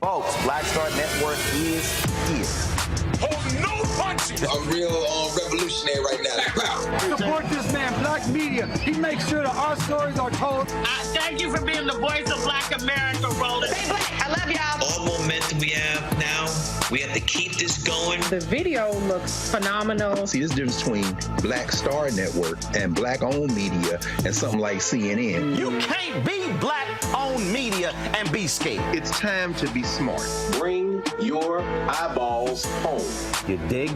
Folks, Black Star Network is here. Hold no punches! I'm real revolutionary right now. Support this man, Black Media. He makes sure that our stories are told. Thank you for being the voice of Black America, Roland. Stay black. I love y'all. All momentum we have now, we have to keep this going. The video looks phenomenal. See, this difference between Black Star Network and Black-owned media and something like CNN. You can't be Black-owned media and be scared. It's time to be smart. Bring your eyeballs home. You dig?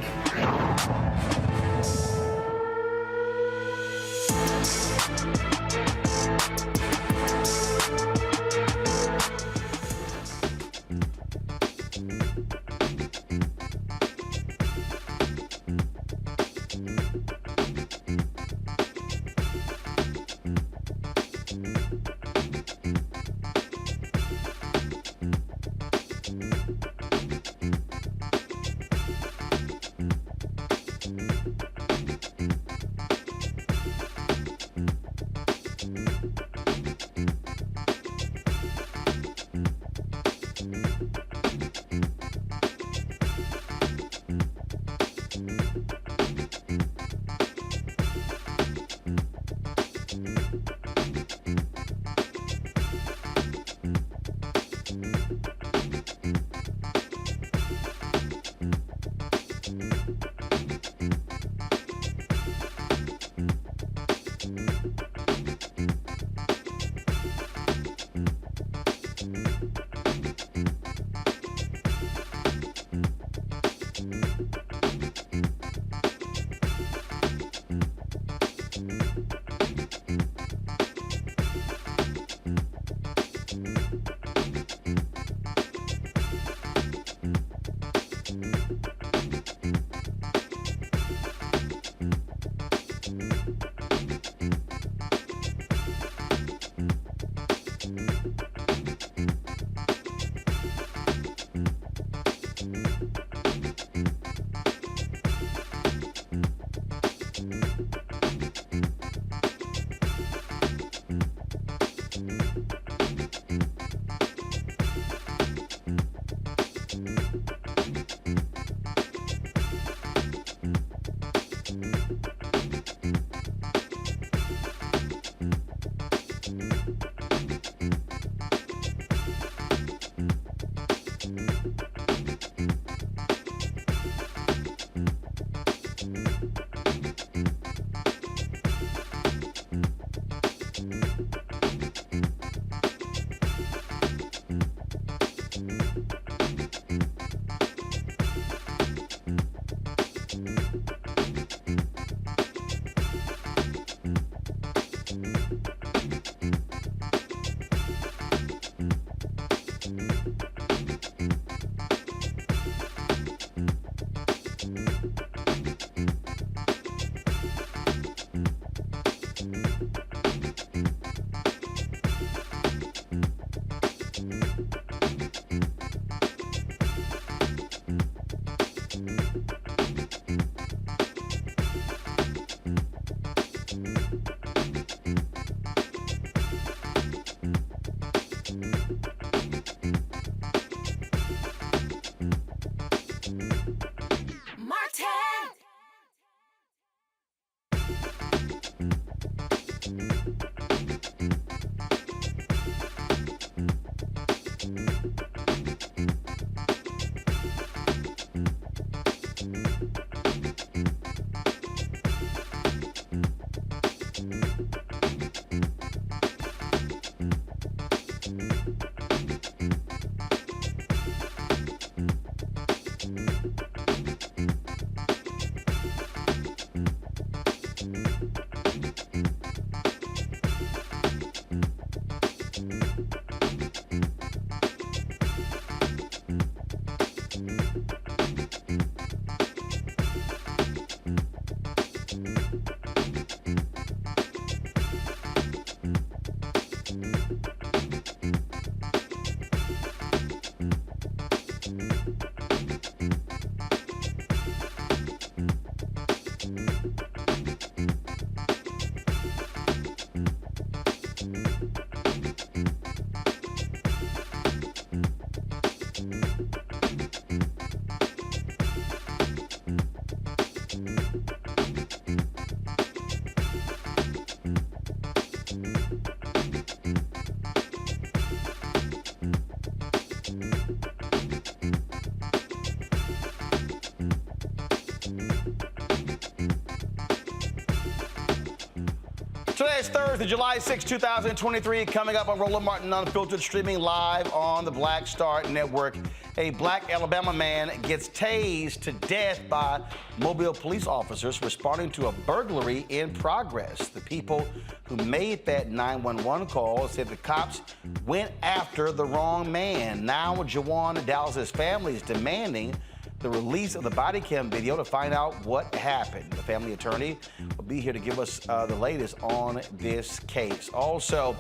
Today is Thursday, July 6, 2023. Coming up on Roland Martin Unfiltered, streaming live on the Black Star Network. A black Alabama man gets tased to death by Mobile police officers responding to a burglary in progress. The people who made that 911 call said the cops went after the wrong man. Now Jawan Dallas' family is demanding the release of the body cam video to find out what happened. The family attorney will be here to give us the latest on this case. Also,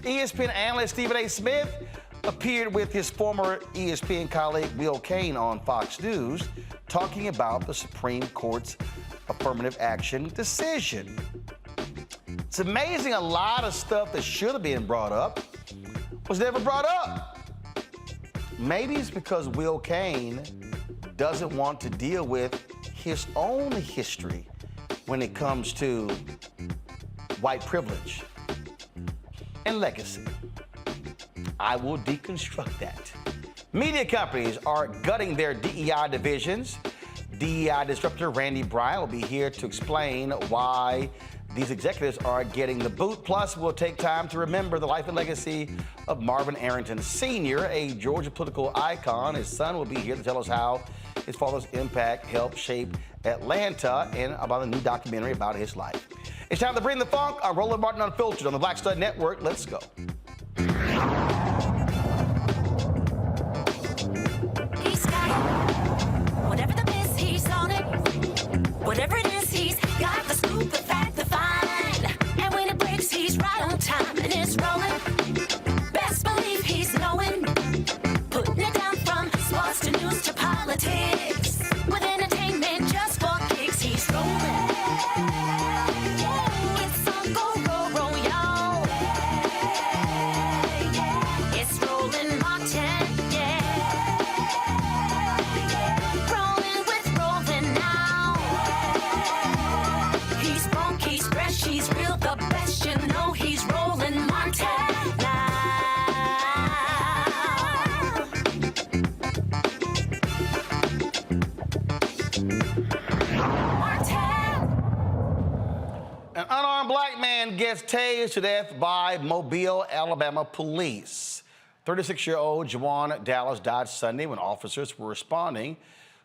ESPN analyst Stephen A. Smith appeared with his former ESPN colleague Will Cain on Fox News, talking about the Supreme Court's affirmative action decision. It's amazing a lot of stuff that should have been brought up was never brought up. Maybe it's because Will Cain doesn't want to deal with his own history when it comes to white privilege and legacy. I will deconstruct that. Media companies are gutting their DEI divisions. DEI disruptor Randi Bryant will be here to explain why these executives are getting the boot. Plus, we'll take time to remember the life and legacy of Marvin Arrington Sr., a Georgia political icon. His son will be here to tell us how his father's impact helped shape Atlanta and about a new documentary about his life. It's time to bring the funk on Roland Martin Unfiltered on the Black Star Network. Let's go. He's got it. Whatever the miss, he's on it. Whatever it is, he's got the scoop, the fact, the find. And when it breaks, he's right on time and it's rolling. Best believe he's knowing. Putting it down from sports to news to politics. With entertainment just for kicks, he's rolling. It's on go, y'all. It's Roland Martin, yeah. Rolling with Roland now. He's funk, he's fresh, he's real, the best, you know he's Roland Martin now. An unarmed black man gets tased to death by Mobile, Alabama police. 36-year-old Jawan Dallas died Sunday when officers were responding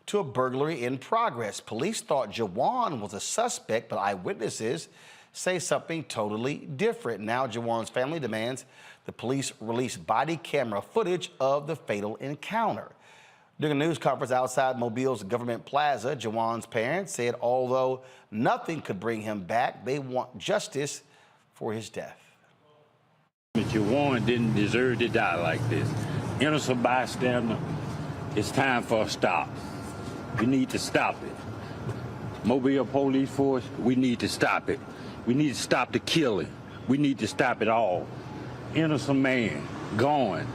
to a burglary in progress. Police thought Jawan was a suspect, but eyewitnesses say something totally different. Now Jawan's family demands the police release body camera footage of the fatal encounter. During a news conference outside Mobile's Government Plaza, Jawan's parents said although nothing could bring him back, they want justice for his death. Jawan didn't deserve to die like this. Innocent bystander, it's time for a stop. We need to stop it. Mobile Police Force, we need to stop it. We need to stop the killing. We need to stop it all. Innocent man, gone.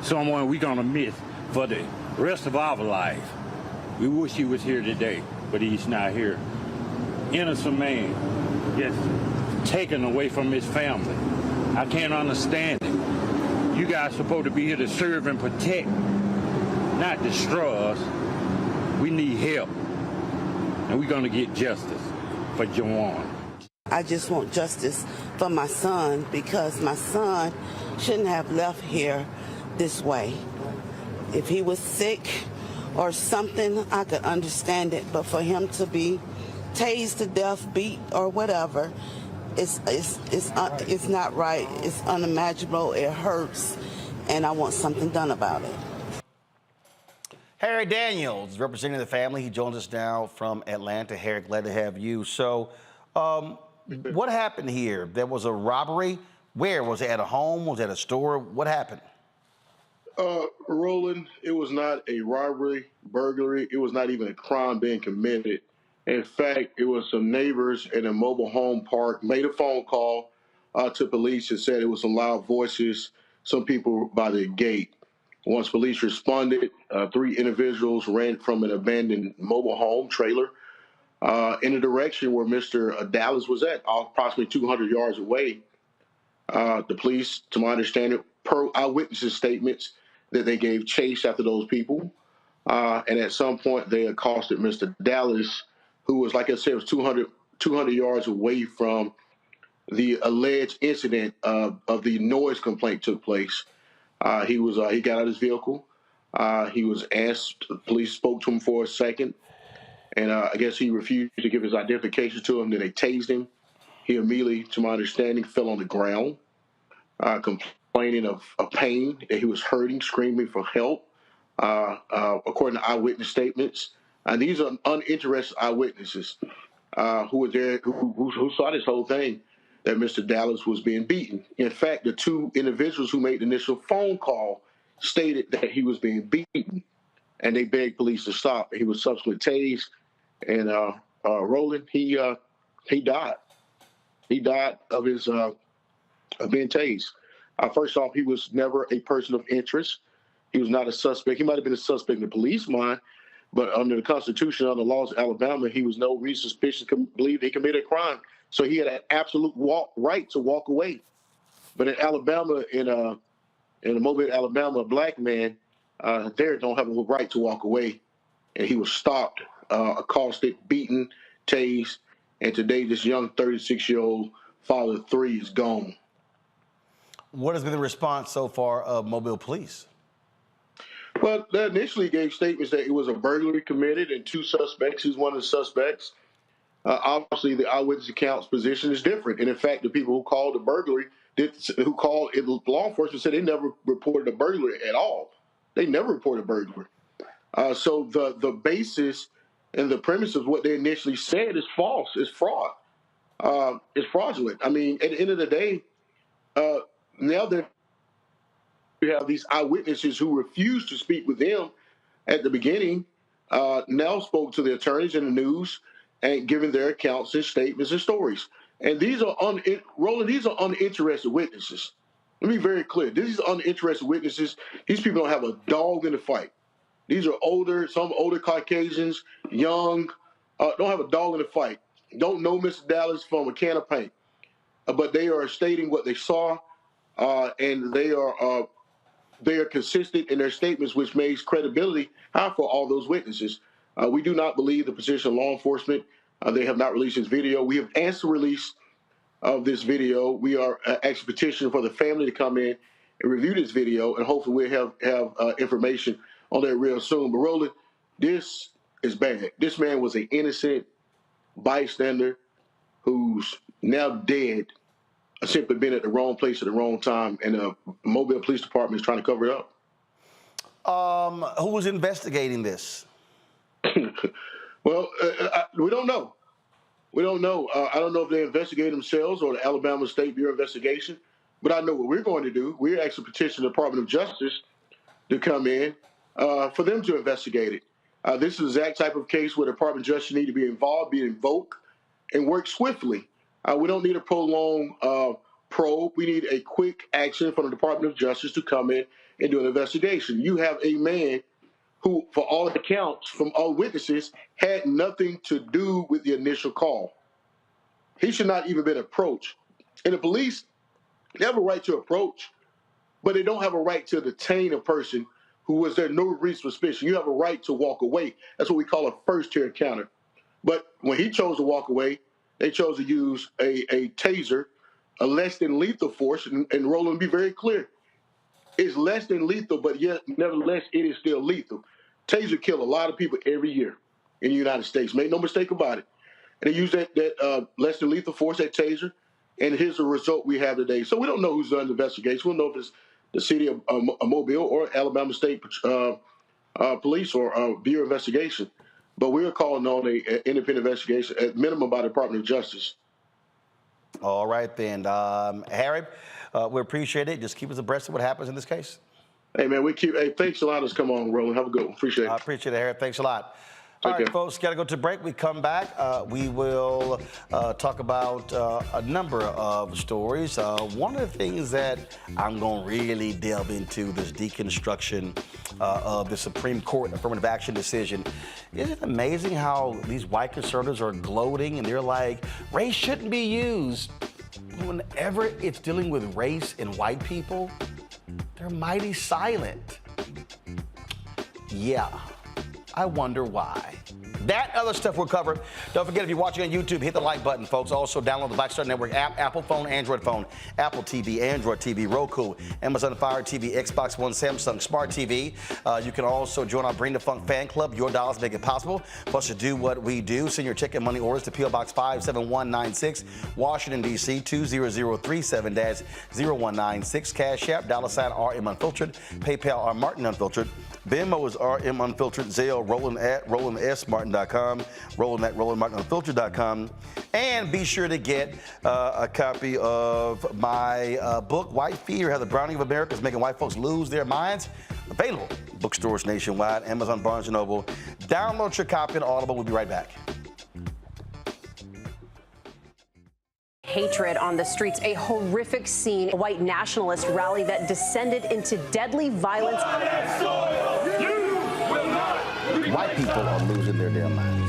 Someone we're gonna miss for the rest of our life. We wish he was here today, but he's not here. Innocent man gets taken away from his family. I can't understand it. You guys are supposed to be here to serve and protect, not destroy us. We need help, and we're gonna get justice for Jawan. I just want justice for my son because my son shouldn't have left here this way. If he was sick or something, I could understand it, but for him to be tased to death, beat, or whatever, it's not right. It's unimaginable. It hurts, and I want something done about it. Harry Daniels representing the family. He joins us now from Atlanta. Harry, glad to have you. So, what happened here? There was a robbery. Where? Was it at a home? Was it at a store? What happened? Roland, it was not a robbery, burglary. It was not even a crime being committed. In fact, it was some neighbors in a mobile home park made a phone call to police and said it was some loud voices, some people by the gate. Once police responded, 3 individuals ran from an abandoned mobile home trailer in the direction where Mr. Dallas was at, approximately 200 yards away. The police, to my understanding, per eyewitnesses' statements, that they gave chase after those people. And at some point, they accosted Mr. Dallas, who was, like I said, was 200 yards away from the alleged incident of the noise complaint took place. He got out of his vehicle. He was asked, the police spoke to him for a second, and I guess he refused to give his identification to him. Then they tased him. He immediately, to my understanding, fell on the ground, complaining of pain, that he was hurting, screaming for help, according to eyewitness statements. And these are uninterested eyewitnesses who were there, who saw this whole thing, that Mr. Dallas was being beaten. In fact, the 2 individuals who made the initial phone call stated that he was being beaten, and they begged police to stop. He was subsequently tased, and Roland, he died. He died of being tased. First off, he was never a person of interest. He was not a suspect. He might have been a suspect in the police mind, but under the Constitution, under the laws of Alabama, he was no reason suspicious to believe he committed a crime. So he had an absolute right to walk away. But in Alabama, in Mobile, Alabama, a black man there don't have a right to walk away. And he was stopped, accosted, beaten, tased, and today this young 36-year-old father of 3 is gone. What has been the response so far of Mobile police? Well, they initially gave statements that it was a burglary committed and 2 suspects. He's one of the suspects. Obviously, the eyewitness account's position is different. And in fact, the people who called the burglary, who called it, law enforcement said they never reported a burglary at all. They never reported a burglary. So the basis and the premise of what they initially said is false. It's fraud. It's fraudulent. I mean, at the end of the day, now that you have these eyewitnesses who refused to speak with them at the beginning, now spoke to the attorneys in the news and given their accounts and statements and stories. And these are Roland, these are uninterested witnesses. Let me be very clear. These are uninterested witnesses. These people don't have a dog in the fight. These are some older Caucasians, young, don't have a dog in the fight. Don't know Mr. Dallas from a can of paint. But they are stating what they saw, and they are consistent in their statements, which makes credibility high for all those witnesses. We do not believe the position of law enforcement. They have not released this video. We have asked the release of this video. We are actually petitioning for the family to come in and review this video, and hopefully we'll have information on that real soon. But Roland, this is bad. This man was an innocent bystander who's now dead, simply been at the wrong place at the wrong time, and the Mobile Police Department is trying to cover it up. Who was investigating this? Well, we don't know. We don't know. I don't know if they investigate themselves or the Alabama State Bureau of Investigation, but I know what we're going to do. We're actually petitioning the Department of Justice to come in for them to investigate it. This is the exact type of case where the Department of Justice need to be involved, be invoked, and work swiftly. We don't need a prolonged probe. We need a quick action from the Department of Justice to come in and do an investigation. You have a man who, for all accounts, from all witnesses, had nothing to do with the initial call. He should not even been approached. And the police, they have a right to approach, but they don't have a right to detain a person who was there no reason suspicion. You have a right to walk away. That's what we call a first-tier encounter. But when he chose to walk away, They chose to use a taser, a less than lethal force, and Roland, be very clear. It's less than lethal, but yet, nevertheless, it is still lethal. Taser kill a lot of people every year in the United States. Make no mistake about it. And they use that less than lethal force, that taser, and here's the result we have today. So we don't know who's done the investigation. We don't know if it's the city of Mobile or Alabama State Police or Bureau of Investigation. But we're calling on an independent investigation, at minimum by the Department of Justice. All right, then. Harry, we appreciate it. Just keep us abreast of what happens in this case. Hey, man, hey, thanks a lot for coming on, Roland. Have a good one. Appreciate it. I appreciate it, Harry. Thanks a lot. All right, folks, got to go to break. We come back. We will talk about a number of stories. One of the things that I'm going to really delve into, this deconstruction of the Supreme Court affirmative action decision. Isn't it amazing how these white conservatives are gloating and they're like, race shouldn't be used? Whenever it's dealing with race and white people, they're mighty silent. Yeah. I wonder why. That other stuff we'll cover. Don't forget, if you're watching on YouTube, hit the like button, folks. Also, download the Black Star Network app, Apple phone, Android phone, Apple TV, Android TV, Roku, Amazon Fire TV, Xbox One, Samsung Smart TV. You can also join our Bring the Funk fan club. Your dollars make it possible for us to do what we do. Send your check and money orders to P.O. Box 57196, Washington, D.C., 20037-0196. Cash App, $RM Unfiltered. PayPal, R Martin Unfiltered. Venmo is RM Unfiltered. Zelle, Roland at RolandSMartin.com. Roland at RolandMartinUnfiltered.com. And be sure to get a copy of my book, White Fear, How the Browning of America is Making White Folks Lose Their Minds. Available bookstores nationwide, Amazon, Barnes & Noble. Download your copy on Audible. We'll be right back. Hatred on the streets, a horrific scene, a white nationalist rally that descended into deadly violence. White people are losing their damn minds.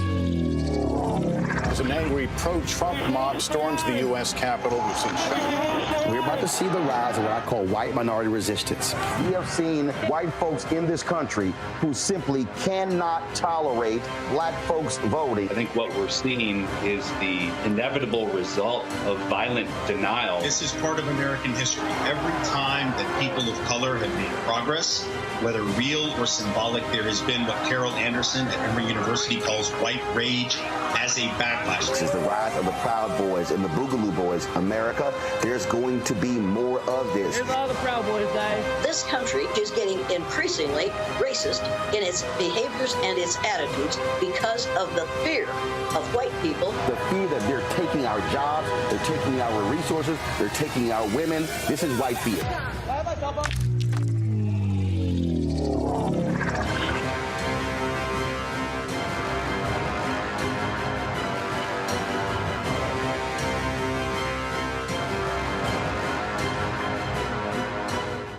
As an angry pro-Trump mob storms the U.S. Capitol, we've seen shooting. We're about to see the rise of what I call white minority resistance. We have seen white folks in this country who simply cannot tolerate black folks voting. I think what we're seeing is the inevitable result of violent denial. This is part of American history. Every time that people of color have made progress, whether real or symbolic, there has been what Carol Anderson at Emory University calls white rage as a backlash. This is the rise of the Proud Boys and the Boogaloo Boys. America, there's going to be more of this. Here's all the Proud Boys, guys. This country is getting increasingly racist in its behaviors and its attitudes because of the fear of white people. The fear that they're taking our jobs, they're taking our resources, they're taking our women. This is white fear.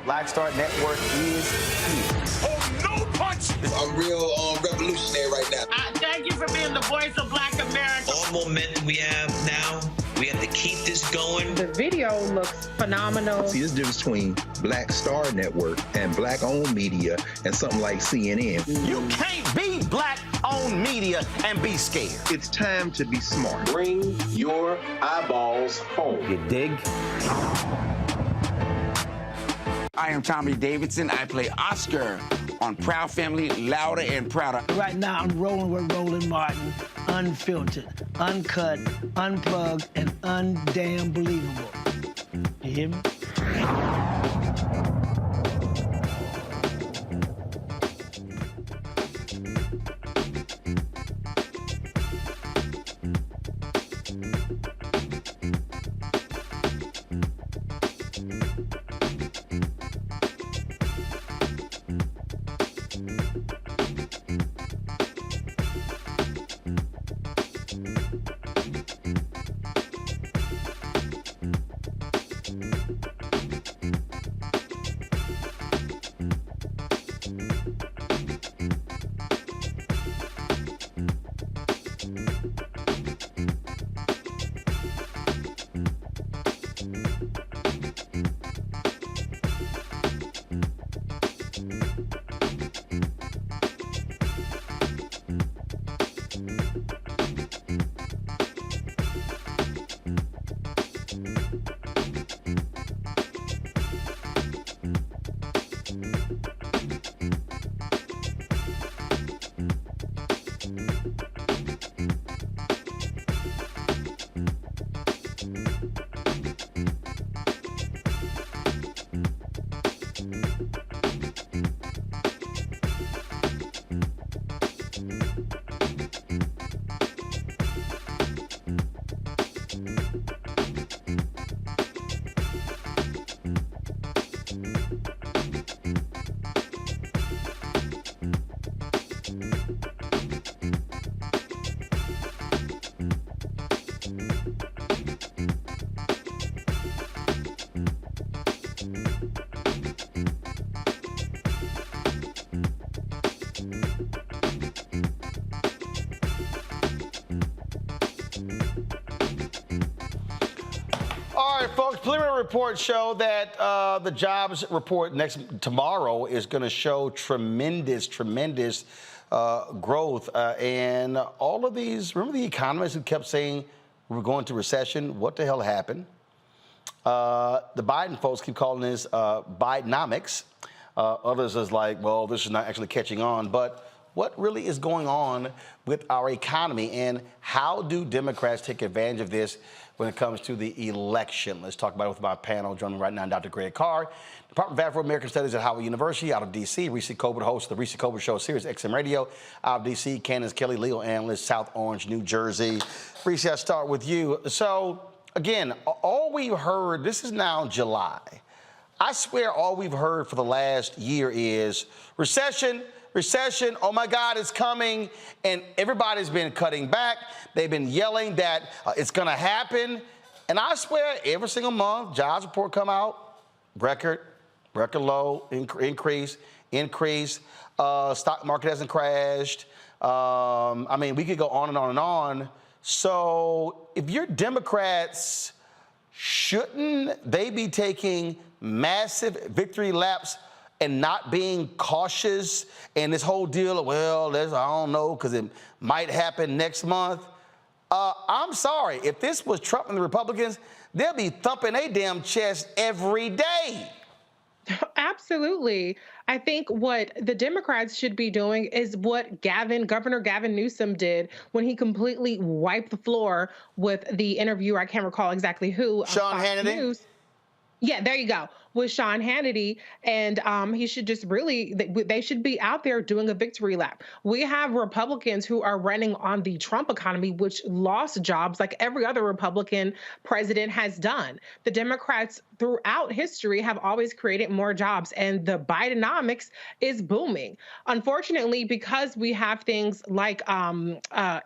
Black Star Network is here. Oh, no punch! I'm real revolutionary right now. Thank you for being the voice of Black America. All momentum we have now, we have to keep this going. The video looks phenomenal. See, there's a difference between Black Star Network and black-owned media and something like CNN. You can't be black-owned media and be scared. It's time to be smart. Bring your eyeballs home. You dig? I am Tommy Davidson. I play Oscar on Proud Family, Louder and Prouder. Right now, I'm rolling with Roland Martin, unfiltered, uncut, unplugged, and undamn believable. You hear me? Folks, preliminary reports show that the jobs report tomorrow is going to show tremendous growth. And all of these, remember the economists who kept saying we're going to recession? What the hell happened? The Biden folks keep calling this Bidenomics. Others is like, well, this is not actually catching on. But what really is going on with our economy, and how do Democrats take advantage of this when it comes to the election? Let's talk about it with my panel. Joining me right now, Dr. Greg Carr, Department of Afro-American Studies at Howard University, out of D.C. Reese Colbert, host of the Reese Colbert Show, Sirius XM Radio, out of D.C. Candace Kelly, legal analyst, South Orange, New Jersey. Reese, I'll start with you. So, again, all we've heard, this is now July. I swear all we've heard for the last year is recession, oh my God, it's coming. And everybody's been cutting back. They've been yelling that it's going to happen. And I swear every single month, jobs report come out, record low, increase. Stock market hasn't crashed. I mean, we could go on and on and on. So if you're Democrats, shouldn't they be taking massive victory laps and not being cautious, and this whole deal of, well, I don't know, because it might happen next month? I'm sorry. If this was Trump and the Republicans, they'll be thumping their damn chest every day. Absolutely. I think what the Democrats should be doing is what Governor Gavin Newsom did when he completely wiped the floor with the interviewer, I can't recall exactly who. Sean Hannity? News. Yeah, there you go. With Sean Hannity, and he should just really, they should be out there doing a victory lap. We have Republicans who are running on the Trump economy, which lost jobs like every other Republican president has done. The Democrats throughout history have always created more jobs, and the Bidenomics is booming. Unfortunately, because we have things like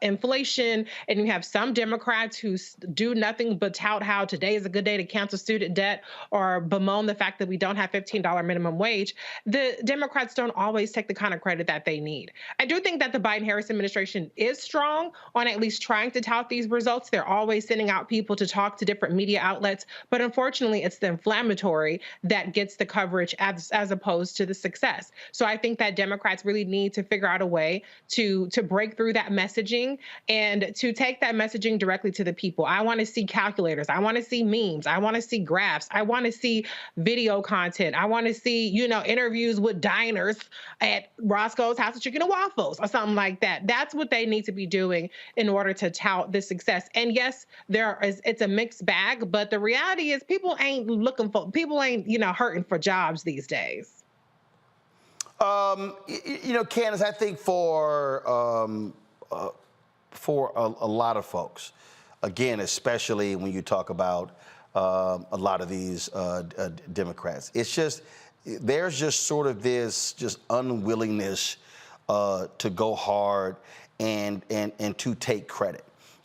inflation, and you have some Democrats who do nothing but tout how today is a good day to cancel student debt or bemoan the fact that we don't have $15 minimum wage, the Democrats don't always take the kind of credit that they need. I do think that the Biden-Harris administration is strong on at least trying to tout these results. They're always sending out people to talk to different media outlets, but unfortunately, it's the inflammatory that gets the coverage as opposed to the success. So I think that Democrats really need to figure out a way to break through that messaging and to take that messaging directly to the people. I want to see calculators. I want to see memes. I want to see graphs. I want to see video content. I want to see, interviews with diners at Roscoe's House of Chicken and Waffles or something like that. That's what they need to be doing in order to tout this success. And yes, it's a mixed bag, but the reality is people ain't hurting for jobs these days. Candace, I think for a lot of folks, again, especially when you talk about a lot of these Democrats, there's just sort of this unwillingness to go hard and to take credit.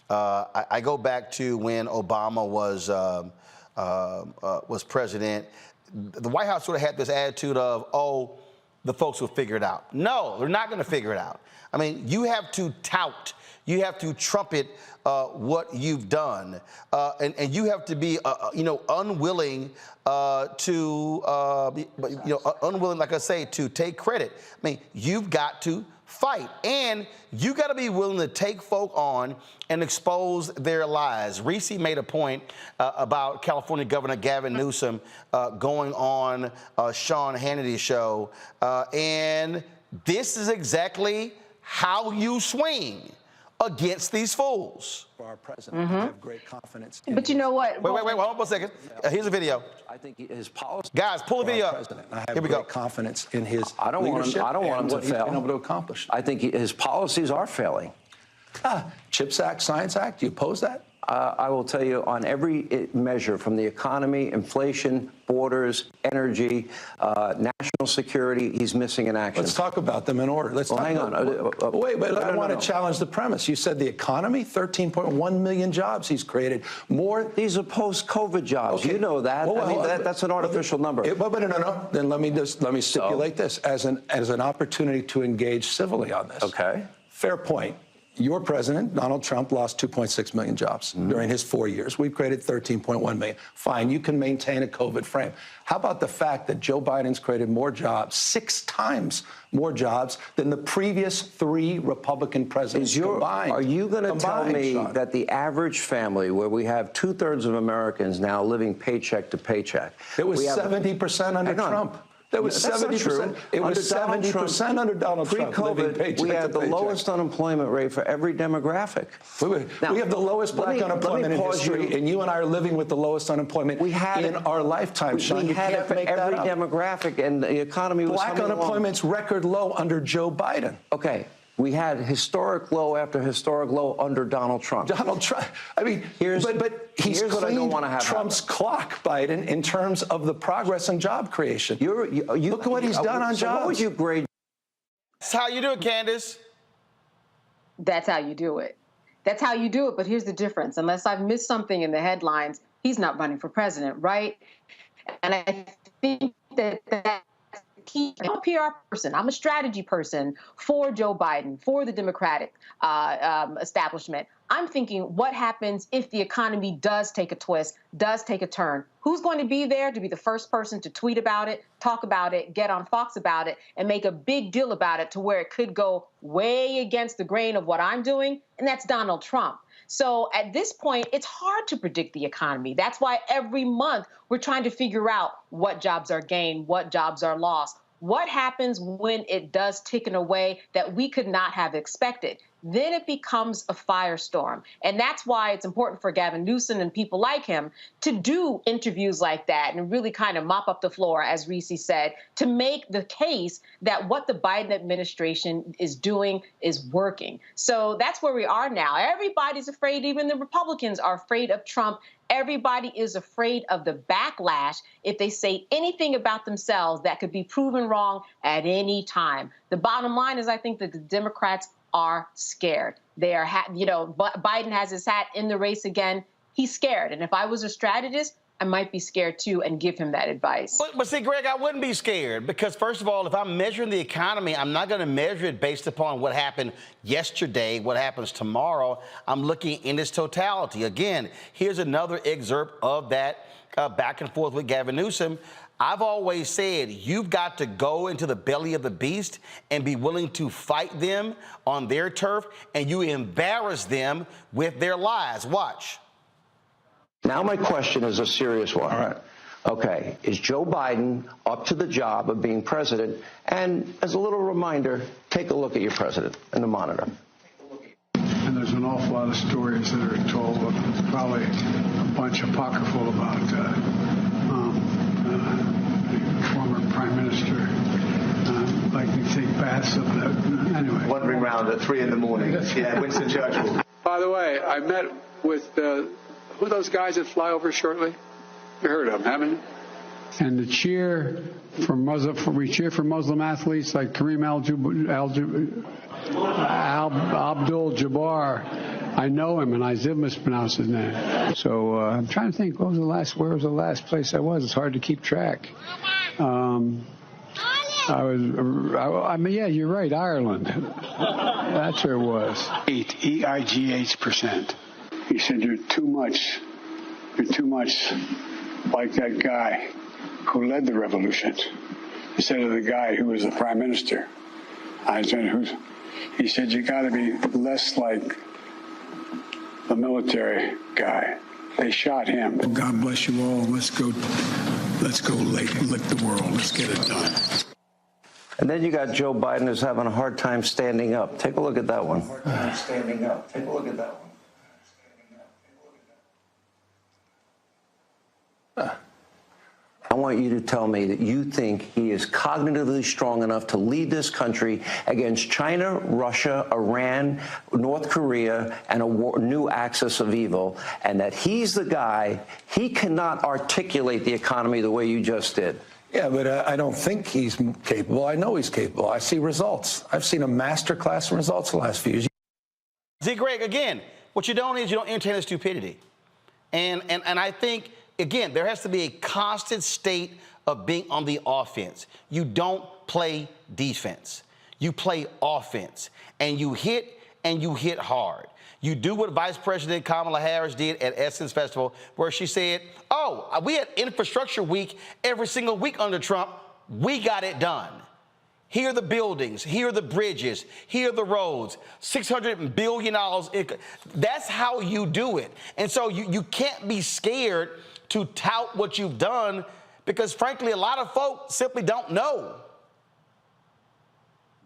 I go back to when Obama was president. The White House sort of had this attitude of, oh, the folks will figure it out. No, they're not going to figure it out. I mean, you have to tout, you have to trumpet what you've done, and you have to be, unwilling unwilling, like I say, to take credit. I mean, you've got to fight, and you got to be willing to take folk on and expose their lies. Reese made a point about California Governor Gavin Newsom going on Sean Hannity's show, and this is exactly how you swing against these fools. For our president, I have great confidence. But you know what? Wait, hold on for a second. Here's a video. I think his policy. Guys, pull the video up. I have Here we go. great confidence in his I don't want him to fail. Been able to accomplish. I think his policies are failing. CHIPS Act, Science Act. Do you oppose that? I will tell you on every measure, from the economy, inflation, borders, energy, national security, he's missing in action. Let's talk about them in order. Hang on. Wait, I want to challenge the premise. You said the economy, 13.1 million jobs he's created. More. These are post-COVID jobs. Okay. You know that. That's an artificial number. No. Then let me stipulate this as an opportunity to engage civilly on this. Okay. Fair point. your president, Donald Trump, lost 2.6 million jobs during his 4 years. We've created 13.1 million. Fine, you can maintain a COVID frame. How about the fact that Joe Biden's created more jobs, 6 times more jobs, than the previous 3 Republican presidents combined? Are you going to tell me Sean, that the average family, where we have 2/3 of Americans now living paycheck to paycheck, it was 70% under Trump? That was 70%. It was 70% under Donald Trump. Pre-COVID, we had the lowest unemployment rate for every demographic. We have the lowest black unemployment in history, and you and I are living with the lowest unemployment in our lifetime, Sean. We had it for every demographic, and the economy was black unemployment's record low under Joe Biden. Okay. We had historic low after historic low under Donald Trump. Donald Trump. I mean, but he's cleaned Trump's clock, Biden, in terms of the progress in job creation. Look at what he's done on jobs. What would you grade? That's how you do it, Candace. That's how you do it. That's how you do it. But here's the difference. Unless I've missed something in the headlines, he's not running for president, right? And I think that I'm a PR person. I'm a strategy person for Joe Biden, for the Democratic establishment. I'm thinking, what happens if the economy does take a twist, does take a turn? Who's going to be there to be the first person to tweet about it, talk about it, get on Fox about it, and make a big deal about it to where it could go way against the grain of what I'm doing? And that's Donald Trump. So at this point, it's hard to predict the economy. That's why every month we're trying to figure out what jobs are gained, what jobs are lost. What happens when it does tick in a way that we could not have expected? Then it becomes a firestorm. And that's why it's important for Gavin Newsom and people like him to do interviews like that and really kind of mop up the floor, as Reese said, to make the case that what the Biden administration is doing is working. So that's where we are now. Everybody's afraid. Even the Republicans are afraid of Trump. Everybody is afraid of the backlash if they say anything about themselves that could be proven wrong at any time. The bottom line is I think that the Democrats are scared. They are, Biden has his hat in the race again. He's scared. And if I was a strategist, I might be scared too and give him that advice. But see, Greg, I wouldn't be scared because, first of all, if I'm measuring the economy, I'm not going to measure it based upon what happened yesterday, what happens tomorrow. I'm looking in its totality. Again, here's another excerpt of that back and forth with Gavin Newsom. I've always said you've got to go into the belly of the beast and be willing to fight them on their turf, and you embarrass them with their lies. Watch. Now my question is a serious one. All right. Okay, is Joe Biden up to the job of being president? And as a little reminder, take a look at your president in the monitor. And there's an awful lot of stories that are told, probably a bunch apocryphal about the former prime minister like to take baths of the, anyway. Wandering around at 3 in the morning. Yeah, Winston Churchill. By the way, I met with who are those guys that fly over shortly? You heard of them, haven't you? And the cheer for we cheer for Muslim athletes like Kareem Abdul Jabbar. I know him, and I did mispronounce his name. So I'm trying to think. Where was the last place I was? It's hard to keep track. Yeah, you're right, Ireland. That's where it was. EIGH%. He said, you're too much like that guy who led the revolution. Instead of the guy who was the prime minister. He said, you got to be less like the military guy. They shot him. Well, God bless you all. Let's go lick the world. Let's get it done. And then you got Joe Biden who's having a hard time standing up. Take a look at that one. Standing up. Take a look at that one. I want you to tell me that you think he is cognitively strong enough to lead this country against China, Russia, Iran, North Korea, and a new axis of evil, and that he's the guy, he cannot articulate the economy the way you just did. Yeah, but I don't think he's capable. I know he's capable. I see results. I've seen a masterclass in results the last few years. See, Greg, again, what you don't is you don't entertain the stupidity. And I think, again, there has to be a constant state of being on the offense. You don't play defense. You play offense. And you hit and you hit hard. You do what Vice President Kamala Harris did at Essence Festival, where she said, oh, we had infrastructure week every single week under Trump. We got it done. Here are the buildings, here are the bridges, here are the roads, $600 billion. That's how you do it. And so you can't be scared to tout what you've done because, frankly, a lot of folk simply don't know.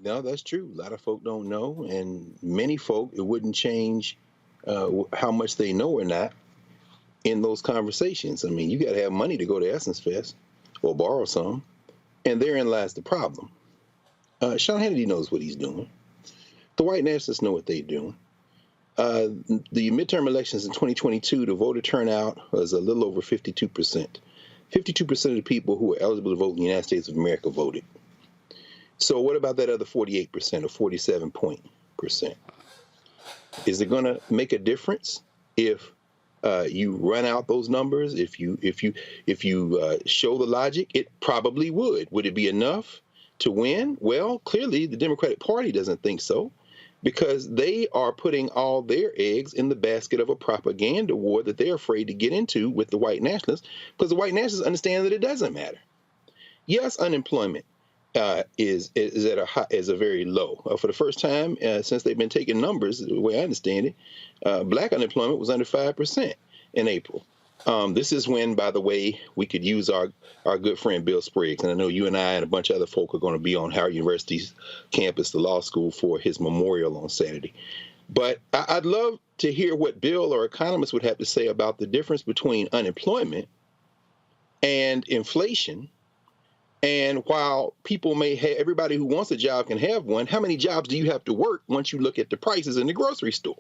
No, that's true. A lot of folk don't know, and many folk, it wouldn't change how much they know or not in those conversations. I mean, you got to have money to go to Essence Fest or borrow some, and therein lies the problem. Sean Hannity knows what he's doing. The white nationalists know what they're doing. The midterm elections in 2022, the voter turnout was a little over 52%. 52% of the people who were eligible to vote in the United States of America voted. So what about that other 48% or 47%? Is it going to make a difference if you run out those numbers? If you show the logic, it probably would. Would it be enough to win? Well, clearly the Democratic Party doesn't think so, because they are putting all their eggs in the basket of a propaganda war that they're afraid to get into with the white nationalists, because the white nationalists understand that it doesn't matter. Yes, unemployment is a very low. For the first time since they've been taking numbers, the way I understand it, black unemployment was under 5% in April. This is when, by the way, we could use our good friend Bill Spriggs, and I know you and I and a bunch of other folk are going to be on Howard University's campus, the law school, for his memorial on Saturday. But I'd love to hear what Bill or economists would have to say about the difference between unemployment and inflation. And while people may have, everybody who wants a job can have one, how many jobs do you have to work once you look at the prices in the grocery store?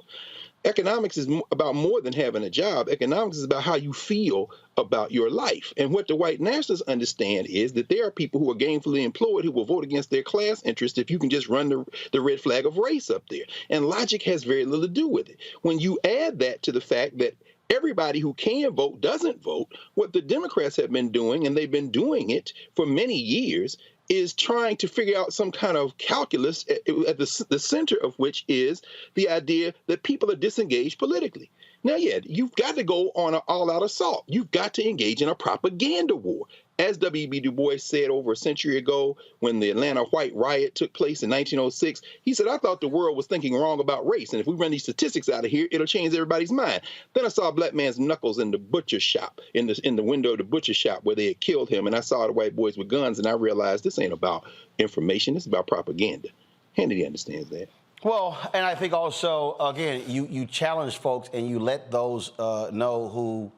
Economics is about more than having a job. Economics is about how you feel about your life. And what the white nationalists understand is that there are people who are gainfully employed who will vote against their class interest if you can just run the red flag of race up there. And logic has very little to do with it. When you add that to the fact that everybody who can vote doesn't vote, what the Democrats have been doing, and they've been doing it for many years, is trying to figure out some kind of calculus at the center of which is the idea that people are disengaged politically. Now, yeah, you've got to go on an all-out assault. You've got to engage in a propaganda war. As W.B. Du Bois said over a century ago when the Atlanta White Riot took place in 1906, he said, I thought the world was thinking wrong about race, and if we run these statistics out of here, it'll change everybody's mind. Then I saw a black man's knuckles in the butcher shop, in the window of the butcher shop where they had killed him, and I saw the white boys with guns, and I realized this ain't about information, it's about propaganda. Hannity understands that. Well, and I think also, again, you challenge folks and you let those know who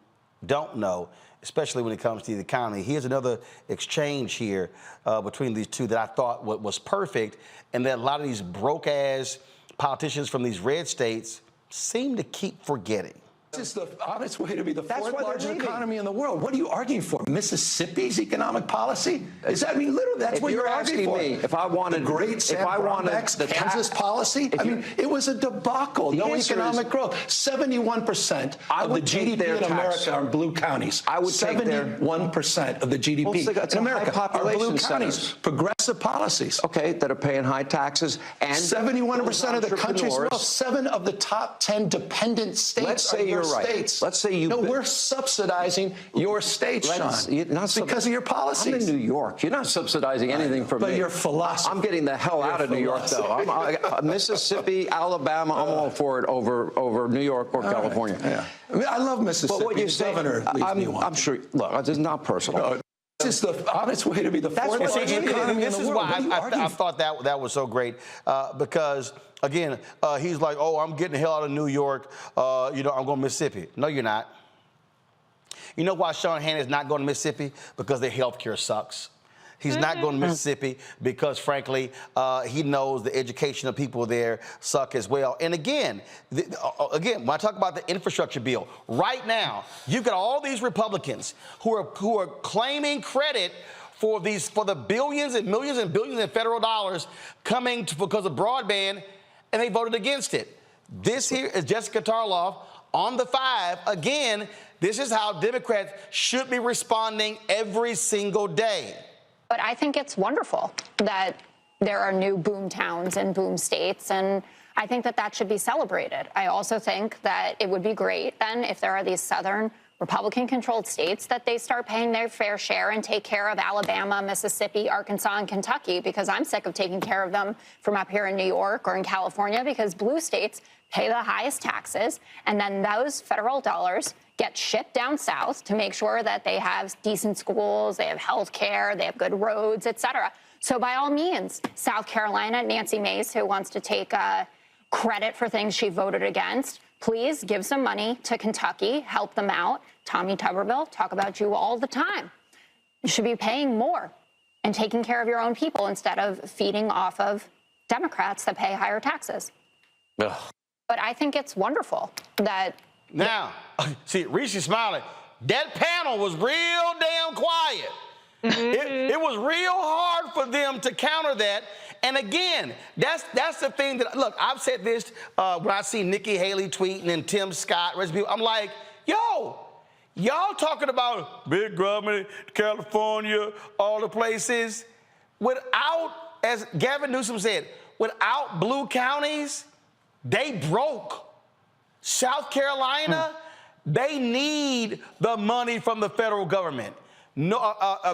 don't know, especially when it comes to the economy. Here's another exchange here between these two that I thought was perfect, and that a lot of these broke-ass politicians from these red states seem to keep forgetting. This is the honest way to be the fourth largest economy in the world. What are you arguing for? Mississippi's economic policy? Is that, I mean, literally, that's what you're arguing for. If I wanted the great Sam Brownback's Kansas policy, I mean, it was a debacle. No economic growth. 71% of the GDP in America are in blue counties. I would take 71% of the GDP in America are blue counties. Progressive policies. Okay, that are paying high taxes, and 71% of the country's wealth. 7 of the top 10 dependent states. Let's say you're right. States. Let's say you. No, we're subsidizing your states, Sean, because of your policies. I'm in New York. You're not subsidizing anything from me. But your philosophy. I'm getting the hell out of New York, though. Mississippi, Alabama, I'm all for it over New York or California. Right. Yeah. I mean, I love Mississippi. But what you say, I'm sure. Look, it's not personal. No, this is the honest way to be the fourth largest economy in the world. This is why I thought that was so great, because, again, he's like, oh, I'm getting the hell out of New York. I'm going to Mississippi. No, you're not. You know why Sean Hannity's not going to Mississippi? Because their health care sucks. He's not going to Mississippi because, frankly, he knows the education of people there suck as well. And again, when I talk about the infrastructure bill, right now, you've got all these Republicans who are claiming credit for the billions and millions and billions in federal dollars coming because of broadband, and they voted against it. This here is Jessica Tarloff on the 5. Again, this is how Democrats should be responding every single day. But I think it's wonderful that there are new boom towns and boom states. And I think that that should be celebrated. I also think that it would be great then if there are these southern Republican-controlled states that they start paying their fair share and take care of Alabama, Mississippi, Arkansas, and Kentucky, because I'm sick of taking care of them from up here in New York or in California, because blue states pay the highest taxes, and then those federal dollars get shipped down south to make sure that they have decent schools, they have health care, they have good roads, et cetera. So by all means, South Carolina, Nancy Mace, who wants to take credit for things she voted against, please give some money to Kentucky, help them out. Tommy Tuberville, talk about you all the time. You should be paying more and taking care of your own people instead of feeding off of Democrats that pay higher taxes. Ugh. But I think it's wonderful that... Now, see, Reese's smiling. That panel was real damn quiet. It was real hard for them to counter that. And again, that's the thing that, look, I've said this when I see Nikki Haley tweeting and Tim Scott, rest of people, I'm like, yo, y'all talking about big government, California, all the places, without, as Gavin Newsom said, without blue counties, they broke. South Carolina, they need the money from the federal government.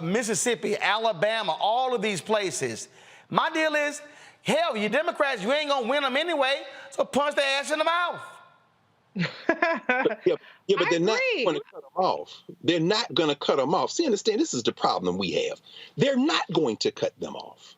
Mississippi, Alabama, all of these places. My deal is, hell, you Democrats, you ain't gonna win them anyway, so punch their ass in the mouth. but they're not going to cut them off. They're not going to cut them off. See, understand, this is the problem we have. They're not going to cut them off.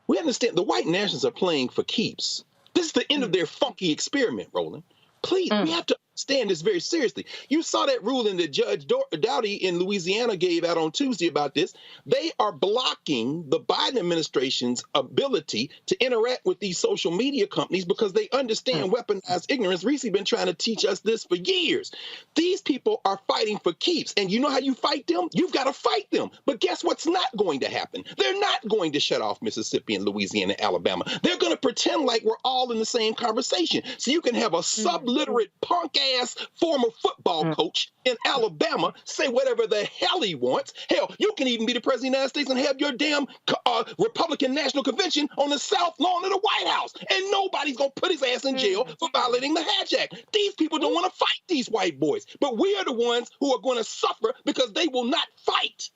We understand the white nationalists are playing for keeps. This is the end of their funky experiment, Roland. Please, we have to understand this very seriously. You saw that ruling that Judge Doughty in Louisiana gave out on Tuesday about this. They are blocking the Biden administration's ability to interact with these social media companies because they understand weaponized ignorance. Reese been trying to teach us this for years. These people are fighting for keeps. And you know how you fight them? You've got to fight them. But guess what's not going to happen? They're not going to shut off Mississippi and Louisiana and Alabama. They're going to pretend like we're all in the same conversation. So you can have a subliterate punk-ass former football coach in Alabama say whatever the hell he wants. Hell, you can even be the president of the United States and have your damn Republican National Convention on the South Lawn of the White House, and nobody's going to put his ass in jail for violating the Hatch Act. These people don't want to fight these white boys, but we are the ones who are going to suffer because they will not fight.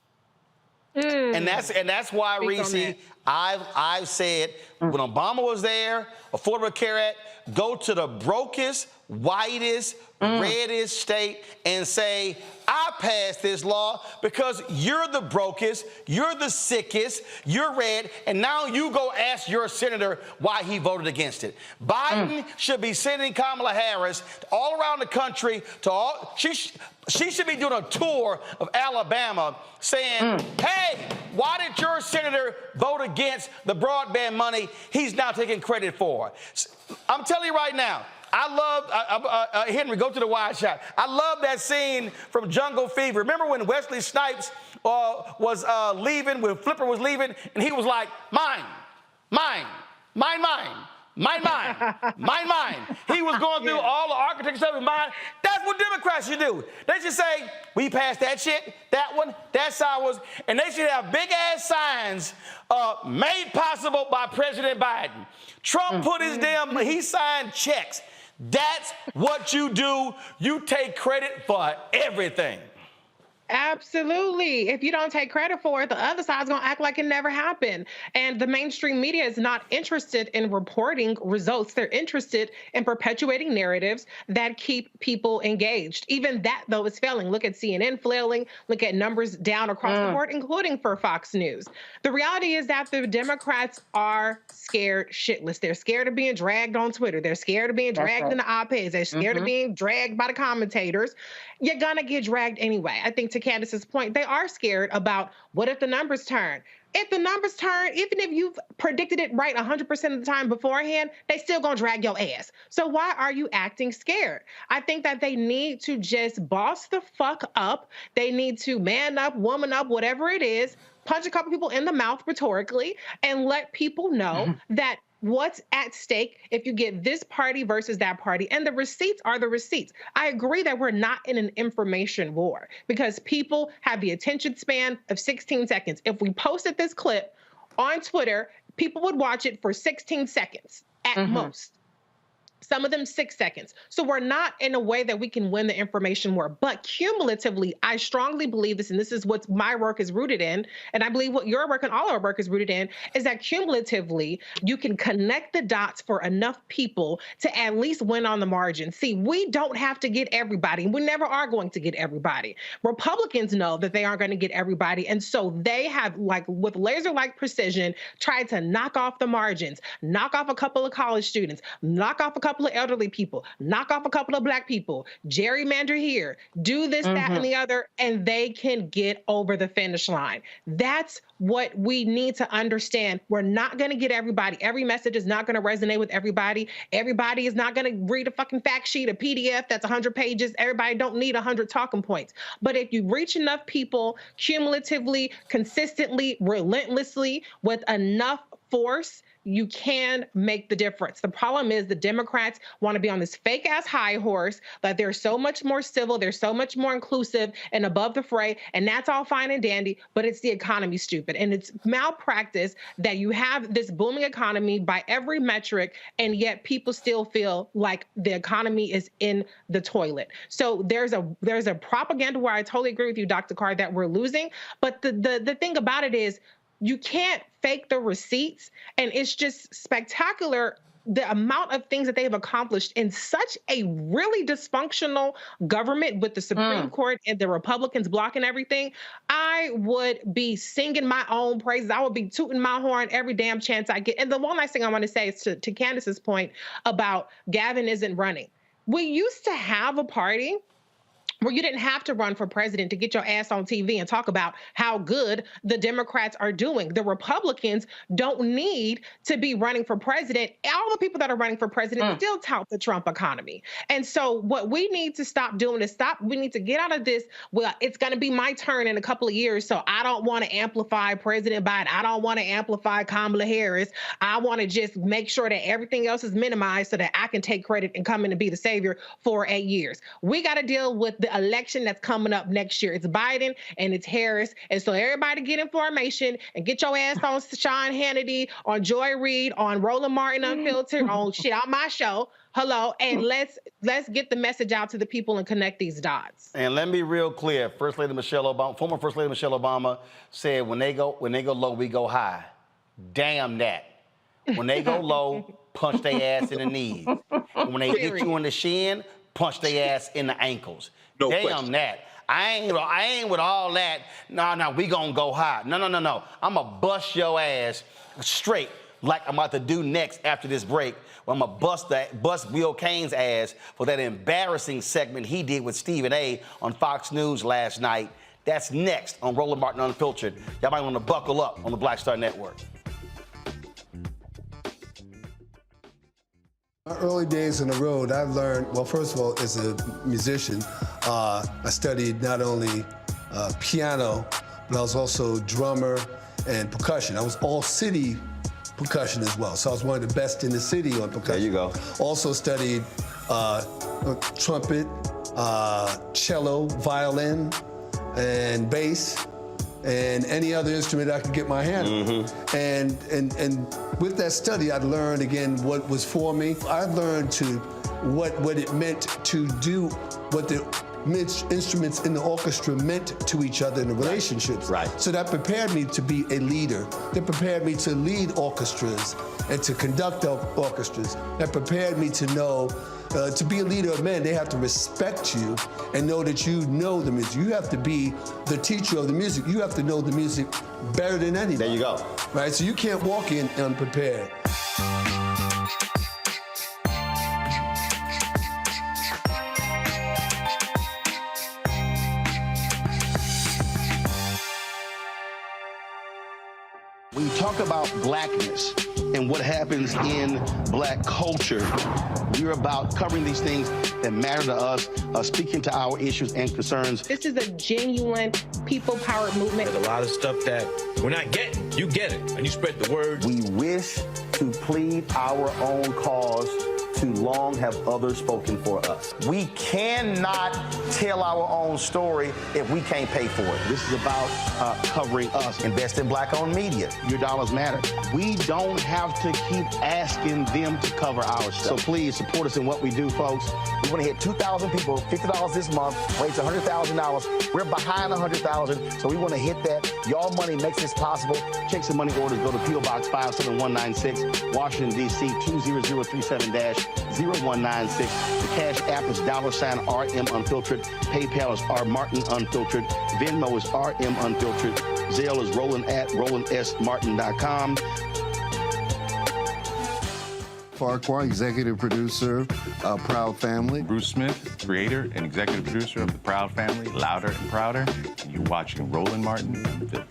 And that's why, Reese, I've said when Obama was there, Affordable Care Act, go to the brokest, whitest, reddest state and say, I passed this law because you're the brokest, you're the sickest, you're red, and now you go ask your senator why he voted against it. Biden should be sending Kamala Harris all around the country to all, she should be doing a tour of Alabama saying, hey, why did your senator vote against the broadband money he's now taking credit for? I'm telling you right now, I love, Henry, go to the wide shot. I love that scene from Jungle Fever. Remember when Wesley Snipes was leaving, when Flipper was leaving, and he was like, mine, mine, mine, mine, mine, mine, mine, mine. He was going through all the architecture stuff in mine. That's what Democrats should do. They should say, we passed that shit, that one, that's ours, and they should have big-ass signs made possible by President Biden. Trump put his damn, he signed checks. That's what you do. You take credit for everything. Absolutely. If you don't take credit for it, the other side's going to act like it never happened. And the mainstream media is not interested in reporting results. They're interested in perpetuating narratives that keep people engaged. Even that, though, is failing. Look at CNN flailing. Look at numbers down across the board, including for Fox News. The reality is that the Democrats are scared shitless. They're scared of being dragged on Twitter. They're scared of being dragged in the op-eds. They're scared of being dragged by the commentators. You're going to get dragged anyway. I think to Candace's point, they are scared about what if the numbers turn. If the numbers turn, even if you've predicted it right 100% of the time beforehand, they still gonna drag your ass. So why are you acting scared? I think that they need to just boss the fuck up. They need to man up, woman up, whatever it is, punch a couple people in the mouth rhetorically, and let people know that what's at stake if you get this party versus that party. And the receipts are the receipts. I agree that we're not in an information war because people have the attention span of 16 seconds. If we posted this clip on Twitter, people would watch it for 16 seconds at most. Some of them 6 seconds. So we're not in a way that we can win the information war. But cumulatively, I strongly believe this, and this is what my work is rooted in, and I believe what your work and all our work is rooted in, is that cumulatively, you can connect the dots for enough people to at least win on the margin. See, we don't have to get everybody. We never are going to get everybody. Republicans know that they aren't going to get everybody, and so they have, like, with laser-like precision, tried to knock off the margins, knock off a couple of college students, knock off a couple of elderly people, knock off a couple of black people, gerrymander here, do this, that, and the other, and they can get over the finish line. That's what we need to understand. We're not going to get everybody. Every message is not going to resonate with everybody. Everybody is not going to read a fucking fact sheet, a PDF that's 100 pages. Everybody don't need 100 talking points. But if you reach enough people cumulatively, consistently, relentlessly, with enough force, you can make the difference. The problem is the Democrats want to be on this fake ass high horse, that they're so much more civil, they're so much more inclusive and above the fray, and that's all fine and dandy, but it's the economy, stupid. And it's malpractice that you have this booming economy by every metric, and yet people still feel like the economy is in the toilet. So there's a propaganda war. I totally agree with you, Dr. Carr, that we're losing. But the thing about it is, you can't fake the receipts, and it's just spectacular the amount of things that they have accomplished in such a really dysfunctional government with the Supreme Court and the Republicans blocking everything. I would be singing my own praises. I would be tooting my horn every damn chance I get. And the one last thing I want to say is to Candace's point about Gavin isn't running. We used to have a party where you didn't have to run for president to get your ass on TV and talk about how good the Democrats are doing. The Republicans don't need to be running for president. All the people that are running for president still tout the Trump economy. And so what we need to stop doing is we need to get out of this, well, it's going to be my turn in a couple of years, so I don't want to amplify President Biden. I don't want to amplify Kamala Harris. I want to just make sure that everything else is minimized so that I can take credit and come in and be the savior for 8 years. We got to deal with the election that's coming up next year. It's Biden and it's Harris. And so everybody get information and get your ass on Sean Hannity, on Joy Reid, on Roland Martin Unfiltered, on shit on my show. Hello, and let's get the message out to the people and connect these dots. And let me be real clear. Former First Lady Michelle Obama said, when they go low, we go high. Damn that. When they go low, punch their ass in the knees. And when they get you in the shin, punch their ass in the ankles. No Damn question. that. I ain't with all that. No, we gonna go high. No. I'm gonna bust your ass straight like I'm about to do next after this break. Well, I'm gonna bust Will Kane's ass for that embarrassing segment he did with Stephen A. on Fox News last night. That's next on Roland Martin Unfiltered. Y'all might want to buckle up on the Black Star Network. My early days on the road, I learned, well, first of all, as a musician, I studied not only piano, but I was also drummer and percussion. I was all city percussion as well. So I was one of the best in the city on percussion. There you go. Also studied trumpet, cello, violin, and bass, and any other instrument I could get my hand on. And with that study, I learned again what was for me. I learned what it meant to do what the instruments in the orchestra meant to each other in the relationships. Right. So that prepared me to be a leader. That prepared me to lead orchestras and to conduct orchestras. That prepared me to know to be a leader of men, they have to respect you and know that you know the music. You have to be the teacher of the music. You have to know the music better than anybody. There you go. Right, so you can't walk in unprepared. When you talk about blackness and what happens in black culture, we're about covering these things that matter to us, speaking to our issues and concerns. This is a genuine people-powered movement. There's a lot of stuff that we're not getting. You get it, and you spread the word. We wish to plead our own cause too long have others spoken for us. We cannot tell our own story if we can't pay for it. This is about covering us. Invest in black-owned media. Your dollars matter. We don't have to keep asking them to cover our stuff. So please support us in what we do, folks. We want to hit 2,000 people, $50 this month, raise $100,000. We're behind $100,000, so we want to hit that. Y'all money makes this possible. Check some money orders. Go to P.O. Box 57196, Washington, D.C. 20037-0196. The Cash App is $RM Unfiltered. PayPal is R Martin Unfiltered. Venmo is RM Unfiltered. Zelle is Roland at RolandSMartin.com. Farquhar, executive producer of Proud Family. Bruce Smith, creator and executive producer of The Proud Family, Louder and Prouder. And you're watching Roland Martin Unfiltered.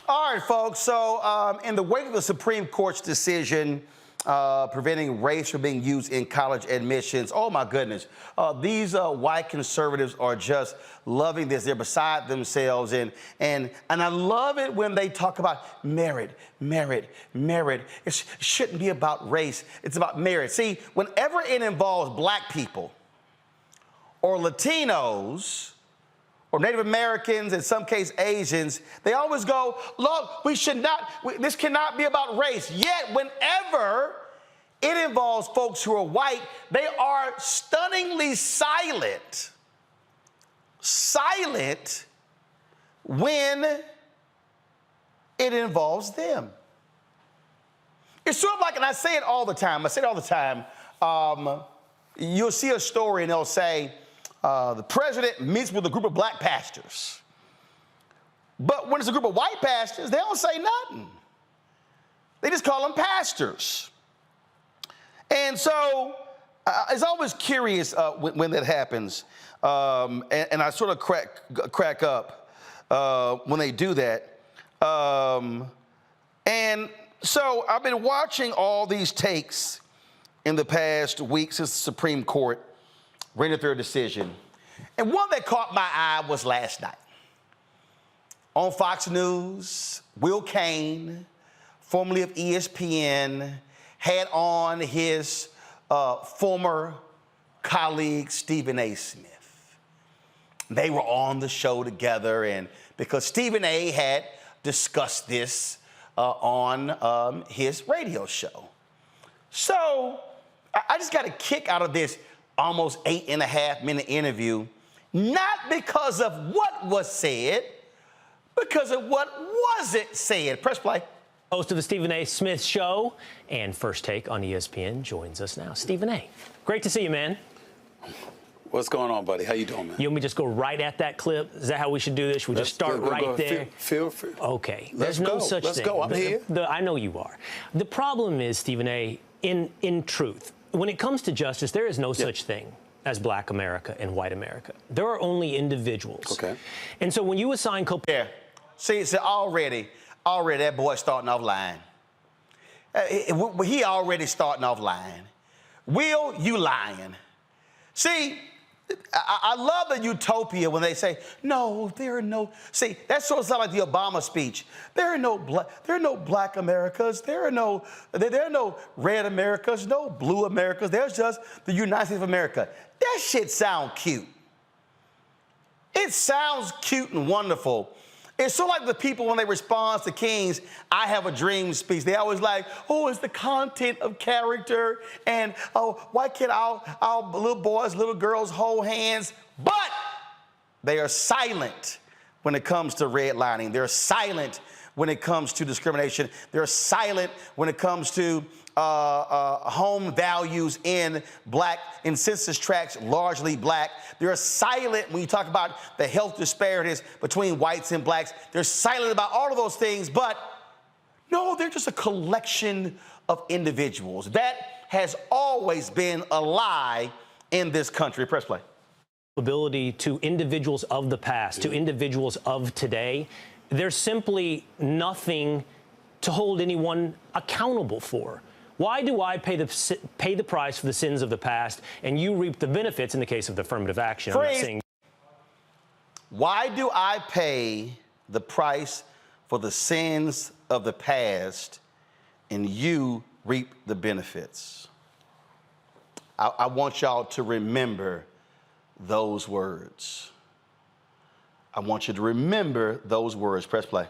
All right, folks. So in the wake of the Supreme Court's decision preventing race from being used in college admissions, oh my goodness, these white conservatives are just loving this. They're beside themselves, and I love it when they talk about merit. It shouldn't be about race. It's about merit. See, whenever it involves black people or Latinos or Native Americans, in some case Asians, they always go, look, this cannot be about race. Yet, whenever it involves folks who are white, they are stunningly silent when it involves them. It's sort of like, and I say it all the time, you'll see a story and they'll say, the president meets with a group of black pastors. But when it's a group of white pastors, they don't say nothing. They just call them pastors. And so it's always curious when that happens. And I sort of crack up when they do that. And so I've been watching all these takes in the past week since the Supreme Court rendered their decision. And one that caught my eye was last night. On Fox News, Will Cain, formerly of ESPN, had on his former colleague, Stephen A. Smith. They were on the show together, and because Stephen A. had discussed this on his radio show. So I just got a kick out of this almost 8.5-minute interview, not because of what was said, because of what wasn't said. Press play. Host of the Stephen A. Smith Show and First Take on ESPN joins us now. Stephen A., great to see you, man. What's going on, buddy? How you doing, man? You want me to just go right at that clip? Is that how we should do this? Should we just start right there? Feel free. Okay. There's no such thing. Let's go. I'm here. I know you are. The problem is, Stephen A., in truth, when it comes to justice, there is no such thing as black America and white America. There are only individuals. Okay. And so when you assign See, already that boy starting off lying. He already starting off lying. Will, you lying. See, I love the utopia when they say, no, there are no. See, that sort of sounds like the Obama speech. There are no black Americas. There are no red Americas, no blue Americas. There's just the United States of America. That shit sounds cute. It sounds cute and wonderful. It's sort of like the people when they respond to King's I Have a Dream speech. They always like, oh, it's the content of character, and oh, why can't our little boys, little girls hold hands? But they are silent when it comes to redlining. They're silent when it comes to discrimination. They're silent when it comes to home values in census tracts, largely black. They're silent when you talk about the health disparities between whites and blacks. They're silent about all of those things, but no, they're just a collection of individuals. That has always been a lie in this country. Press play. Ability to individuals of the past, to individuals of today, there's simply nothing to hold anyone accountable for. Why do I pay the price for the sins of the past and you reap the benefits in the case of the affirmative action? Why do I pay the price for the sins of the past, and you reap the benefits. I want y'all to remember those words. I want you to remember those words. Press play.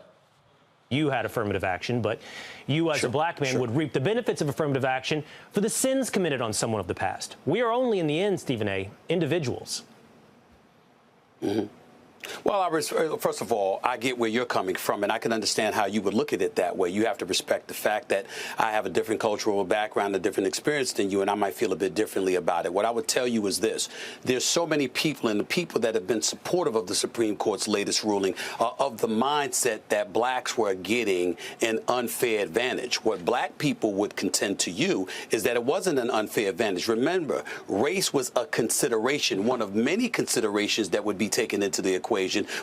You had affirmative action, but you as a black man would reap the benefits of affirmative action for the sins committed on someone of the past. We are only, in the end, Stephen A., individuals. Well, first of all, I get where you're coming from, and I can understand how you would look at it that way. You have to respect the fact that I have a different cultural background, a different experience than you, and I might feel a bit differently about it. What I would tell you is this. There's so many people, and the people that have been supportive of the Supreme Court's latest ruling are of the mindset that blacks were getting an unfair advantage. What black people would contend to you is that it wasn't an unfair advantage. Remember, race was a consideration, one of many considerations that would be taken into the equation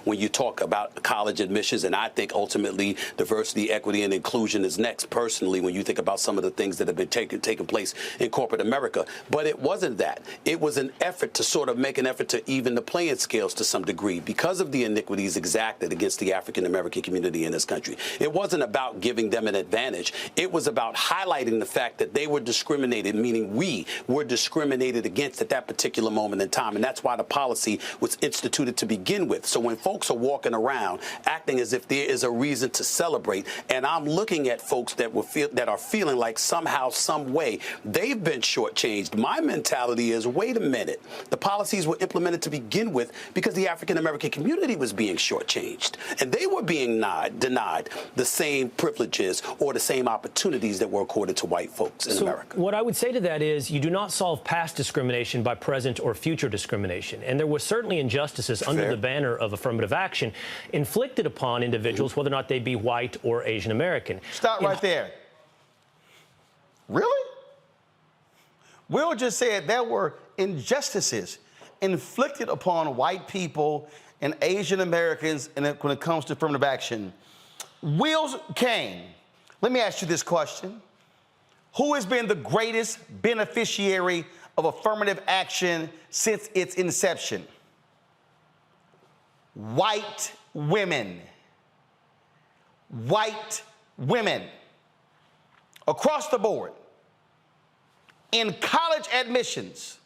when you talk about college admissions, and I think ultimately diversity, equity, and inclusion is next, personally, when you think about some of the things that have been taking place in corporate America. But it wasn't that. It was an effort to sort of make an effort to even the playing scales to some degree because of the iniquities exacted against the African-American community in this country. It wasn't about giving them an advantage. It was about highlighting the fact that they were discriminated, meaning we were discriminated against at that particular moment in time, and that's why the policy was instituted to begin with. So when folks are walking around acting as if there is a reason to celebrate, and I'm looking at folks that are feeling like somehow, some way, they've been shortchanged, my mentality is, wait a minute, the policies were implemented to begin with because the African-American community was being shortchanged, and they were being denied the same privileges or the same opportunities that were accorded to white folks in America. What I would say to that is you do not solve past discrimination by present or future discrimination, and there was certainly injustices under the banner of affirmative action inflicted upon individuals, whether or not they be white or Asian American. Stop right there. Really? Will just said there were injustices inflicted upon white people and Asian Americans when it comes to affirmative action. Will Kane, let me ask you this question. Who has been the greatest beneficiary of affirmative action since its inception? White women. White women. Across the board. In college admissions.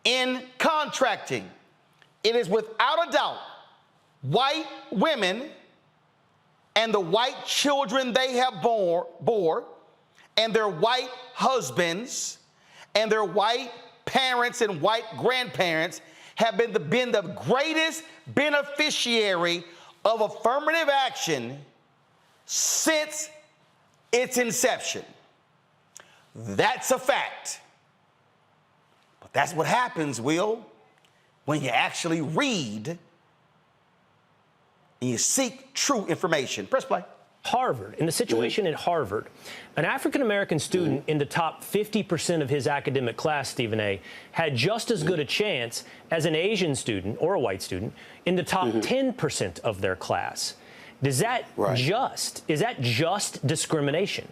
In contracting. It is without a doubt white women and the white children they have bore and their white husbands and their white parents and white grandparents have been the greatest beneficiary of affirmative action since its inception. That's a fact. But that's what happens, Will, when you actually read and you seek true information. Press play. Harvard, in the situation at Harvard, an African-American student in the top 50% of his academic class, Stephen A., had just as good a chance as an Asian student or a white student in the top 10% of their class. Is that just discrimination?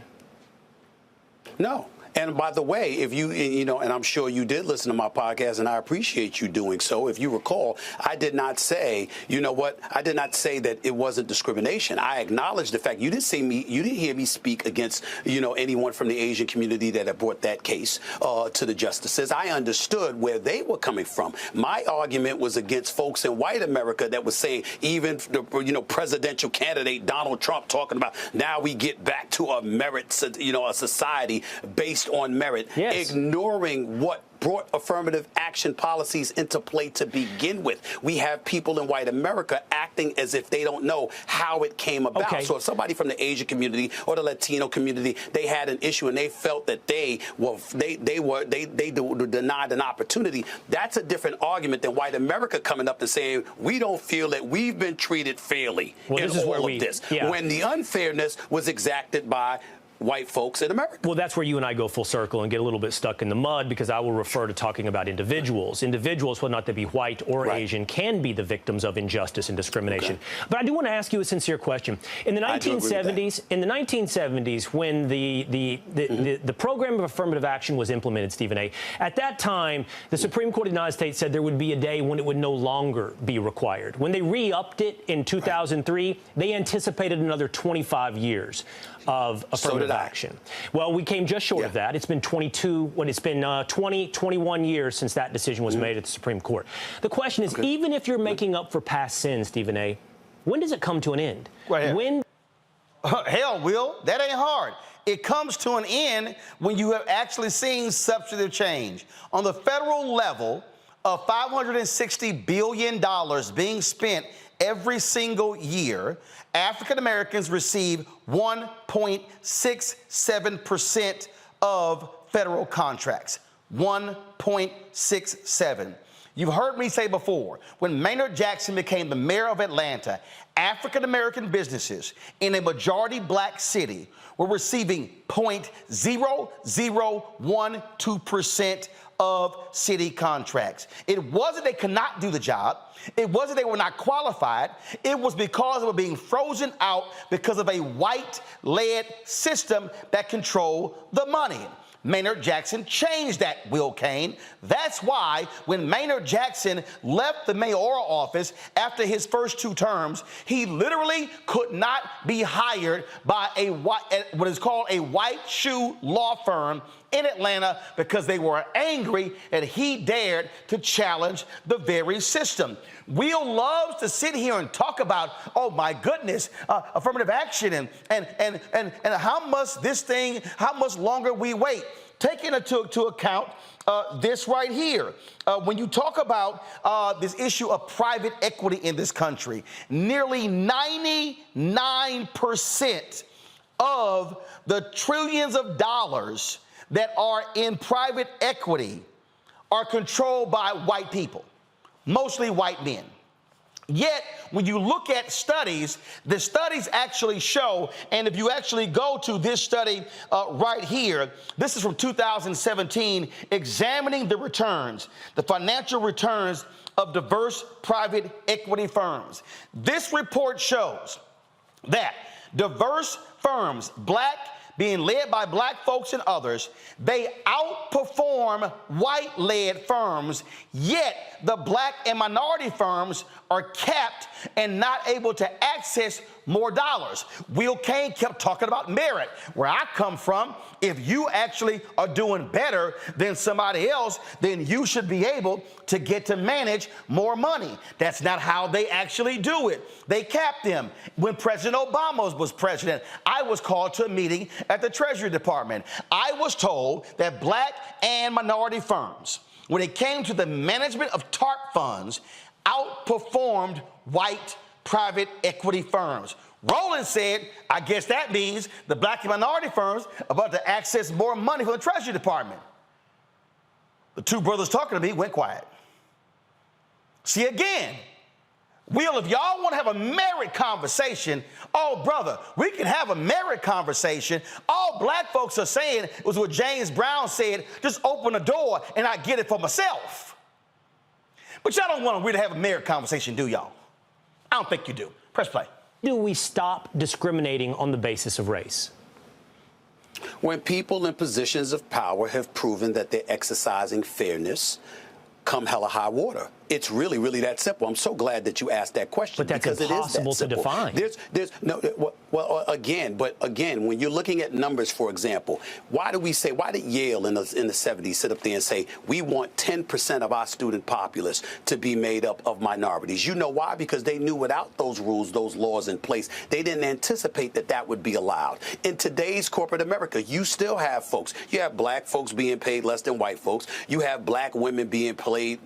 No. And by the way, if you know, and I'm sure you did listen to my podcast, and I appreciate you doing so. If you recall, I did not say, you know what? I did not say that it wasn't discrimination. I acknowledged the fact you didn't hear me speak against, you know, anyone from the Asian community that had brought that case to the justices. I understood where they were coming from. My argument was against folks in white America that was saying, even the, you know, presidential candidate Donald Trump talking about now we get back to a merit, you know, a society based on merit, ignoring what brought affirmative action policies into play to begin with. We have people in white America acting as if they don't know how it came about. Okay. So if somebody from the Asian community or the Latino community, they had an issue and they felt that they were denied an opportunity, that's a different argument than white America coming up and saying, we don't feel that we've been treated fairly in all of this. When the unfairness was exacted by white folks in America. Well, that's where you and I go full circle and get a little bit stuck in the mud, because I will refer to talking about individuals. Individuals, whether or not they be white or Asian, can be the victims of injustice and discrimination. But I do want to ask you a sincere question. In the 1970s, when the program of affirmative action was implemented, Stephen A., at that time, the Supreme Court of the United States said there would be a day when it would no longer be required. When they re-upped it in 2003, they anticipated another 25 years of affirmative action. Well, we came just short of that. It's been 21 years since that decision was made at the Supreme Court. The question is, even if you're making up for past sins, Stephen A., when does it come to an end? When? Hell, Will, that ain't hard. It comes to an end when you have actually seen substantive change. On the federal level, of $560 billion being spent every single year, African Americans receive 1.67% of federal contracts. 1.67. You've heard me say before, when Maynard Jackson became the mayor of Atlanta, African American businesses in a majority black city were receiving 0.0012% of city contracts. It wasn't they could not do the job. It wasn't they were not qualified. It was because they were being frozen out because of a white-led system that controlled the money. Maynard Jackson changed that, Will Kane. That's why when Maynard Jackson left the mayoral office after his first 2 terms, he literally could not be hired by what is called a white shoe law firm in Atlanta because they were angry that he dared to challenge the very system. Will loves to sit here and talk about, oh my goodness, affirmative action and how much longer we wait. Taking into account this right here, when you talk about this issue of private equity in this country, nearly 99% of the trillions of dollars that are in private equity are controlled by white people, mostly white men. Yet, when you look at studies, the studies actually show, and if you actually go to this study right here, this is from 2017, examining the returns, the financial returns of diverse private equity firms. This report shows that diverse firms, being led by black folks and others, they outperform white-led firms, yet the black and minority firms are capped and not able to access more dollars. Will Kane kept talking about merit. Where I come from, if you actually are doing better than somebody else, then you should be able to get to manage more money. That's not how they actually do it. They cap them. When President Obama was president, I was called to a meeting at the Treasury Department. I was told that black and minority firms, when it came to the management of TARP funds, outperformed white private equity firms. Roland said, I guess that means the black and minority firms are about to access more money from the Treasury Department. The 2 brothers talking to me went quiet. See, again, Will, if y'all want to have a merit conversation, oh, brother, we can have a merit conversation. All black folks are saying was what James Brown said, just open the door and I get it for myself. But y'all don't want to really have a merit conversation, do y'all? I don't think you do. Press play. Do we stop discriminating on the basis of race? When people in positions of power have proven that they're exercising fairness, come hella high water. It's really, really that simple. I'm so glad that you asked that question. But that's impossible to define. But again, when you're looking at numbers, for example, why did Yale in the 70s sit up there and say, we want 10% of our student populace to be made up of minorities? You know why? Because they knew without those rules, those laws in place, they didn't anticipate that that would be allowed. In today's corporate America, you still have folks. You have black folks being paid less than white folks. You have black women being paid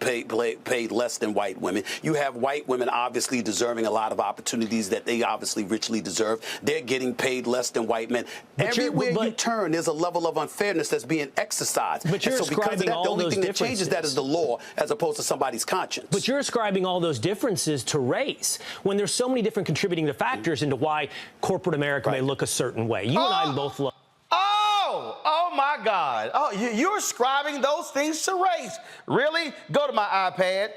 less than white women. You have white women obviously deserving a lot of opportunities that they obviously richly deserve. They're getting paid less than white men. Everywhere you turn, there's a level of unfairness that's being exercised. But you're and so because of that, the only thing that changes that is the law as opposed to somebody's conscience. But you're ascribing all those differences to race when there's so many different contributing factors into why corporate America may look a certain way. You and I both love. Oh my God. Oh, you're ascribing those things to race. Really? Go to my iPad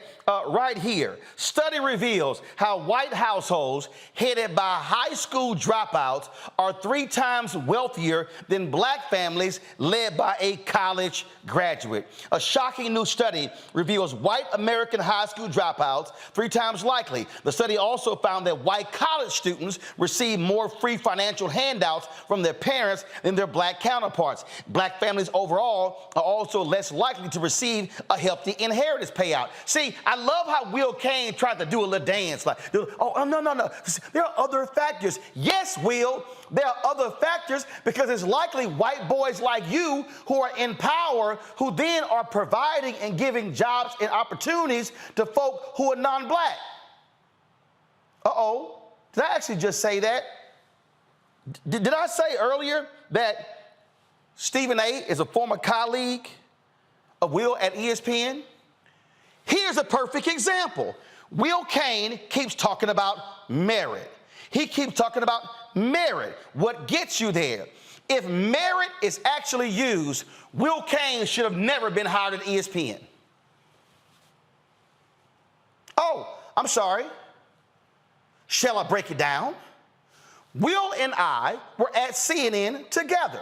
right here. Study reveals how white households headed by high school dropouts are 3 times wealthier than black families led by a college graduate. A shocking new study reveals white American high school dropouts 3 times likely. The study also found that white college students receive more free financial handouts from their parents than their black counterparts. Black families overall are also less likely to receive a healthy inheritance payout. See, I love how Will Cain tried to do a little dance like, oh, no. There are other factors. Yes, Will, there are other factors because it's likely white boys like you who are in power who then are providing and giving jobs and opportunities to folk who are non-black. Uh-oh. Did I actually just say that? Did I say earlier that Stephen A. is a former colleague of Will at ESPN? Here's a perfect example. Will Cain keeps talking about merit. He keeps talking about merit. What gets you there? If merit is actually used, Will Cain should have never been hired at ESPN. Oh, I'm sorry. Shall I break it down? Will and I were at CNN together.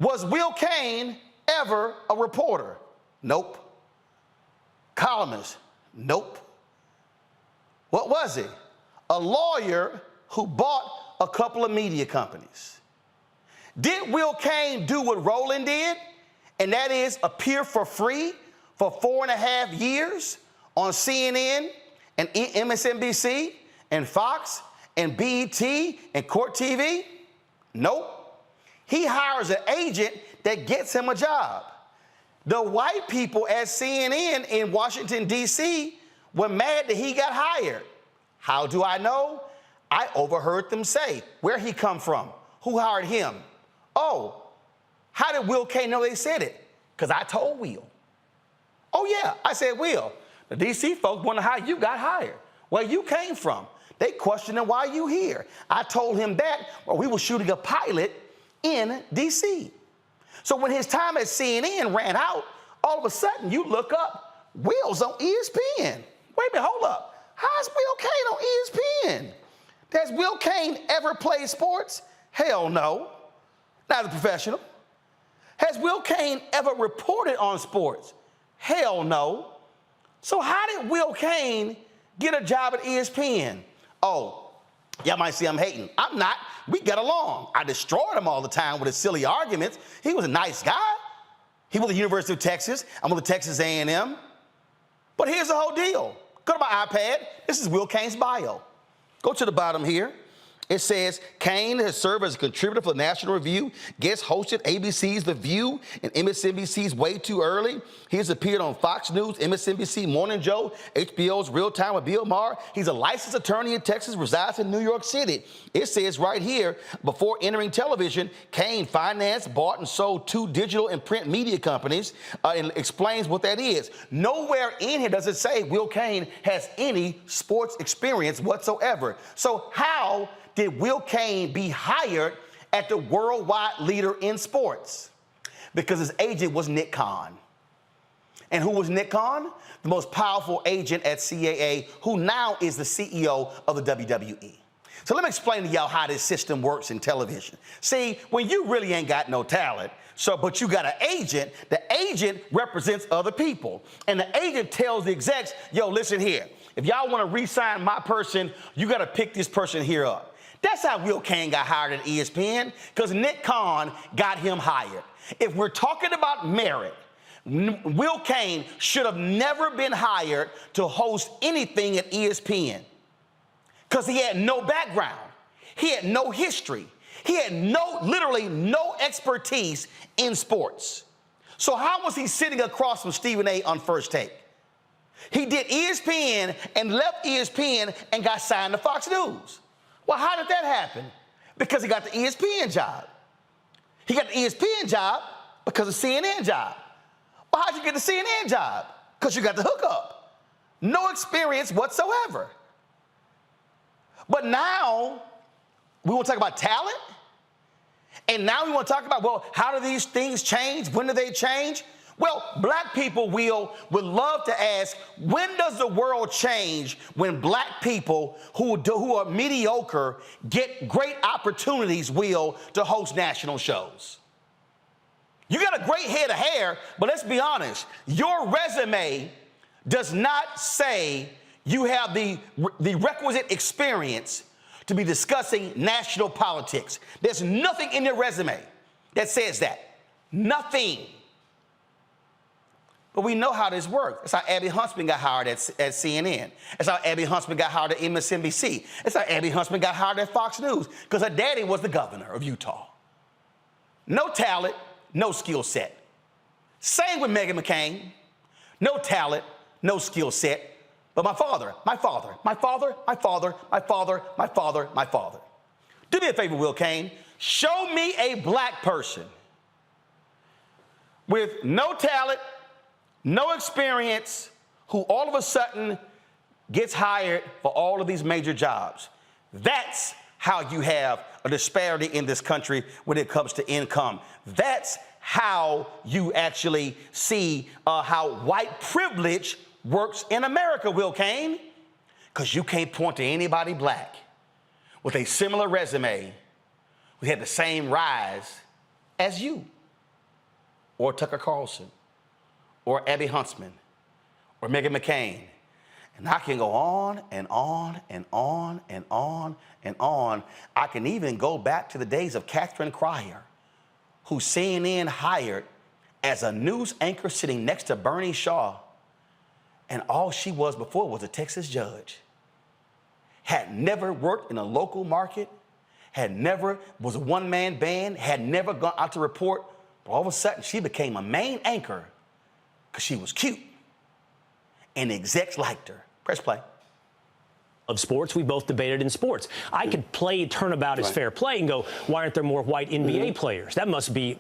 Was Will Cain ever a reporter? Nope. Columnist? Nope. What was he? A lawyer who bought a couple of media companies. Did Will Cain do what Roland did? And that is appear for free for 4.5 years on CNN and MSNBC and Fox and BET and Court TV? Nope. He hires an agent that gets him a job. The white people at CNN in Washington, D.C. were mad that he got hired. How do I know? I overheard them say, where he come from? Who hired him? Oh, how did Will Cain know they said it? Because I told Will. Oh, yeah, I said, Will, the D.C. folks wonder how you got hired, where you came from. They questioning why you here. I told him that while we were shooting a pilot in D.C. So when his time at CNN ran out, all of a sudden you look up, Will's on ESPN. Wait a minute, hold up. How's Will Cain on ESPN? Has Will Cain ever played sports? Hell no. Not a professional. Has Will Cain ever reported on sports? Hell no. So how did Will Cain get a job at ESPN? Oh, y'all might say I'm hating. I'm not. We get along. I destroyed him all the time with his silly arguments. He was a nice guy. He was at the University of Texas. I'm with the Texas A&M. But here's the whole deal. Go to my iPad. This is Will Cain's bio. Go to the bottom here. It says, Cain has served as a contributor for the National Review, guest hosted ABC's The View and MSNBC's Way Too Early. He has appeared on Fox News, MSNBC Morning Joe, HBO's Real Time with Bill Maher. He's a licensed attorney in Texas, resides in New York City. It says right here, before entering television, Cain financed, bought, and sold 2 digital and print media companies, and explains what that is. Nowhere in here does it say Will Cain has any sports experience whatsoever. So how did Will Cain be hired at the worldwide leader in sports? Because his agent was Nick Khan. And who was Nick Khan? The most powerful agent at CAA, who now is the CEO of the WWE. So let me explain to y'all how this system works in television. See, when you really ain't got no talent, but you got an agent, the agent represents other people. And the agent tells the execs, yo, listen here, if y'all want to re-sign my person, you got to pick this person here up. That's how Will Cain got hired at ESPN, because Nick Khan got him hired. If we're talking about merit, Will Cain should have never been hired to host anything at ESPN, because he had no background. He had no history. He had literally no expertise in sports. So how was he sitting across from Stephen A. on First Take? He did ESPN and left ESPN and got signed to Fox News. Well, how did that happen? Because he got the ESPN job. He got the ESPN job because of CNN job. Well, how'd you get the CNN job? Because you got the hookup. No experience whatsoever. But now, we want to talk about talent? And now we want to talk about, well, how do these things change? When do they change? Well, black people would love to ask, when does the world change when black people who are mediocre get great opportunities, to host national shows? You got a great head of hair, but let's be honest, your resume does not say you have the requisite experience to be discussing national politics. There's nothing in your resume that says that. Nothing. But we know how this works. That's how Abby Huntsman got hired at CNN. That's how Abby Huntsman got hired at MSNBC. That's how Abby Huntsman got hired at Fox News, because her daddy was the governor of Utah. No talent, no skill set. Same with Meghan McCain. No talent, no skill set. But my father. Do me a favor, Will Cain. Show me a black person with no talent, no experience, who all of a sudden gets hired for all of these major jobs. That's how you have a disparity in this country when it comes to income. That's how you actually see how white privilege works in America, Will Cain. Because you can't point to anybody black with a similar resume who had the same rise as you, or Tucker Carlson, or Abby Huntsman, or Meghan McCain. And I can go on and on and on and on and on. I can even go back to the days of Catherine Cryer, who CNN hired as a news anchor sitting next to Bernie Shaw. And all she was before was a Texas judge. Had never worked in a local market, was a one-man band, had never gone out to report. But all of a sudden, she became a main anchor because she was cute. And the execs liked her. Press play. Of sports, we both debated in sports. I could play turnabout as fair play and go, why aren't there more white NBA players? That must be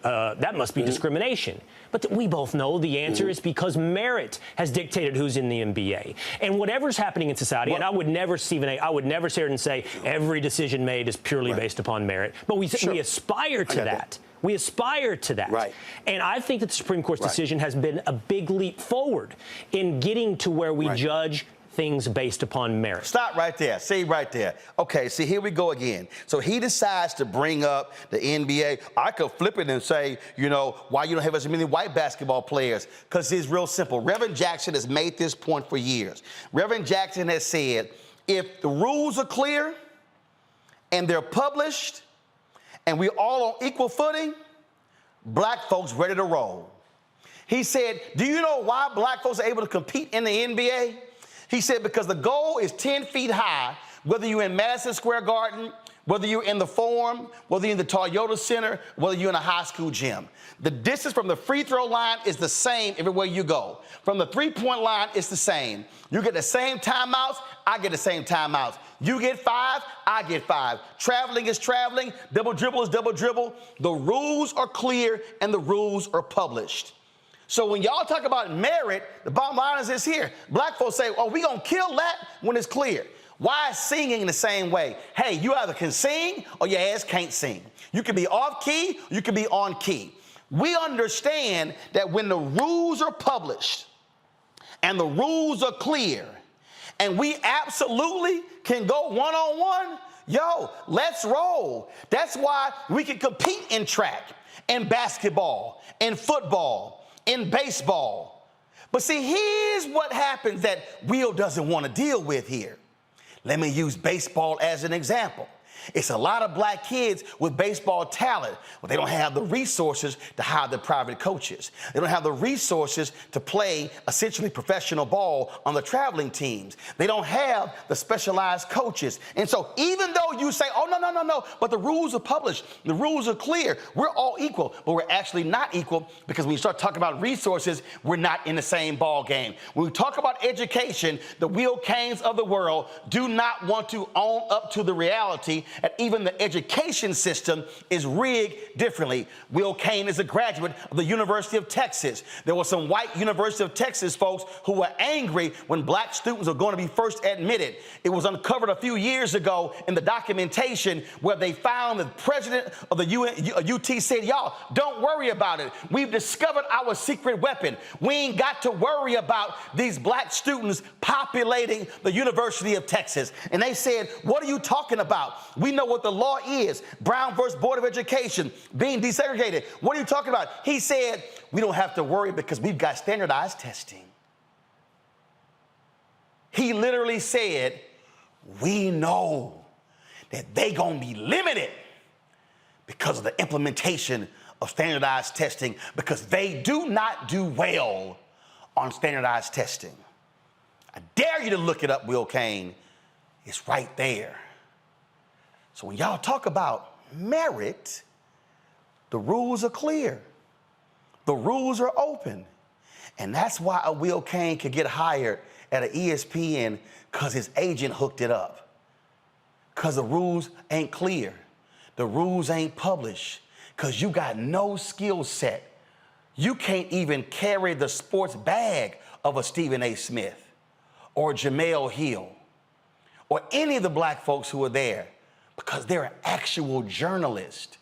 discrimination. But we both know the answer is because merit has dictated who's in the NBA. And whatever's happening in society, and I would never, Stephen A., I would never sit here and say every decision made is purely based upon merit. But we aspire to that. We aspire to that. Right. And I think that the Supreme Court's decision has been a big leap forward in getting to where we judge things based upon merit. Stop right there. See right there. Okay, see, here we go again. So he decides to bring up the NBA. I could flip it and say, why you don't have as many white basketball players? Because it's real simple. Reverend Jackson has made this point for years. Reverend Jackson has said, if the rules are clear and they're published and we're all on equal footing, black folks ready to roll. He said, do you know why black folks are able to compete in the NBA? He said, because the goal is 10 feet high, whether you're in Madison Square Garden, whether you're in the Forum, whether you're in the Toyota Center, whether you're in a high school gym. The distance from the free throw line is the same everywhere you go. From the three-point line, it's the same. You get the same timeouts, I get the same timeouts. You get 5, I get 5. Traveling is traveling, double dribble is double dribble. The rules are clear and the rules are published. So when y'all talk about merit, the bottom line is this here. Black folks say, oh, we gonna kill that when it's clear. Why is singing the same way? Hey, you either can sing or your ass can't sing. You can be off key, you can be on key. We understand that when the rules are published and the rules are clear and we absolutely can go one-on-one, let's roll. That's why we can compete in track, in basketball, in football, in baseball. But see, here's what happens that Will doesn't want to deal with here. Let me use baseball as an example. It's a lot of black kids with baseball talent, but they don't have the resources to hire the private coaches. They don't have the resources to play essentially professional ball on the traveling teams. They don't have the specialized coaches. And so even though you say, oh, no, but the rules are published, the rules are clear, we're all equal, but we're actually not equal, because when you start talking about resources, we're not in the same ball game. When we talk about education, the Will Cains of the world do not want to own up to the reality that even the education system is rigged differently. Will Cain is a graduate of the University of Texas. There were some white University of Texas folks who were angry when black students were going to be first admitted. It was uncovered a few years ago in the documentation where they found the president of the UT said, y'all, don't worry about it. We've discovered our secret weapon. We ain't got to worry about these black students populating the University of Texas. And they said, what are you talking about? We know what the law is. Brown versus Board of Education, being desegregated. What are you talking about? He said, we don't have to worry because we've got standardized testing. He literally said, we know that they gonna be limited because of the implementation of standardized testing, because they do not do well on standardized testing. I dare you to look it up, Will Cain. It's right there. So when y'all talk about merit, the rules are clear. The rules are open. And that's why a Will Cain could get hired at an ESPN, because his agent hooked it up. Because the rules ain't clear. The rules ain't published. Because you got no skill set. You can't even carry the sports bag of a Stephen A. Smith or Jamel Hill or any of the black folks who are there, because they're an actual journalist.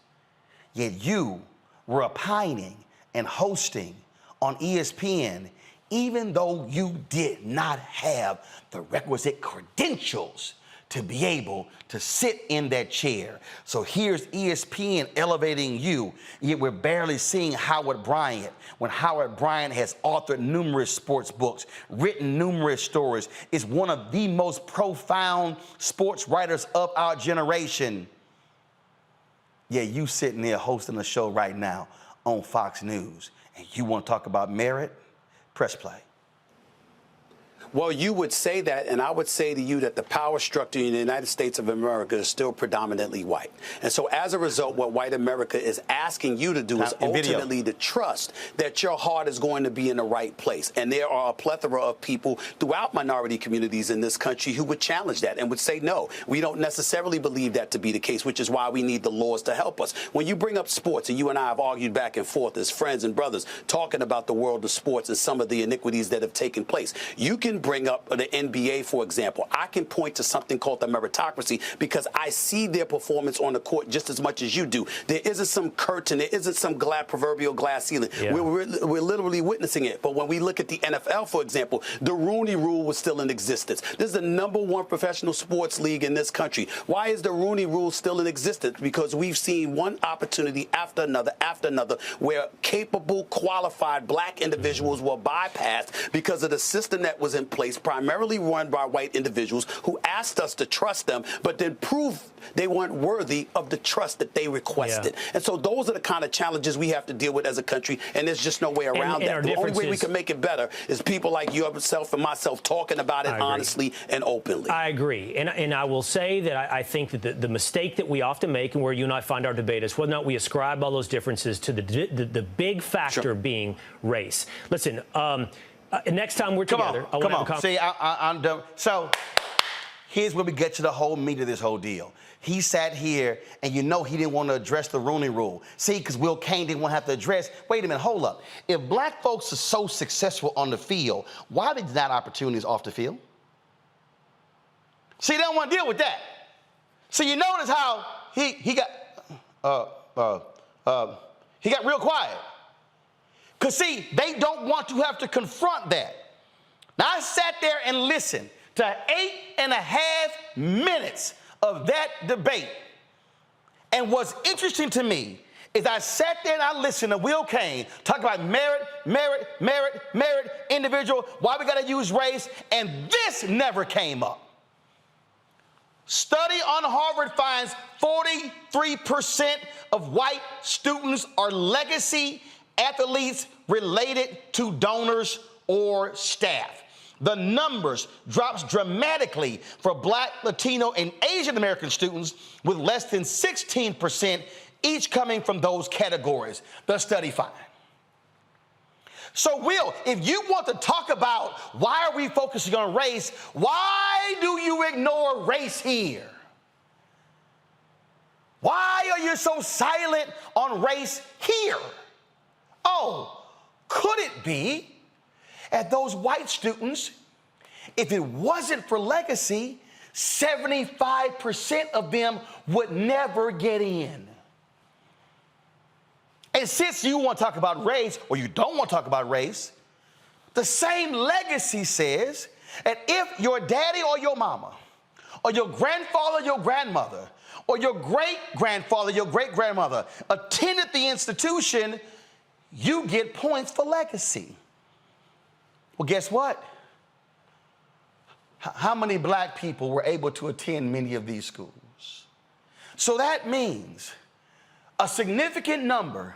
Yet you were opining and hosting on ESPN, even though you did not have the requisite credentials to be able to sit in that chair. So here's ESPN elevating you, yet we're barely seeing Howard Bryant, when Howard Bryant has authored numerous sports books, written numerous stories, is one of the most profound sports writers of our generation. Yeah, you sitting there hosting a show right now on Fox News, and you want to talk about merit? Press play. Well, you would say that, and I would say to you that the power structure in the United States of America is still predominantly white. And so as a result, what white America is asking you to do is ultimately to trust that your heart is going to be in the right place. And there are a plethora of people throughout minority communities in this country who would challenge that and would say, no, we don't necessarily believe that to be the case, which is why we need the laws to help us. When you bring up sports, and you and I have argued back and forth as friends and brothers, talking about the world of sports and some of the iniquities that have taken place, you can bring up the NBA, for example. I can point to something called the meritocracy because I see their performance on the court just as much as you do. There isn't some curtain, there isn't some proverbial glass ceiling. Yeah. We're literally witnessing it. But when we look at the NFL, for example, the Rooney Rule was still in existence. This is the #1 professional sports league in this country. Why is the Rooney Rule still in existence? Because we've seen one opportunity after another where capable, qualified black individuals were bypassed because of the system that was in place, primarily run by white individuals who asked us to trust them, but then proved they weren't worthy of the trust that they requested. Yeah. And so those are the kind of challenges we have to deal with as a country, and there's just no way around that. The only way we can make it better is people like yourself and myself talking about it honestly and openly. I agree. And I will say that I think that the mistake that we often make, and where you and I find our debate, is whether or not we ascribe all those differences to the big factor being race. Listen, next time we're together, I want to have a See, I'm done. So here's where we get to the whole meat of this whole deal. He sat here, and you know he didn't want to address the Rooney Rule. See, because Will Cain didn't want to have to address, wait a minute, hold up. If black folks are so successful on the field, why did not opportunities off the field? See, they don't want to deal with that. So you notice how he got real quiet. Because, see, they don't want to have to confront that. Now, I sat there and listened to 8.5 minutes of that debate. And what's interesting to me is I sat there and I listened to Will Cain talk about merit, individual, why we got to use race, and this never came up. Study on Harvard finds 43% of white students are legacy athletes related to donors or staff. The numbers drops dramatically for black, Latino, and Asian American students, with less than 16% each coming from those categories, the study finds. So, Will, if you want to talk about why are we focusing on race, why do you ignore race here? Why are you so silent on race here? Oh, could it be at those white students, if it wasn't for legacy, 75% of them would never get in? And since you want to talk about race, or you don't want to talk about race, the same legacy says that if your daddy or your mama, or your grandfather, your grandmother, or your great-grandfather, your great-grandmother attended the institution, you get points for legacy. Well, guess what? How many black people were able to attend many of these schools? So that means a significant number,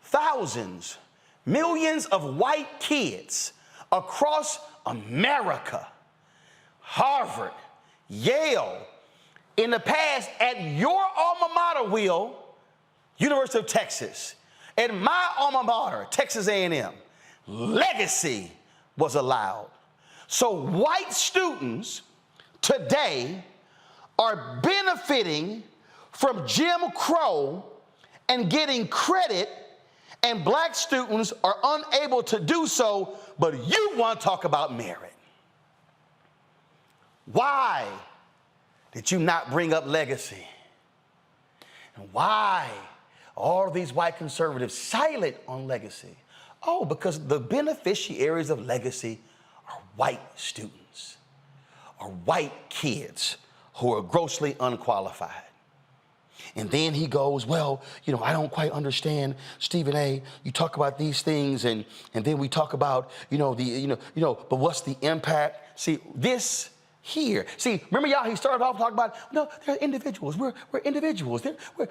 thousands, millions of white kids across America, Harvard, Yale, in the past at your alma mater, Will, University of Texas, at my alma mater, Texas A&M, legacy was allowed. So white students today are benefiting from Jim Crow and getting credit, and black students are unable to do so, but you want to talk about merit. Why did you not bring up legacy? And why are all these white conservatives silent on legacy? Oh, because the beneficiaries of legacy are white students, are white kids who are grossly unqualified. And then he goes, well, I don't quite understand, Stephen A. You talk about these things, and then we talk about, but what's the impact? See, this here. See, remember y'all, he started off talking about, no, they're individuals. We're individuals.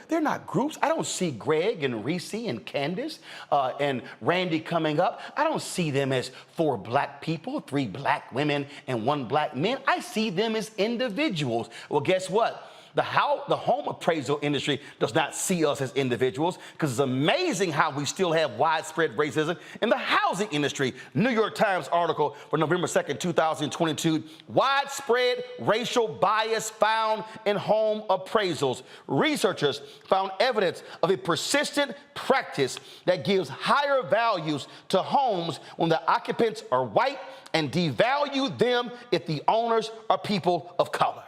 They're not groups. I don't see Greg and Reese and Candace and Randy coming up. I don't see them as 4 black people, 3 black women, and 1 black man. I see them as individuals. Well, guess what? The home appraisal industry does not see us as individuals, because it's amazing how we still have widespread racism in the housing industry. New York Times article for November 2nd, 2022, widespread racial bias found in home appraisals. Researchers found evidence of a persistent practice that gives higher values to homes when the occupants are white and devalue them if the owners are people of color.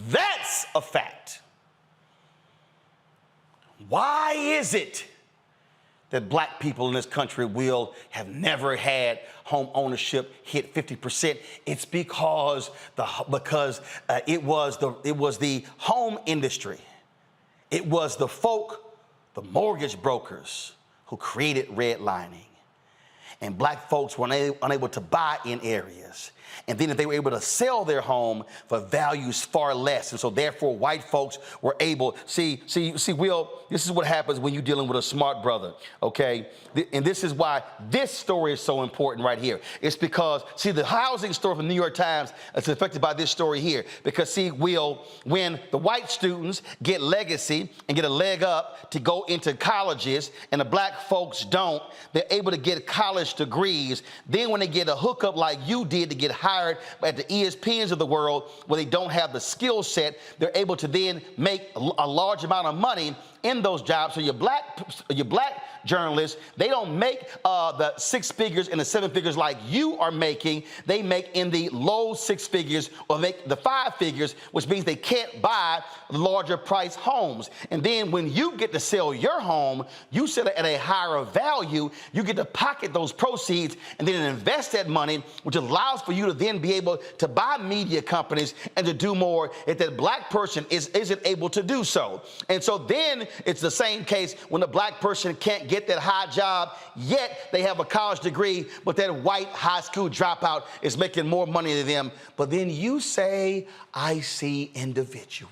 That's a fact. Why is it that black people in this country have never had home ownership hit 50%? It's because it was the home industry. It was the folk, the mortgage brokers, who created redlining. And black folks were unable to buy in areas. And then if they were able to sell their home for values far less. And so therefore white folks were able, see, Will, this is what happens when you're dealing with a smart brother, okay? And this is why this story is so important right here. It's because, see, the housing story from the New York Times is affected by this story here. Because, see, Will, when the white students get legacy and get a leg up to go into colleges and the black folks don't, they're able to get college degrees. Then when they get a hookup like you did to get hired at the ESPNs of the world, where they don't have the skill set, they're able to then make a large amount of money in those jobs. So your black journalists, they don't make the 6 figures and the 7 figures like you are making. They make in the low 6 figures or make the 5 figures, which means they can't buy larger price homes. And then when you get to sell your home, you sell it at a higher value. You get to pocket those proceeds and then invest that money, which allows for you to then be able to buy media companies and to do more if that black person isn't able to do so. And so then it's the same case when the black person can't get that high job, yet they have a college degree, but that white high school dropout is making more money than them. But then you say, I see individuals.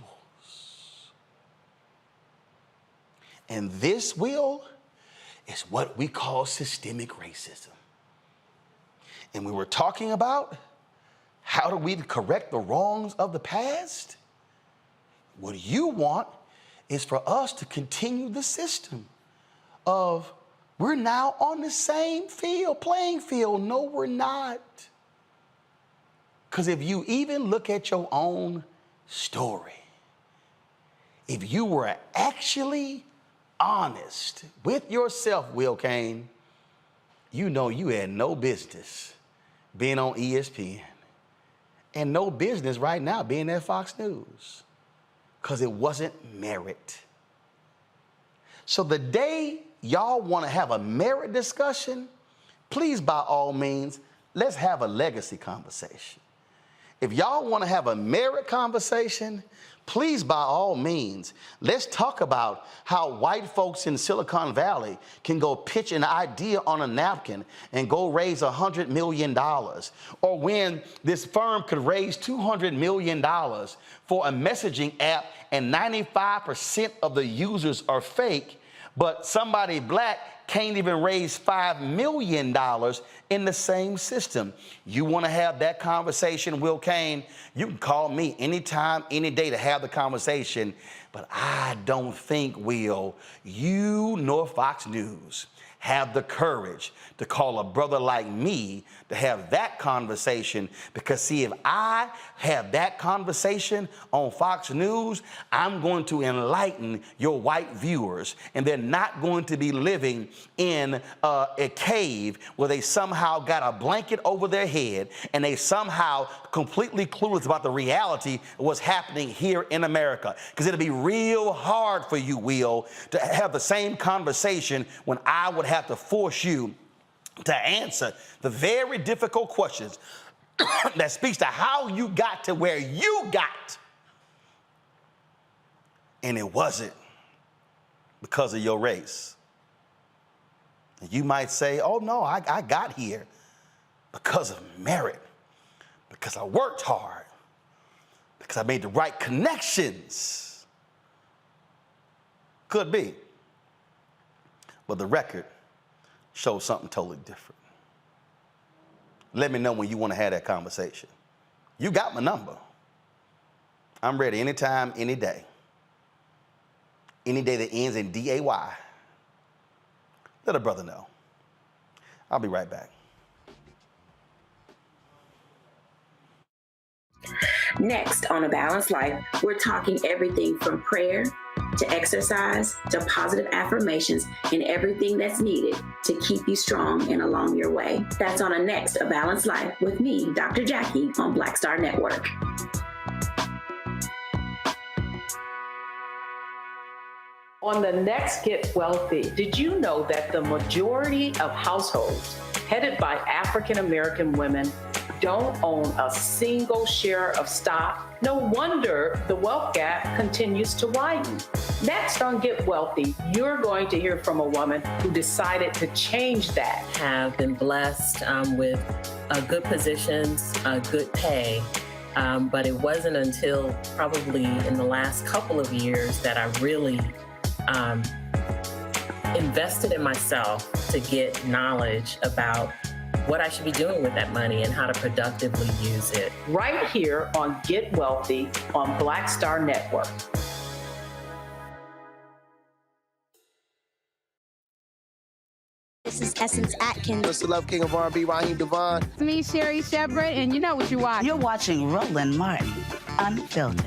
And this, Will, is what we call systemic racism. And we were talking about how do we correct the wrongs of the past? What you want is for us to continue the system of we're now on the same playing field. No, we're not. Because if you even look at your own story, if you were actually honest with yourself, Will Kane, you know you had no business being on ESPN and no business right now being at Fox News because it wasn't merit. So the day y'all want to have a merit discussion, please, by all means, let's have a legacy conversation. If y'all want to have a merit conversation, please, by all means, let's talk about how white folks in Silicon Valley can go pitch an idea on a napkin and go raise $100 million. Or when this firm could raise $200 million for a messaging app and 95% of the users are fake, but somebody black can't even raise $5 million in the same system. You want to have that conversation, Will Kane, you can call me anytime, any day to have the conversation. But I don't think, Will, you nor Fox News have the courage to call a brother like me to have that conversation. Because see, if I have that conversation on Fox News, I'm going to enlighten your white viewers, and they're not going to be living in a cave where they somehow got a blanket over their head and they somehow completely clueless about the reality of what's happening here in America. Because it'll be real hard for you, Will, to have the same conversation when I would have to force you to answer the very difficult questions that speaks to how you got to where you got. And it wasn't because of your race. You might say, oh no, I got here because of merit, because I worked hard, because I made the right connections. Could be. But the record shows something totally different. Let me know when you want to have that conversation. You got my number. I'm ready anytime, any day. Any day that ends in D-A-Y. Let a brother know. I'll be right back. Next on A Balanced Life, we're talking everything from prayer to exercise to positive affirmations and everything that's needed to keep you strong and along your way. That's on a next A Balanced Life with me, Dr. Jackie, on Black Star Network. On the next Get Wealthy, did you know that the majority of households headed by African American women don't own a single share of stock? No wonder the wealth gap continues to widen. Next on Get Wealthy, you're going to hear from a woman who decided to change that. Have been blessed with good positions, good pay. But it wasn't until probably in the last couple of years that I really invested in myself to get knowledge about what I should be doing with that money and how to productively use it. Right here on Get Wealthy on Black Star Network. This is Essence Atkins. It's the Love King of R&B, Raheem Devon. It's me, Sherry Shepherd, and you know what you watch. You're watching Roland Martin, Unfiltered.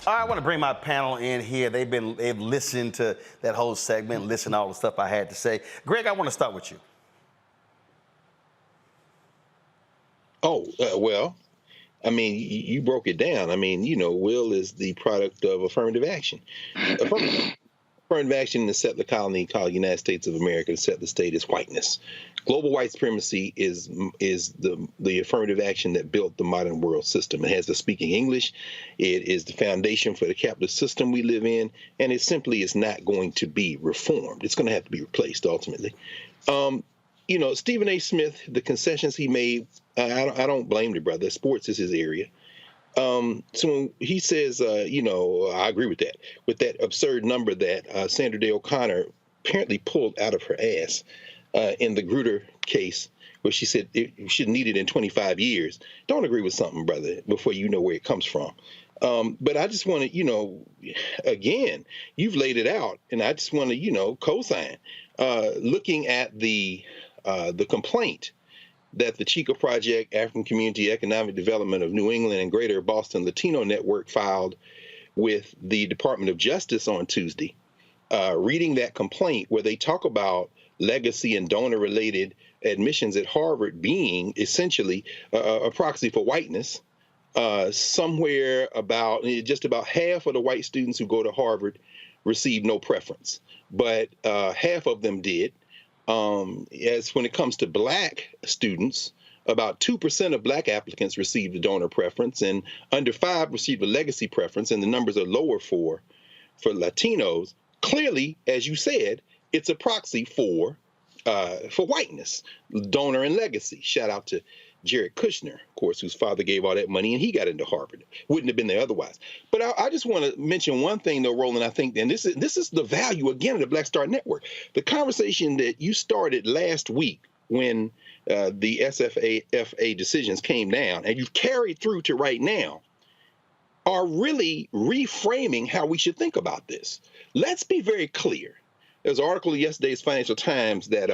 All right, I want to bring my panel in here. They've listened to that whole segment, listened to all the stuff I had to say. Greg, I want to start with you. Well, I mean, you broke it down. I mean, Will is the product of affirmative action. Affirmative action to set the colony called United States of America, to set the state is whiteness. Global white supremacy is the affirmative action that built the modern world system. It has the speaking English. It is the foundation for the capitalist system we live in, and it simply is not going to be reformed. It's going to have to be replaced ultimately. Stephen A. Smith, the concessions he made, I don't blame the brother. Sports is his area. So when he says, I agree with that absurd number that Sandra Day O'Connor apparently pulled out of her ass in the Grutter case, where she said it should need it in 25 years. Don't agree with something, brother, before you know where it comes from. But I just want to, again, you've laid it out, and I just want to, co-sign. looking at the complaint that the Chica Project, African Community Economic Development of New England and Greater Boston Latino Network filed with the Department of Justice on Tuesday, reading that complaint where they talk about legacy and donor-related admissions at Harvard being essentially a proxy for whiteness. Somewhere about just about half of the white students who go to Harvard receive no preference, but half of them did. As when it comes to black students, about 2% of black applicants received a donor preference, and under 5 received a legacy preference, and the numbers are lower for Latinos. Clearly, as you said, it's a proxy for whiteness, donor and legacy. Shout out to Jared Kushner, of course, whose father gave all that money and he got into Harvard. Wouldn't have been there otherwise. But I just want to mention one thing, though, Roland. I think, and this is the value again of the Black Star Network. The conversation that you started last week when the SFAFA decisions came down, and you've carried through to right now, are really reframing how we should think about this. Let's be very clear. There's an article in yesterday's Financial Times that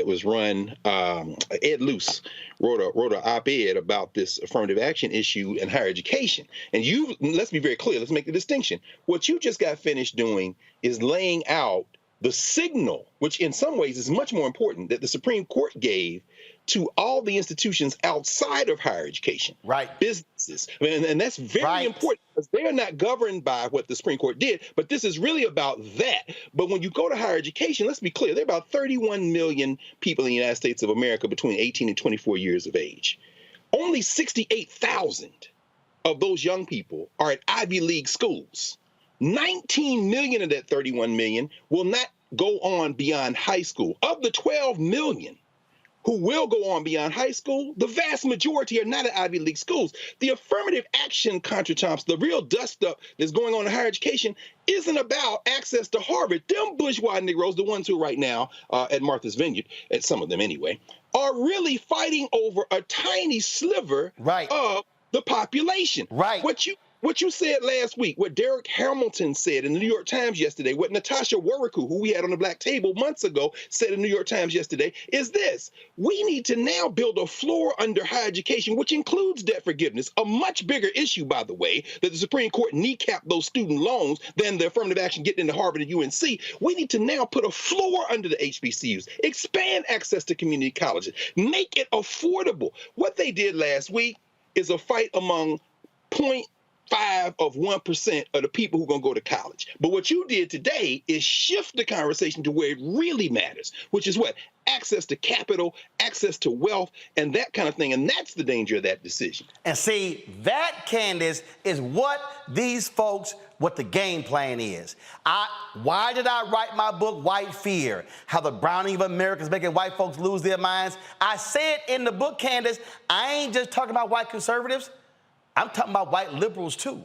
was run. Ed Luce wrote an op-ed about this affirmative action issue in higher education. And let's be very clear. Let's make the distinction. What you just got finished doing is laying out the signal, which in some ways is much more important, that the Supreme Court gave to all the institutions outside of higher education, businesses. And that's very important, because they're not governed by what the Supreme Court did, but this is really about that. But when you go to higher education, let's be clear, there are about 31 million people in the United States of America between 18 and 24 years of age. Only 68,000 of those young people are at Ivy League schools. 19 million of that 31 million will not go on beyond high school. Of the 12 million who will go on beyond high school, the vast majority are not at Ivy League schools. The affirmative action contretemps, the real dust-up that's going on in higher education, isn't about access to Harvard. Them bourgeois Negroes, the ones who right now at Martha's Vineyard, at some of them anyway, are really fighting over a tiny sliver of the population. What you said last week, what Derek Hamilton said in the New York Times yesterday, what Natasha Warriku, who we had on the Black Table months ago, said in the New York Times yesterday, is this: we need to now build a floor under higher education, which includes debt forgiveness, a much bigger issue, by the way, that the Supreme Court kneecapped those student loans than the affirmative action getting into Harvard and UNC. We need to now put a floor under the HBCUs, expand access to community colleges, make it affordable. What they did last week is a fight among 0.5% of the people who are going to go to college. But what you did today is shift the conversation to where it really matters, which is what? Access to capital, access to wealth, and that kind of thing. And that's the danger of that decision. And see, that, Candace, is what these folks, what the game plan is. Why did I write my book, White Fear? How the browning of America is making white folks lose their minds. I said in the book, Candace, I ain't just talking about white conservatives. I'm talking about white liberals, too.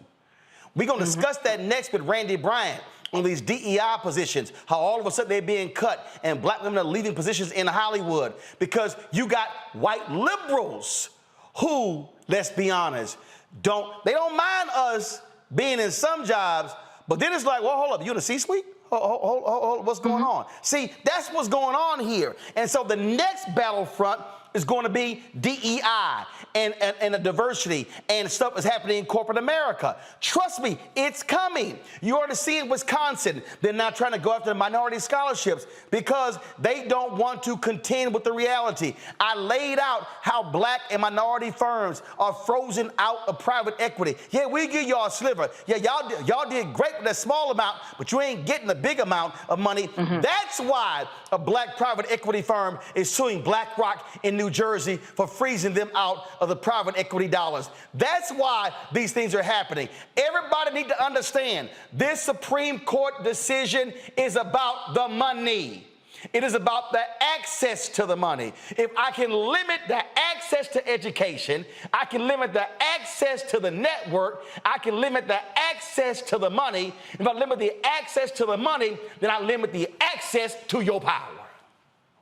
We're going to discuss that next with Randi Bryant on these DEI positions, how all of a sudden they're being cut and black women are leaving positions in Hollywood because you got white liberals who, let's be honest, they don't mind us being in some jobs, but then it's like, well, hold up, you in the C-suite? Hold, what's going on? See, that's what's going on here. And so the next battlefront is going to be DEI and the diversity and stuff that's happening in corporate America. Trust me, it's coming. You already see in Wisconsin, they're not trying to go after the minority scholarships because they don't want to contend with the reality. I laid out how black and minority firms are frozen out of private equity. Yeah, we give y'all a sliver. Yeah, y'all did great with that small amount, but you ain't getting the big amount of money. That's why a black private equity firm is suing BlackRock in New Jersey for freezing them out of the private equity dollars. That's why these things are happening. Everybody need to understand this Supreme Court decision is about the money. It is about the access to the money. If I can limit the access to education, I can limit the access to the network, I can limit the access to the money. If I limit the access to the money, then I limit the access to your power.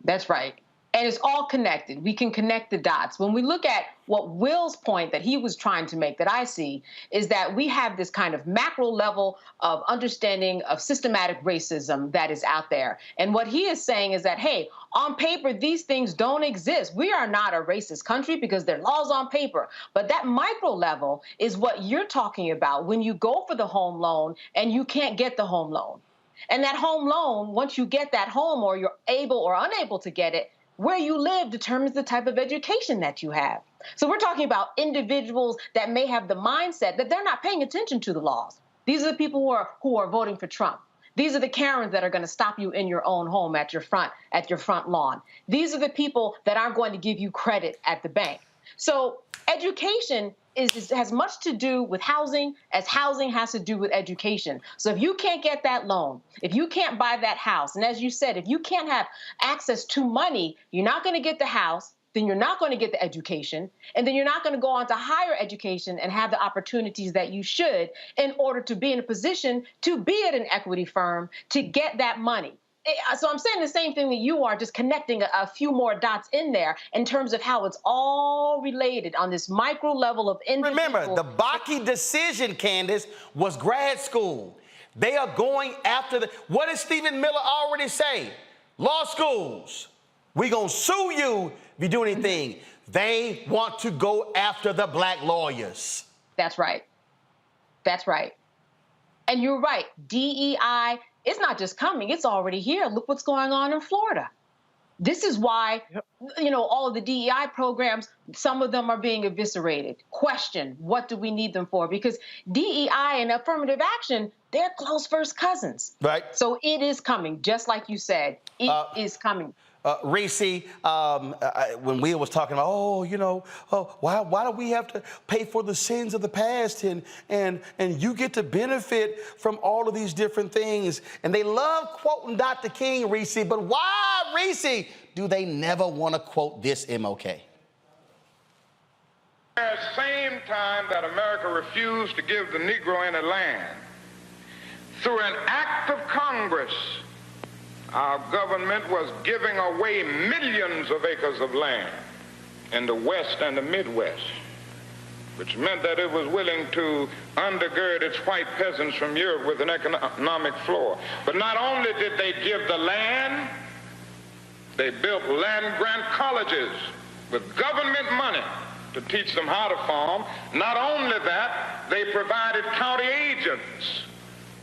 That's right. And it's all connected. We can connect the dots. When we look at what Will's point that he was trying to make, that I see, is that we have this kind of macro level of understanding of systematic racism that is out there. And what he is saying is that, hey, on paper, these things don't exist. We are not a racist country because there are laws on paper. But that micro level is what you're talking about when you go for the home loan and you can't get the home loan. And that home loan, once you get that home or you're able or unable to get it, where you live determines the type of education that you have. So we're talking about individuals that may have the mindset that they're not paying attention to the laws. These are the people who are voting for Trump. These are the Karens that are going to stop you in your own home at your front lawn. These are the people that aren't going to give you credit at the bank. So education has much to do with housing as housing has to do with education. So if you can't get that loan, if you can't buy that house, and as you said, if you can't have access to money, you're not going to get the house, then you're not going to get the education, and then you're not going to go on to higher education and have the opportunities that you should in order to be in a position to be at an equity firm to get that money. So I'm saying the same thing that you are, just connecting a few more dots in there in terms of how it's all related on this micro level of individual. Remember, the Bakke decision, Candace, was grad school. They are going after what did Stephen Miller already say? Law schools, we're going to sue you if you do anything. They want to go after the black lawyers. That's right. That's right. And you're right. DEI, it's not just coming, it's already here. Look what's going on in Florida. This is why, all of the DEI programs, some of them are being eviscerated. Question, what do we need them for? Because DEI and affirmative action, they're close first cousins. Right. So it is coming, just like you said. It is coming. Reese, when Will was talking about, why do we have to pay for the sins of the past and you get to benefit from all of these different things. And they love quoting Dr. King, Reese, but why, Reese, do they never want to quote this MLK? At the same time that America refused to give the Negro any land, through an act of Congress, our government was giving away millions of acres of land in the West and the Midwest, which meant that it was willing to undergird its white peasants from Europe with an economic floor. But not only did they give the land, they built land-grant colleges with government money to teach them how to farm. Not only that, they provided county agents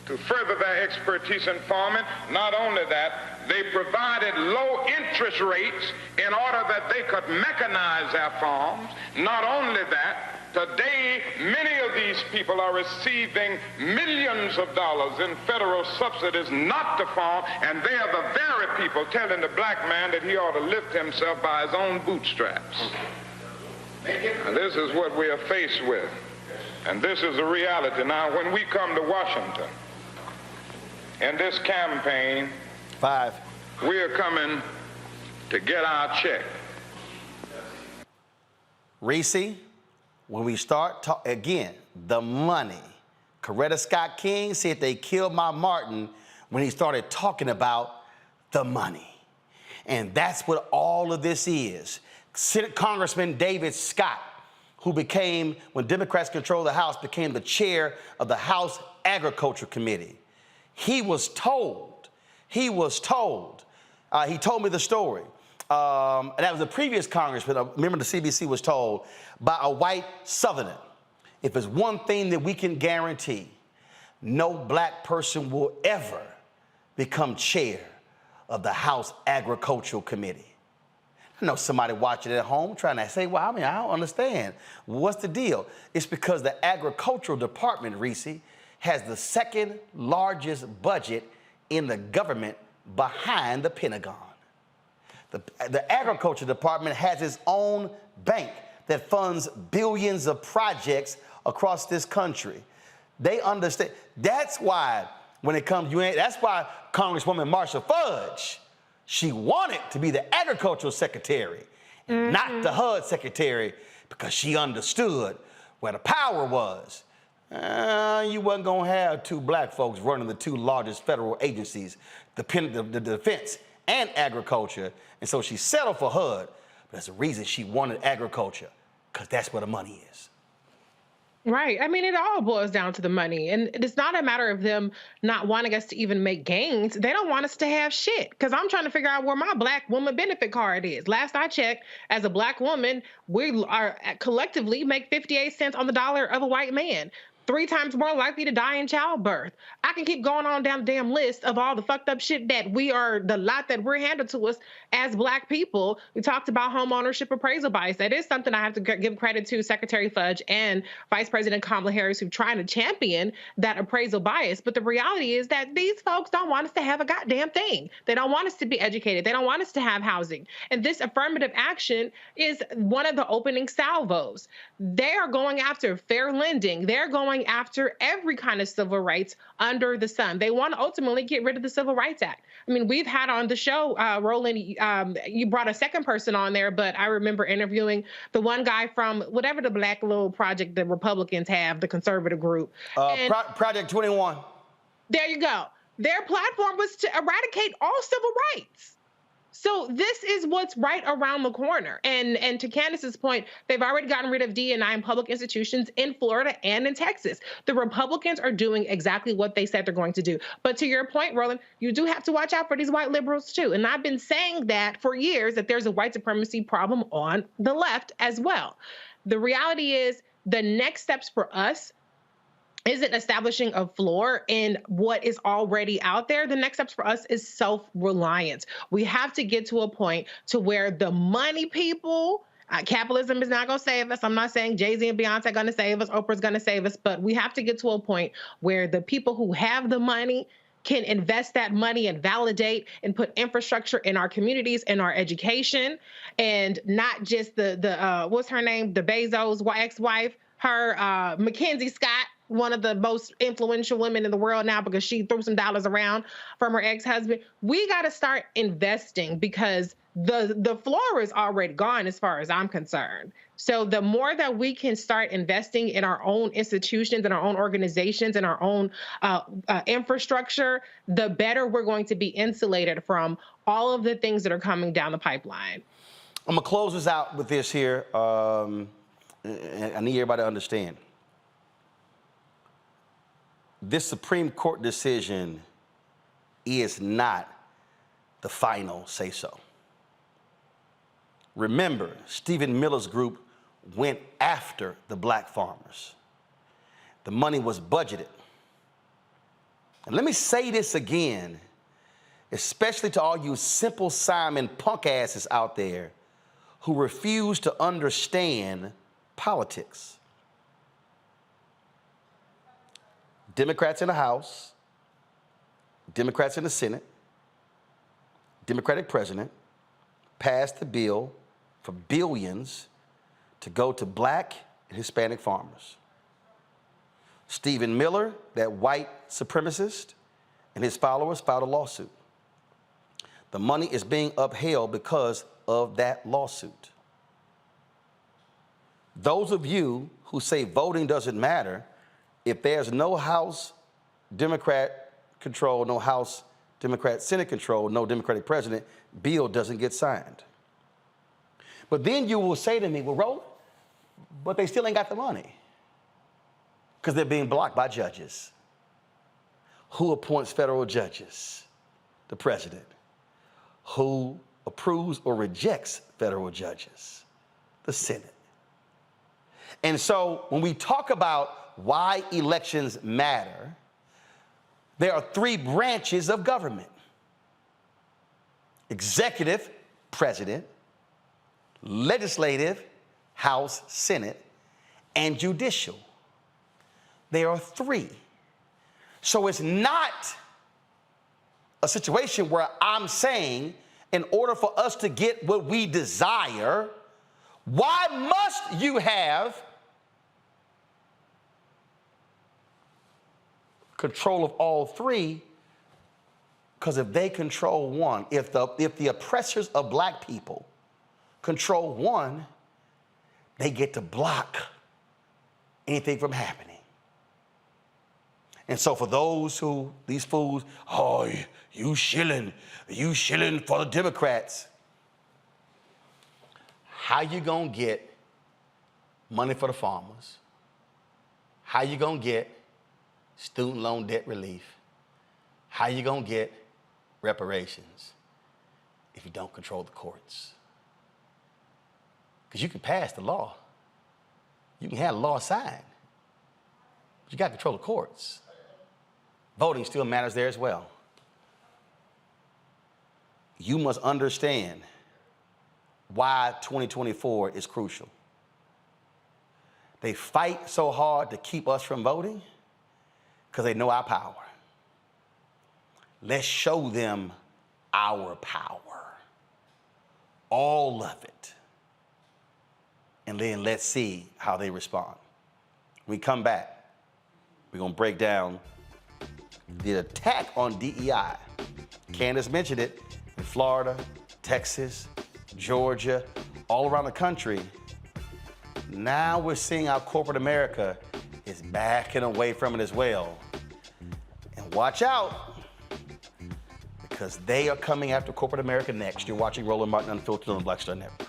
to further their expertise in farming. Not only that, they provided low interest rates in order that they could mechanize their farms. Not only that, today many of these people are receiving millions of dollars in federal subsidies not to farm, and they are the very people telling the black man that he ought to lift himself by his own bootstraps. Now, this is what we are faced with, and this is the reality. Now, when we come to Washington, in this campaign, we are coming to get our check. Reese, when we start again, the money. Coretta Scott King said they killed my Martin when he started talking about the money. And that's what all of this is. Senate Congressman David Scott, who became, when Democrats controlled the House, became the chair of the House Agriculture Committee. He told me the story. And that was the previous congressman. Remember, the CBC was told by a white Southerner, if there's one thing that we can guarantee, no black person will ever become chair of the House Agricultural Committee. I know somebody watching at home trying to say, well, I don't understand. What's the deal? It's because the Agricultural Department, Reese, has the second largest budget in the government behind the Pentagon. The Agriculture Department has its own bank that funds billions of projects across this country. They understand. That's why when it comes, that's why Congresswoman Marsha Fudge, she wanted to be the Agricultural Secretary, not the HUD Secretary, because she understood where the power was. You wasn't going to have two black folks running the two largest federal agencies, the defense and agriculture. And so she settled for HUD. But there's a reason she wanted agriculture, because that's where the money is. Right. I mean, it all boils down to the money. And it's not a matter of them not wanting us to even make gains. They don't want us to have shit. Because I'm trying to figure out where my Black woman benefit card is. Last I checked, as a Black woman, we are collectively make 58 cents on the dollar of a white man. 3 times more likely to die in childbirth. I can keep going on down the damn list of all the fucked up shit that the lot that we're handed to us as Black people. We talked about home ownership appraisal bias. That is something I have to give credit to Secretary Fudge and Vice President Kamala Harris, who trying to champion that appraisal bias. But the reality is that these folks don't want us to have a goddamn thing. They don't want us to be educated. They don't want us to have housing. And this affirmative action is one of the opening salvos. They are going after fair lending. They're going after every kind of civil rights under the sun. They want to ultimately get rid of the Civil Rights Act. I mean, we've had on the show, Roland, you brought a second person on there, but I remember interviewing the one guy from whatever the Black little project the Republicans have, the conservative group. Project 21. There you go. Their platform was to eradicate all civil rights. So this is what's right around the corner. And to Candace's point, they've already gotten rid of D&I in public institutions in Florida and in Texas. The Republicans are doing exactly what they said they're going to do. But to your point, Roland, you do have to watch out for these white liberals too. And I've been saying that for years, that there's a white supremacy problem on the left as well. The reality is the next steps for us isn't establishing a floor in what is already out there. The next steps for us is self-reliance. We have to get to a point to where the money people, capitalism is not going to save us. I'm not saying Jay-Z and Beyonce are going to save us, Oprah's going to save us, but we have to get to a point where the people who have the money can invest that money and validate and put infrastructure in our communities, in our education, and not just the what's her name, the Bezos ex-wife, her Mackenzie Scott, one of the most influential women in the world now because she threw some dollars around from her ex-husband. We got to start investing because the floor is already gone as far as I'm concerned. So the more that we can start investing in our own institutions and our own organizations and our own infrastructure, the better we're going to be insulated from all of the things that are coming down the pipeline. I'm going to close this out with this here. I need everybody to understand. This Supreme Court decision is not the final say-so. Remember, Stephen Miller's group went after the Black farmers. The money was budgeted. And let me say this again, especially to all you Simple Simon punk asses out there who refuse to understand politics. Democrats in the House, Democrats in the Senate, Democratic president passed the bill for billions to go to Black and Hispanic farmers. Stephen Miller, that white supremacist, and his followers filed a lawsuit. The money is being upheld because of that lawsuit. Those of you who say voting doesn't matter, if there's no House Democrat control, no House Democrat Senate control, no Democratic president, bill doesn't get signed. But then you will say to me, well, Roland, but they still ain't got the money because they're being blocked by judges. Who appoints federal judges? The president. Who approves or rejects federal judges? The Senate. And so when we talk about why elections matter, there are 3 branches of government: executive, president; legislative, House, Senate; and judicial. There are 3. So it's not a situation where I'm saying, in order for us to get what we desire, why must you have control of all 3? Because if they control one, if the oppressors of Black people control one, they get to block anything from happening. And so for these fools, oh, you shilling for the Democrats. How you gonna get money for the farmers? How you gonna get student loan debt relief? How you gonna get reparations if you don't control the courts? Because you can pass the law. You can have the law signed. But you got to control the courts. Voting still matters there as well. You must understand why 2024 is crucial. They fight so hard to keep us from voting because they know our power. Let's show them our power, all of it, and then let's see how they respond. When we come back, we're gonna break down the attack on DEI. Candace mentioned it in Florida, Texas, Georgia, all around the country. Now we're seeing how corporate America is backing away from it as well. And watch out, because they are coming after corporate America next. You're watching Roland Martin Unfiltered on the Black Star Network.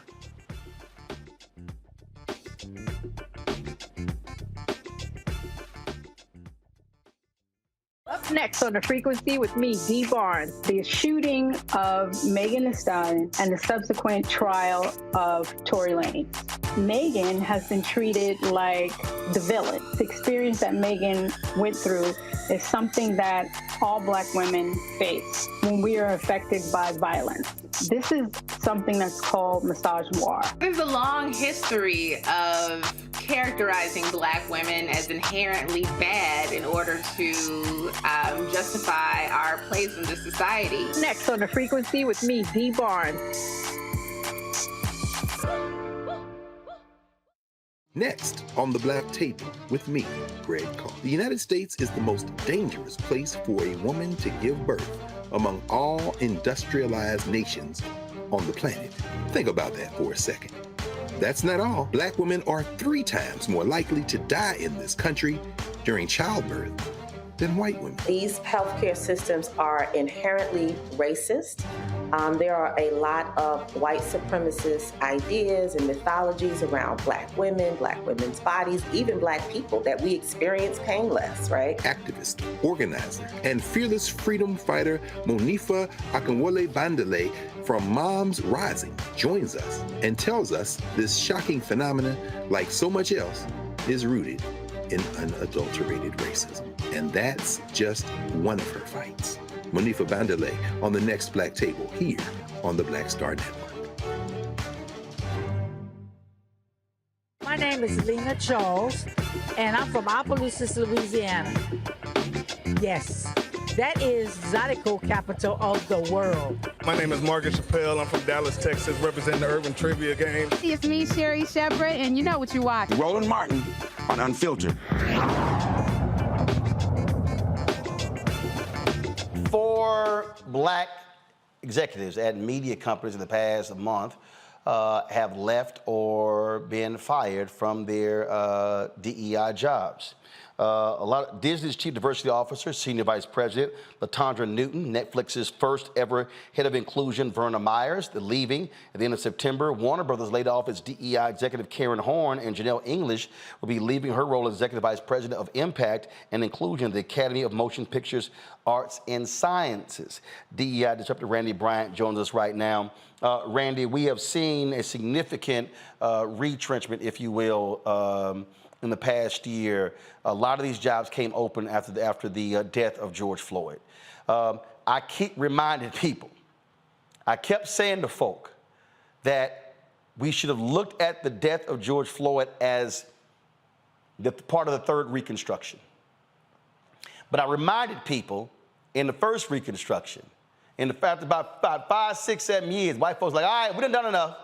Up next on The Frequency with me, Dee Barnes, the shooting of Megan Thee Stallion and the subsequent trial of Tory Lanez. Megan has been treated like the villain. The experience that Megan went through is something that all Black women face when we are affected by violence. This is something that's called misogynoir. There's a long history of characterizing Black women as inherently bad in order to justify our place in this society. Next on The Frequency with me, Dee Barnes. Next on the Black Table with me, Greg Carr. The United States is the most dangerous place for a woman to give birth among all industrialized nations on the planet. Think about that for a second. That's not all. Black women are 3 times more likely to die in this country during childbirth than white women. These healthcare systems are inherently racist. There are a lot of white supremacist ideas and mythologies around Black women, Black women's bodies, even Black people, that we experience pain less, right? Activist, organizer, and fearless freedom fighter Monifa Akinwole Bandele from Moms Rising joins us and tells us this shocking phenomenon, like so much else, is rooted in unadulterated racism. And that's just one of her fights. Monifa Bandele on the next Black Table here on the Black Star Network. My name is Lena Charles, and I'm from Opelousas, Louisiana. Yes, that is Zydeco capital of the world. My name is Margaret Chappelle. I'm from Dallas, Texas, representing the Urban Trivia Game. It's me, Sherry Shepherd, and you know what you watch. Roland Martin on Unfiltered. 4 Black executives at media companies in the past month have left or been fired from their DEI jobs. Disney's Chief Diversity Officer, Senior Vice President LaTondra Newton, Netflix's first ever Head of Inclusion, Verna Myers, they're leaving at the end of September. Warner Brothers laid off its DEI executive Karen Horn, and Janelle English will be leaving her role as Executive Vice President of Impact and Inclusion at the Academy of Motion Pictures, Arts and Sciences. DEI disruptor Randi Bryant joins us right now. Randi, we have seen a significant retrenchment, if you will, in the past year. A lot of these jobs came open after the death of George Floyd. I keep reminding people, I kept saying to folk that we should have looked at the death of George Floyd as the part of the third Reconstruction. But I reminded people in the first Reconstruction, in the fact about 5, 6, 7 years, white folks like, all right, we done enough.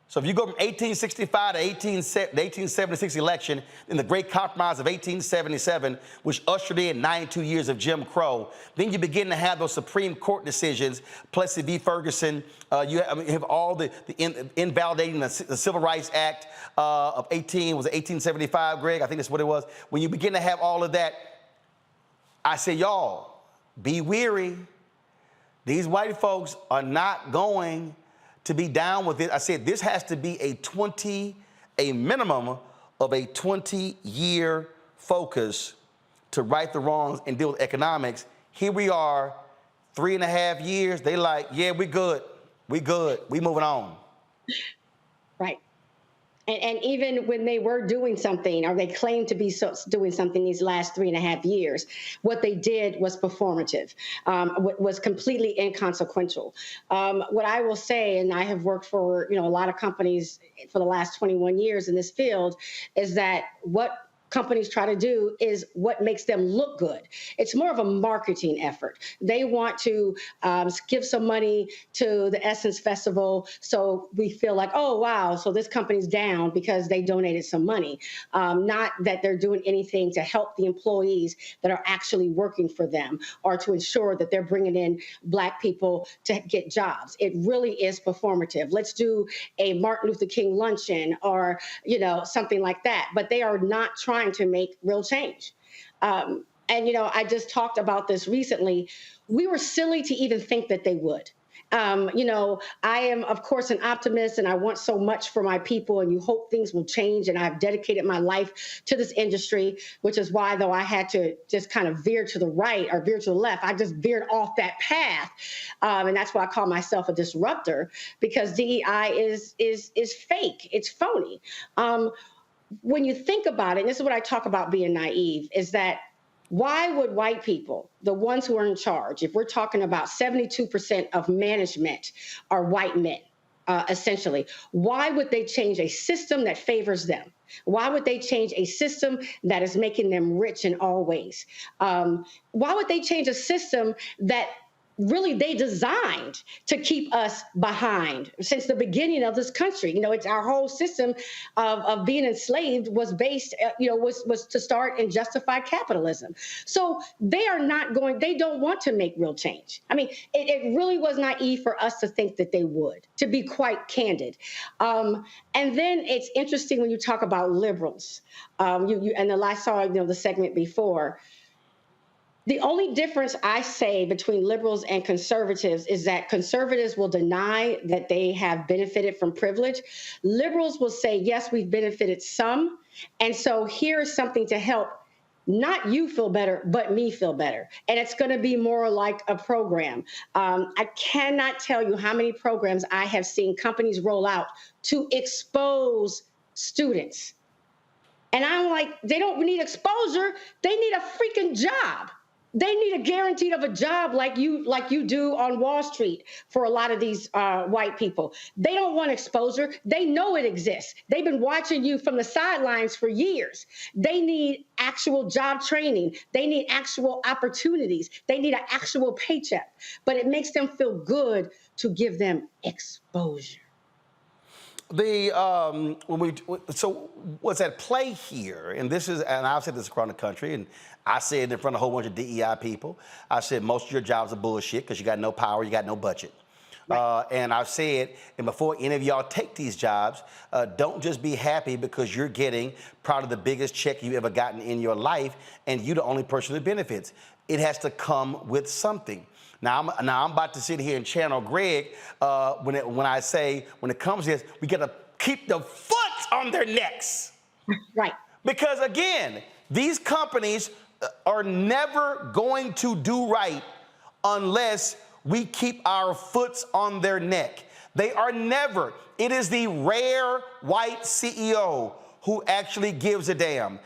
So if you go from 1865 to the 1876 election, in the Great Compromise of 1877, which ushered in 92 years of Jim Crow, then you begin to have those Supreme Court decisions, Plessy v. Ferguson, you have all the invalidating the Civil Rights Act of 1875, Greg, I think that's what it was. When you begin to have all of that, I said, y'all, be weary. These white folks are not going to be down with it. I said, this has to be a minimum of a 20-year focus to right the wrongs and deal with economics. Here we are, 3.5 years. They like, yeah, we good. We moving on. Right. And even when they were doing something, or they claimed to be doing something these last 3.5 years, what they did was performative, was completely inconsequential. What I will say, and I have worked for a lot of companies for the last 21 years in this field, is that what companies try to do is what makes them look good. It's more of a marketing effort. They want to give some money to the Essence Festival so we feel like, oh, wow, so this company's down because they donated some money. Not that they're doing anything to help the employees that are actually working for them or to ensure that they're bringing in Black people to get jobs. It really is performative. Let's do a Martin Luther King luncheon or, something like that. But they are not trying to make real change. And, I just talked about this recently. We were silly to even think that they would. I am, of course, an optimist, and I want so much for my people, and you hope things will change. And I've dedicated my life to this industry, which is why, though, I had to just kind of veer to the right or veer to the left. I just veered off that path. And that's why I call myself a disruptor, because DEI is fake. It's phony. When you think about it, and this is what I talk about being naive, is that why would white people, the ones who are in charge, if we're talking about 72% of management are white men, essentially, why would they change a system that favors them? Why would they change a system that is making them rich in all ways? Why would they change a system that really they designed to keep us behind since the beginning of this country? It's our whole system of being enslaved was based, was to start and justify capitalism. So they don't want to make real change. I mean, it really was naive for us to think that they would, to be quite candid. And then it's interesting when you talk about liberals, I saw, the segment before. The only difference I say between liberals and conservatives is that conservatives will deny that they have benefited from privilege. Liberals will say, yes, we've benefited some. And so here's something to help not you feel better, but me feel better. And it's going to be more like a program. I cannot tell you how many programs I have seen companies roll out to expose students. And I'm like, they don't need exposure. They need a freaking job. They need a guarantee of a job like you do on Wall Street for a lot of these white people. They don't want exposure. They know it exists. They've been watching you from the sidelines for years. They need actual job training. They need actual opportunities. They need an actual paycheck. But it makes them feel good to give them exposure. So what's at play here, and I've said this across the country, and I said it in front of a whole bunch of DEI people. I said most of your jobs are bullshit because you got no power, you got no budget. Right. And I've said, and before any of y'all take these jobs, don't just be happy because you're getting probably the biggest check you've ever gotten in your life, and you're the only person that benefits. It has to come with something. Now I'm about to sit here and channel Greg when I say, when it comes to this, we got to keep the foot on their necks. Right. Because again, these companies are never going to do right unless we keep our foots on their neck. They are never. It is the rare white CEO who actually gives a damn.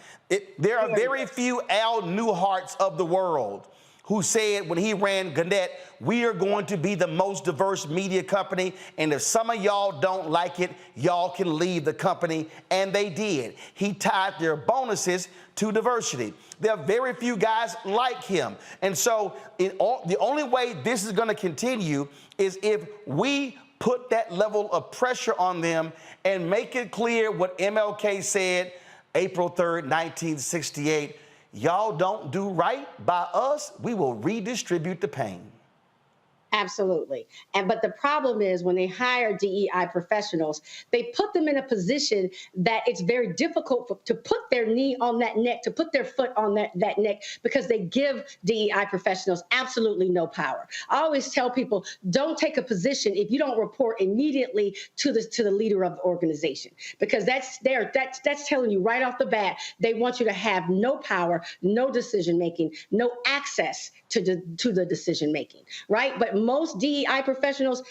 There are very few Al Newharts of the world who said when he ran Gannett, we are going to be the most diverse media company, and if some of y'all don't like it, y'all can leave the company, and they did. He tied their bonuses to diversity. There are very few guys like him, and so the only way this is gonna continue is if we put that level of pressure on them and make it clear what MLK said April 3rd, 1968, y'all don't do right by us, we will redistribute the pain. Absolutely. But the problem is when they hire DEI professionals, they put them in a position that it's very difficult to put their knee on that neck, to put their foot on that neck, because they give DEI professionals absolutely no power. I always tell people, don't take a position if you don't report immediately to the leader of the organization, because that's telling you right off the bat, they want you to have no power, no decision making, no access to the decision making, right? But most DEI professionals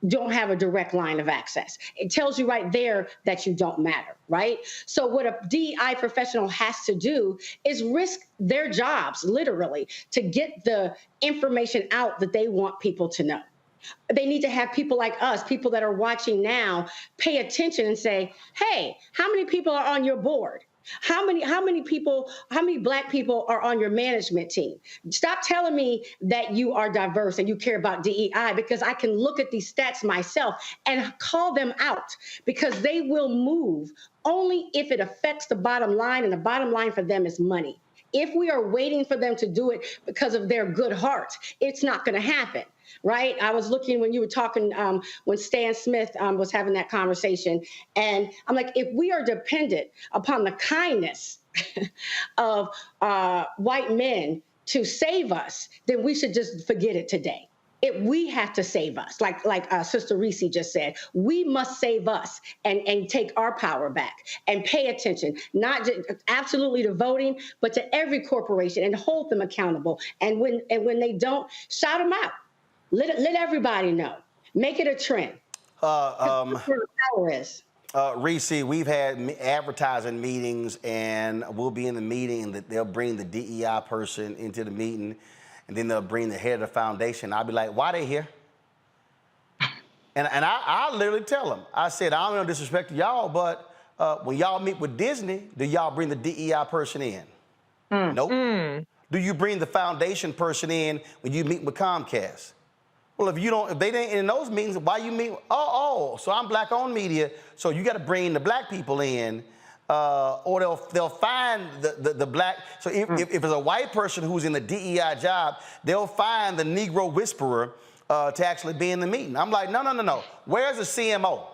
don't have a direct line of access. It tells you right there that you don't matter, right? So what a DEI professional has to do is risk their jobs, literally, to get the information out that they want people to know. They need to have people like us, people that are watching now, pay attention and say, hey, how many people are on your board? How many Black people are on your management team? Stop telling me that you are diverse and you care about DEI, because I can look at these stats myself and call them out, because they will move only if it affects the bottom line, and the bottom line for them is money. If we are waiting for them to do it because of their good heart, it's not going to happen, right? I was looking when you were talking, when Stan Smith was having that conversation, and I'm like, if we are dependent upon the kindness of white men to save us, then we should just forget it today. We have to save us, like Sister Reese just said. We must save us and take our power back and pay attention, not just absolutely to voting, but to every corporation, and hold them accountable. And when they don't, shout them out. Let everybody know. Make it a trend. That's where the power is. Reese, we've had advertising meetings, and we'll be in the meeting, and they'll bring the DEI person into the meeting, and then they'll bring the head of the foundation. I'll be like, why they here? And I literally tell them, I said, I don't know disrespect to y'all, but when y'all meet with Disney, do y'all bring the DEI person in? Nope. Do you bring the foundation person in when you meet with Comcast? Well, if they ain't in those meetings, why you meet? So I'm Black-owned media, so you got to bring the Black people in, or they'll find the Black. So if it's a white person who's in the DEI job, they'll find the Negro whisperer to actually be in the meeting. I'm like, no. Where's the CMO?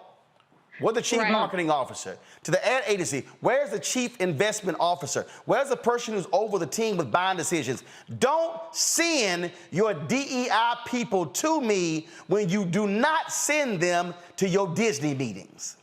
Where's the chief marketing officer? To the ad agency, where's the chief investment officer? Where's the person who's over the team with buying decisions? Don't send your DEI people to me when you do not send them to your Disney meetings.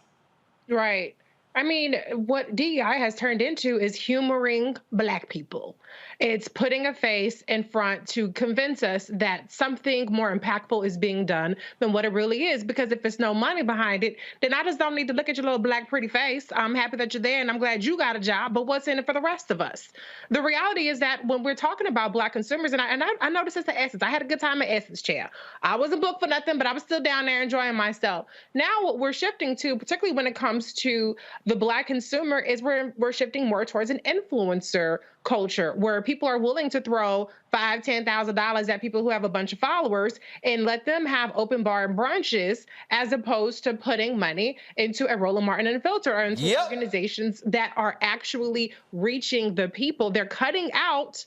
Right. I mean, what DEI has turned into is humoring Black people. It's putting a face in front to convince us that something more impactful is being done than what it really is. Because if there's no money behind it, then I just don't need to look at your little Black pretty face. I'm happy that you're there and I'm glad you got a job, but what's in it for the rest of us? The reality is that when we're talking about Black consumers, and I know this is the Essence. I had a good time at Essence Chair. I wasn't booked for nothing, but I was still down there enjoying myself. Now what we're shifting to, particularly when it comes to the Black consumer, is we're shifting more towards an influencer culture where people are willing to throw $5,000, $10,000 at people who have a bunch of followers and let them have open bar and brunches, as opposed to putting money into a Roland Martin and Filter, or into organizations that are actually reaching the people. They're cutting out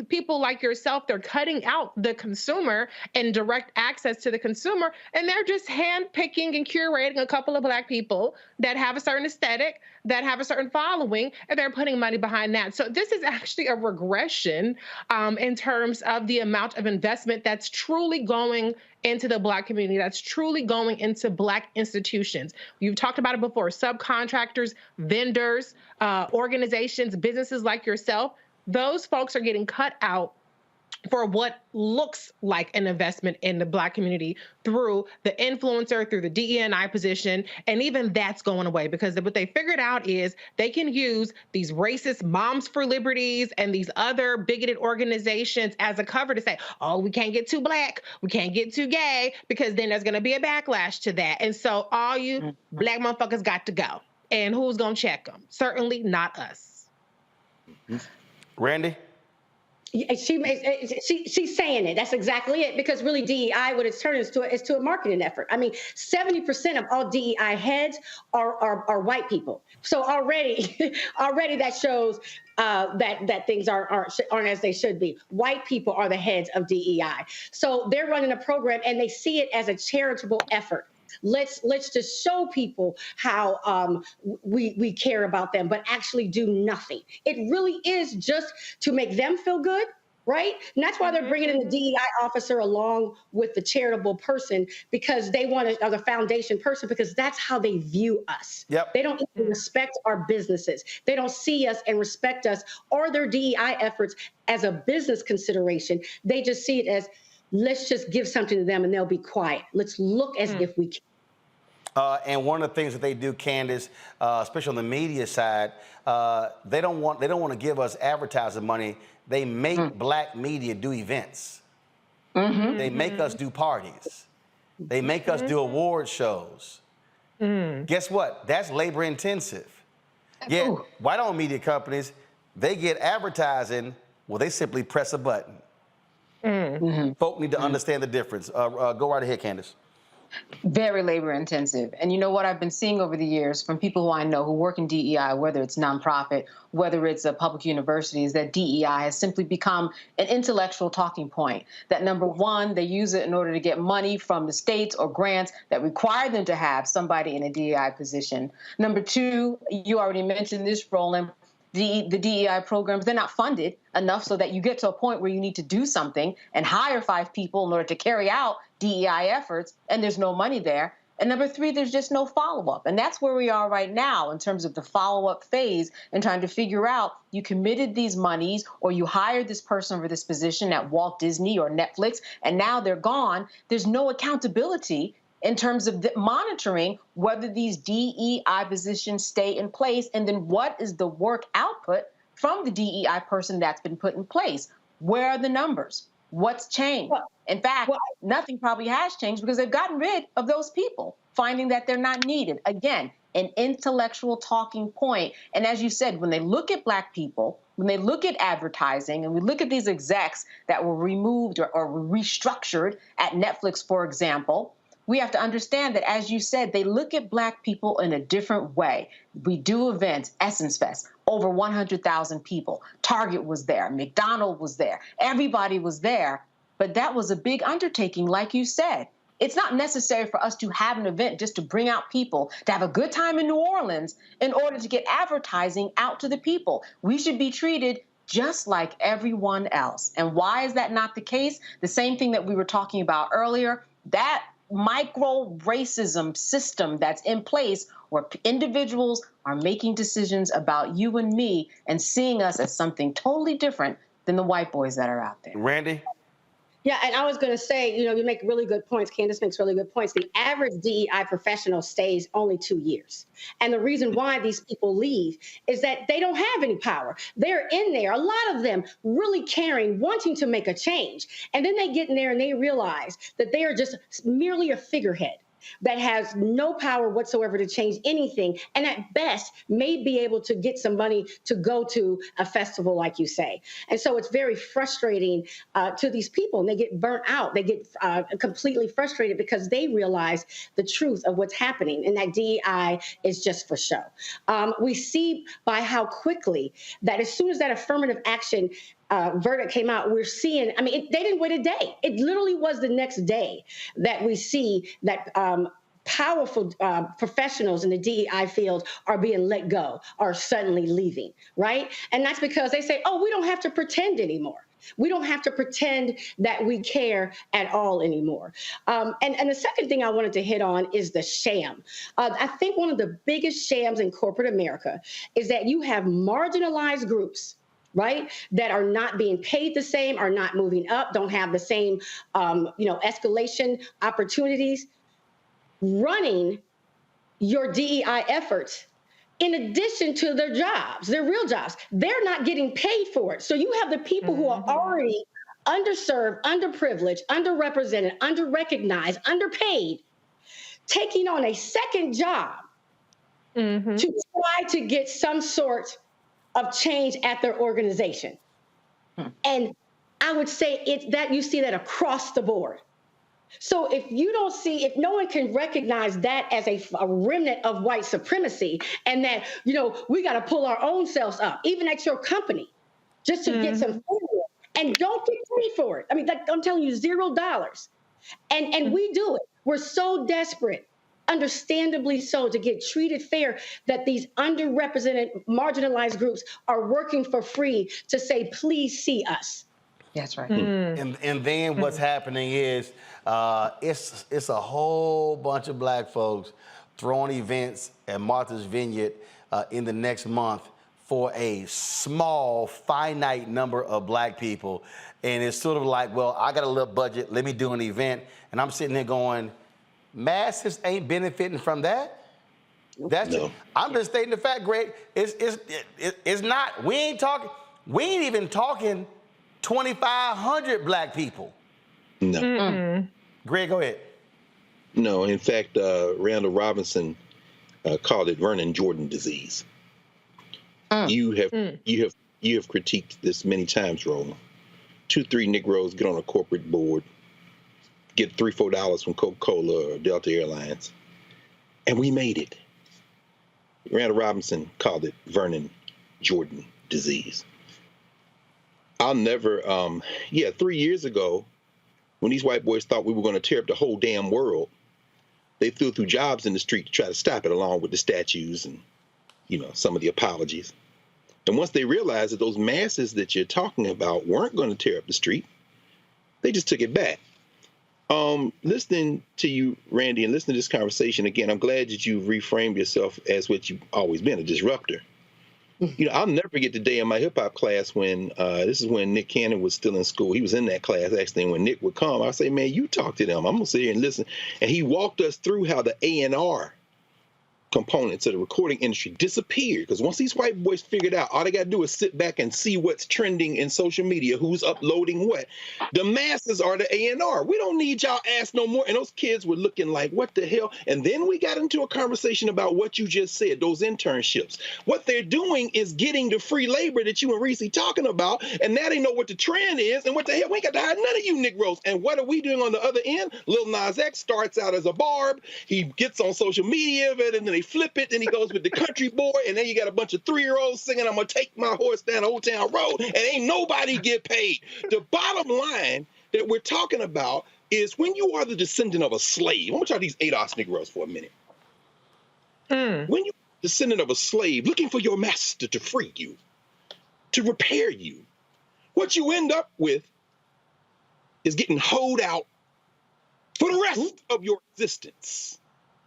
people like yourself. They're cutting out the consumer and direct access to the consumer, and they're just handpicking and curating a couple of Black people that have a certain aesthetic, that have a certain following, and they're putting money behind that. So this is actually a regression in terms of the amount of investment that's truly going into the Black community, that's truly going into Black institutions. You've talked about it before: subcontractors, vendors, organizations, businesses like yourself. Those folks are getting cut out for what looks like an investment in the Black community through the influencer, through the DE&I position, and even that's going away, because what they figured out is they can use these racist Moms for Liberties and these other bigoted organizations as a cover to say, oh, we can't get too Black, we can't get too gay, because then there's going to be a backlash to that. And so all you Black motherfuckers got to go. And who's going to check them? Certainly not us. Randy? She's saying it. That's exactly it. Because really, DEI, what it's turned into is to a marketing effort. I mean, 70% of all DEI heads are white people. So already that shows that things aren't as they should be. White people are the heads of DEI. So they're running a program and they see it as a charitable effort. Let's just show people how we care about them, but actually do nothing. It really is just to make them feel good, right? And that's why they're bringing in the DEI officer along with the charitable person, because they want to, or the foundation person, because that's how they view us. Yep. They don't even respect our businesses. They don't see us and respect us or their DEI efforts as a business consideration. They just see it as, let's just give something to them and they'll be quiet. Let's look as if we can. And one of the things that they do, Candace, especially on the media side, they don't want to give us advertising money. They make black media do events. They make us do parties. They make us do award shows. Guess what? That's labor intensive. Yet, white-owned media companies, they get advertising. Well, they simply press a button. Folk need to understand the difference. Go right ahead, Candace. Very labor intensive. And you know what I've been seeing over the years from people who I know who work in DEI, whether it's nonprofit, whether it's a public university, is that DEI has simply become an intellectual talking point. That number one, they use it in order to get money from the states or grants that require them to have somebody in a DEI position. Number two, you already mentioned this, Roland, the DEI programs, they're not funded enough so that you get to a point where you need to do something and hire 5 people in order to carry out DEI efforts, and there's no money there. And number three, there's just no follow-up. And that's where we are right now in terms of the follow-up phase and trying to figure out, you committed these monies or you hired this person for this position at Walt Disney or Netflix, and now they're gone. There's no accountability in terms of monitoring whether these DEI positions stay in place, and then what is the work output from the DEI person that's been put in place? Where are the numbers? What's changed? In fact, nothing probably has changed because they've gotten rid of those people, finding that they're not needed. Again, an intellectual talking point. And as you said, when they look at Black people, when they look at advertising, and we look at these execs that were removed or restructured at Netflix, for example, we have to understand that, as you said, they look at Black people in a different way. We do events, Essence Fest, over 100,000 people. Target was there, McDonald's was there, everybody was there. But that was a big undertaking, like you said. It's not necessary for us to have an event just to bring out people, to have a good time in New Orleans in order to get advertising out to the people. We should be treated just like everyone else. And why is that not the case? The same thing that we were talking about earlier, that micro racism system that's in place where individuals are making decisions about you and me and seeing us as something totally different than the white boys that are out there. Randy? Yeah, and I was going to say, you make really good points. Candace makes really good points. The average DEI professional stays only 2 years. And the reason why these people leave is that they don't have any power. They're in there, a lot of them really caring, wanting to make a change. And then they get in there and they realize that they are just merely a figurehead that has no power whatsoever to change anything, and at best may be able to get some money to go to a festival, like you say. And so it's very frustrating to these people, and they get burnt out. They get completely frustrated because they realize the truth of what's happening, and that DEI is just for show. We see by how quickly that as soon as that affirmative action verdict came out, we're seeing, they didn't wait a day. It literally was the next day that we see that powerful professionals in the DEI field are being let go, are suddenly leaving, right? And that's because they say, oh, we don't have to pretend anymore. We don't have to pretend that we care at all anymore. And the second thing I wanted to hit on is the sham. I think one of the biggest shams in corporate America is that you have marginalized groups, right, that are not being paid the same, are not moving up, don't have the same, escalation opportunities, running your DEI efforts in addition to their jobs, their real jobs. They're not getting paid for it. So you have the people who are already underserved, underprivileged, underrepresented, underrecognized, underpaid, taking on a second job to try to get some sort of change at their organization. And I would say it's that you see that across the board. So if you don't see, if no one can recognize that as a remnant of white supremacy, and that, you know, we got to pull our own selves up, even at your company, just to get some food, and don't get paid for it. I mean, like, I'm telling you, $0. And we do it. We're so desperate, understandably so, to get treated fair, that these underrepresented, marginalized groups are working for free to say, please see us. That's right. And then what's happening is it's a whole bunch of black folks throwing events at Martha's Vineyard in the next month for a small, finite number of black people. And it's sort of like, well, I got a little budget, let me do an event. And I'm sitting there going, masses ain't benefiting from that. That's no. I'm just stating the fact, Greg. It's not. We ain't even talking 2,500 black people. No. Greg, go ahead. No, in fact, Randall Robinson called it Vernon Jordan disease. You have critiqued this many times, Roland. 2-3 Negroes get on a corporate board, get $3-4 from Coca-Cola or Delta Airlines, and we made it. Randall Robinson called it Vernon Jordan disease. I'll never, 3 years ago, when these white boys thought we were going to tear up the whole damn world, they threw jobs in the street to try to stop it, along with the statues and, some of the apologies. And once they realized that those masses that you're talking about weren't going to tear up the street, they just took it back. Listening to you, Randy, and listening to this conversation, again, I'm glad that you've reframed yourself as what you've always been, a disruptor. I'll never forget the day in my hip-hop class when, this is when Nick Cannon was still in school. He was in that class, actually, and when Nick would come, I'd say, man, you talk to them. I'm going to sit here and listen. And he walked us through how the A&R components of the recording industry disappeared, because once these white boys figured out all they got to do is sit back and see what's trending in social media, who's uploading what. The masses are the A&R. We don't need y'all ass no more. And those kids were looking like, what the hell? And then we got into a conversation about what you just said, those internships. What they're doing is getting the free labor that you and Reese talking about, and now they know what the trend is, and what the hell, we ain't got to hire none of you Negroes. And what are we doing on the other end? Lil Nas X starts out as a barb, he gets on social media of it, and then they flip it, then he goes with the country boy, and then you got a bunch of 3-year-olds singing, I'm gonna take my horse down Old Town Road, and ain't nobody get paid. The bottom line that we're talking about is when you are the descendant of a slave. I'm gonna talk these ADOS Negroes for a minute. When you're the descendant of a slave, looking for your master to free you, to repair you, what you end up with is getting hoed out for the rest of your existence.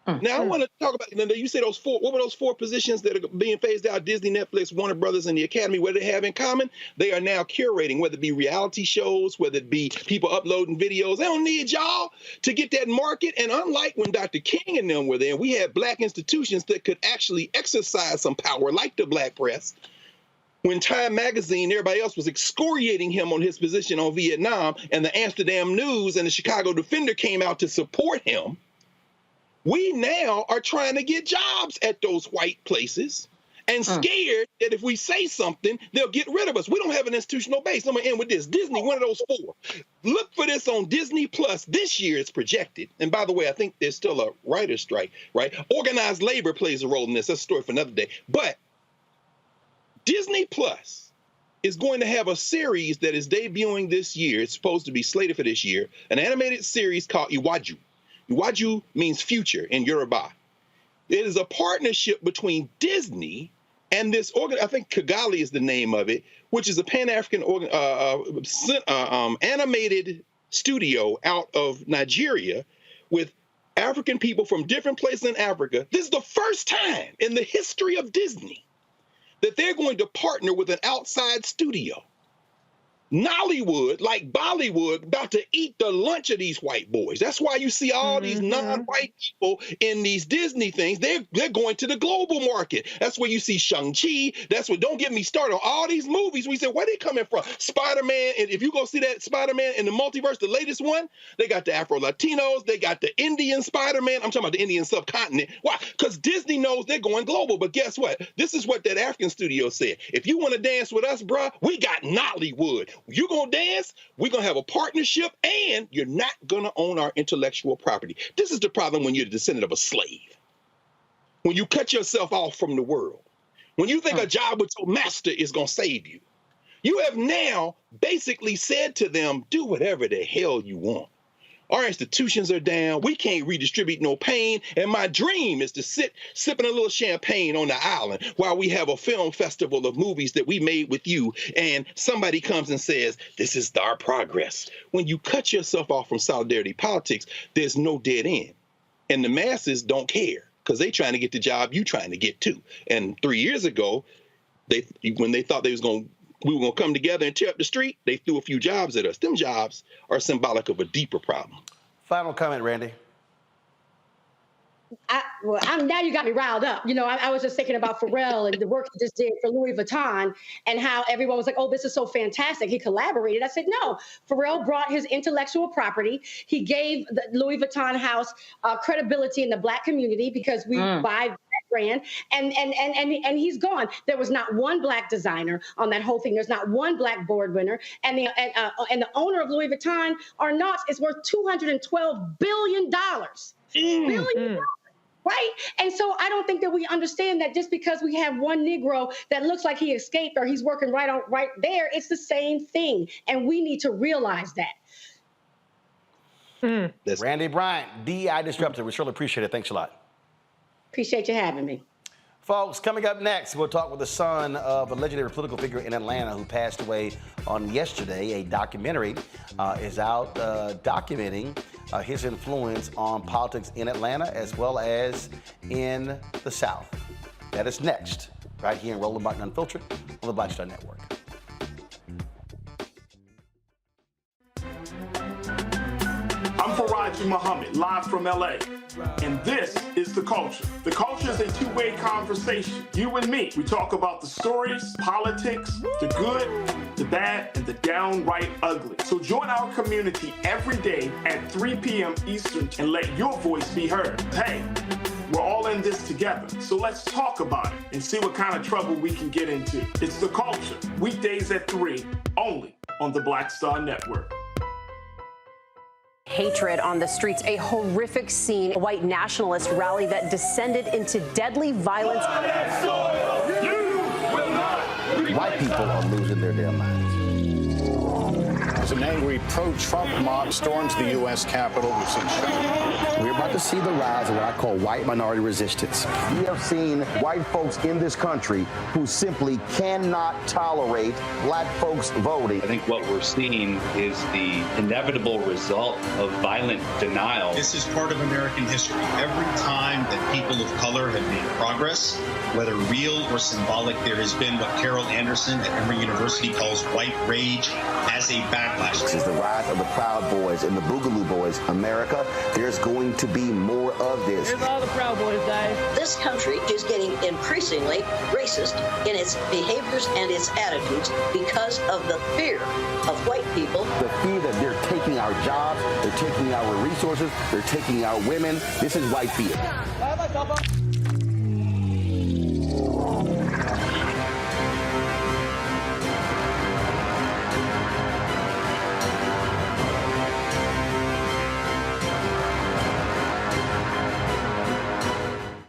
Now, I want to talk about, you say those four, what were those 4 positions that are being phased out? Disney, Netflix, Warner Brothers, and the Academy. What do they have in common? They are now curating, whether it be reality shows, whether it be people uploading videos. They don't need y'all to get that market. And unlike when Dr. King and them were there, we had black institutions that could actually exercise some power, like the black press. When Time Magazine and everybody else was excoriating him on his position on Vietnam, and the Amsterdam News and the Chicago Defender came out to support him, we now are trying to get jobs at those white places and scared that if we say something, they'll get rid of us. We don't have an institutional base. I'm going to end with this. Disney, one of those 4. Look for this on Disney Plus. This year it's projected. And by the way, I think there's still a writer's strike, right? Organized labor plays a role in this. That's a story for another day. But Disney Plus is going to have a series that is debuting this year. It's supposed to be slated for this year. An animated series called Iwaju. Iwaju means future in Yoruba. It is a partnership between Disney and this I think Kigali is the name of it, which is a Pan-African animated studio out of Nigeria with African people from different places in Africa. This is the first time in the history of Disney that they're going to partner with an outside studio. Nollywood, like Bollywood, about to eat the lunch of these white boys. That's why you see all these non-white people in these Disney things. They're going to the global market. That's where you see Shang-Chi. That's what, don't get me started on all these movies. We said, where they coming from? Spider-Man, and if you go see that Spider-Man in the multiverse, the latest one, they got the Afro-Latinos, they got the Indian Spider-Man. I'm talking about the Indian subcontinent. Why? Because Disney knows they're going global. But guess what? This is what that African studio said. If you want to dance with us, bruh, we got Nollywood. you're going to dance, we're going to have a partnership, and you're not going to own our intellectual property. This is the problem when you're the descendant of a slave. When you cut yourself off from the world. When you think a job with your master is going to save you. You have now basically said to them, do whatever the hell you want. Our institutions are down. We can't redistribute no pain. And my dream is to sit sipping a little champagne on the island while we have a film festival of movies that we made with you. And somebody comes and says, this is our progress. When you cut yourself off from solidarity politics, there's no dead end. And the masses don't care because they trying to get the job you trying to get to. And 3 years ago, when they thought we were going to come together and tear up the street, they threw a few jobs at us. Them jobs are symbolic of a deeper problem. Final comment, Randi. Now you got me riled up. You know, I was just thinking about Pharrell and the work he just did for Louis Vuitton and how everyone was like, oh, this is so fantastic. He collaborated. I said, no, Pharrell brought his intellectual property. He gave the Louis Vuitton house credibility in the Black community because we buy that brand. And he's gone. There was not one Black designer on that whole thing. There's not one Black board winner. And the owner of Louis Vuitton, Arnault, is worth $212 billion. Billion. Right? And so I don't think that we understand that just because we have one Negro that looks like he escaped or he's working right there, it's the same thing. And we need to realize that. Randi Bryant, DEI Disruptor. We surely appreciate it. Thanks a lot. Appreciate you having me. Folks, coming up next, we'll talk with the son of a legendary political figure in Atlanta who passed away on yesterday. A documentary is out documenting his influence on politics in Atlanta as well as in the South. That is next, right here in Roland Martin Unfiltered on the Black Star Network. I'm Faraji Muhammad, live from LA. And this is The Culture. The Culture is a two-way conversation. You and me. We talk about the stories, politics, the good, the bad, and the downright ugly. So join our community every day at 3 p.m. Eastern and let your voice be heard. Hey, we're all in this together. So let's talk about it and see what kind of trouble we can get into. It's The Culture. Weekdays at 3, only on the Black Star Network. Hatred on the streets, a horrific scene, a white nationalist rally that descended into deadly violence. White people are losing their damn minds. As an angry pro-Trump mob storms the U.S. Capitol, we've seen We're about to see the rise of what I call white minority resistance. We have seen white folks in this country who simply cannot tolerate black folks voting. I think what we're seeing is the inevitable result of violent denial. This is part of American history. Every time that people of color have made progress, whether real or symbolic, there has been what Carol Anderson at Emory University calls white rage as a backlash. This is the rise of the Proud Boys and the Boogaloo Boys. America, there's going to be more of this. Here's all the Proud Boys, guys. This country is getting increasingly racist in its behaviors and its attitudes because of the fear of white people. The fear that they're taking our jobs, they're taking our resources, they're taking our women. This is white fear.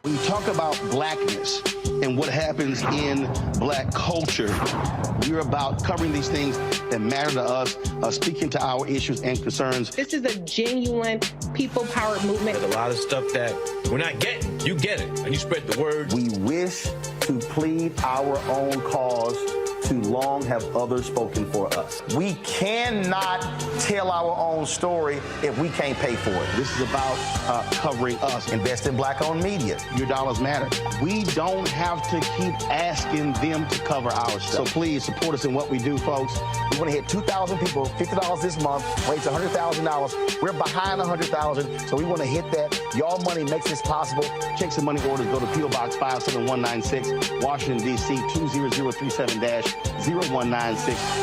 When you talk about blackness and what happens in black culture, we're about covering these things that matter to us, speaking to our issues and concerns. This is a genuine people-powered movement. There's a lot of stuff that we're not getting. You get it, and you spread the word. We wish to plead our own cause. Too long have others spoken for us. We cannot tell our own story if we can't pay for it. This is about covering us. Invest in black-owned media. Your dollars matter. We don't have to keep asking them to cover our stuff. So please support us in what we do, folks. We want to hit 2,000 people, $50 this month, raise $100,000. We're behind 100,000, so we want to hit that. Y'all money makes this possible. Check some money orders. Go to P.O. Box 57196, Washington, D.C. 20037-0196.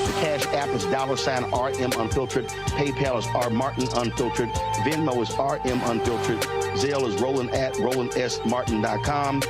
The Cash App is $RM Unfiltered. PayPal is R Martin Unfiltered. Venmo is RM Unfiltered. Zelle is Roland at RolandSMartin.com.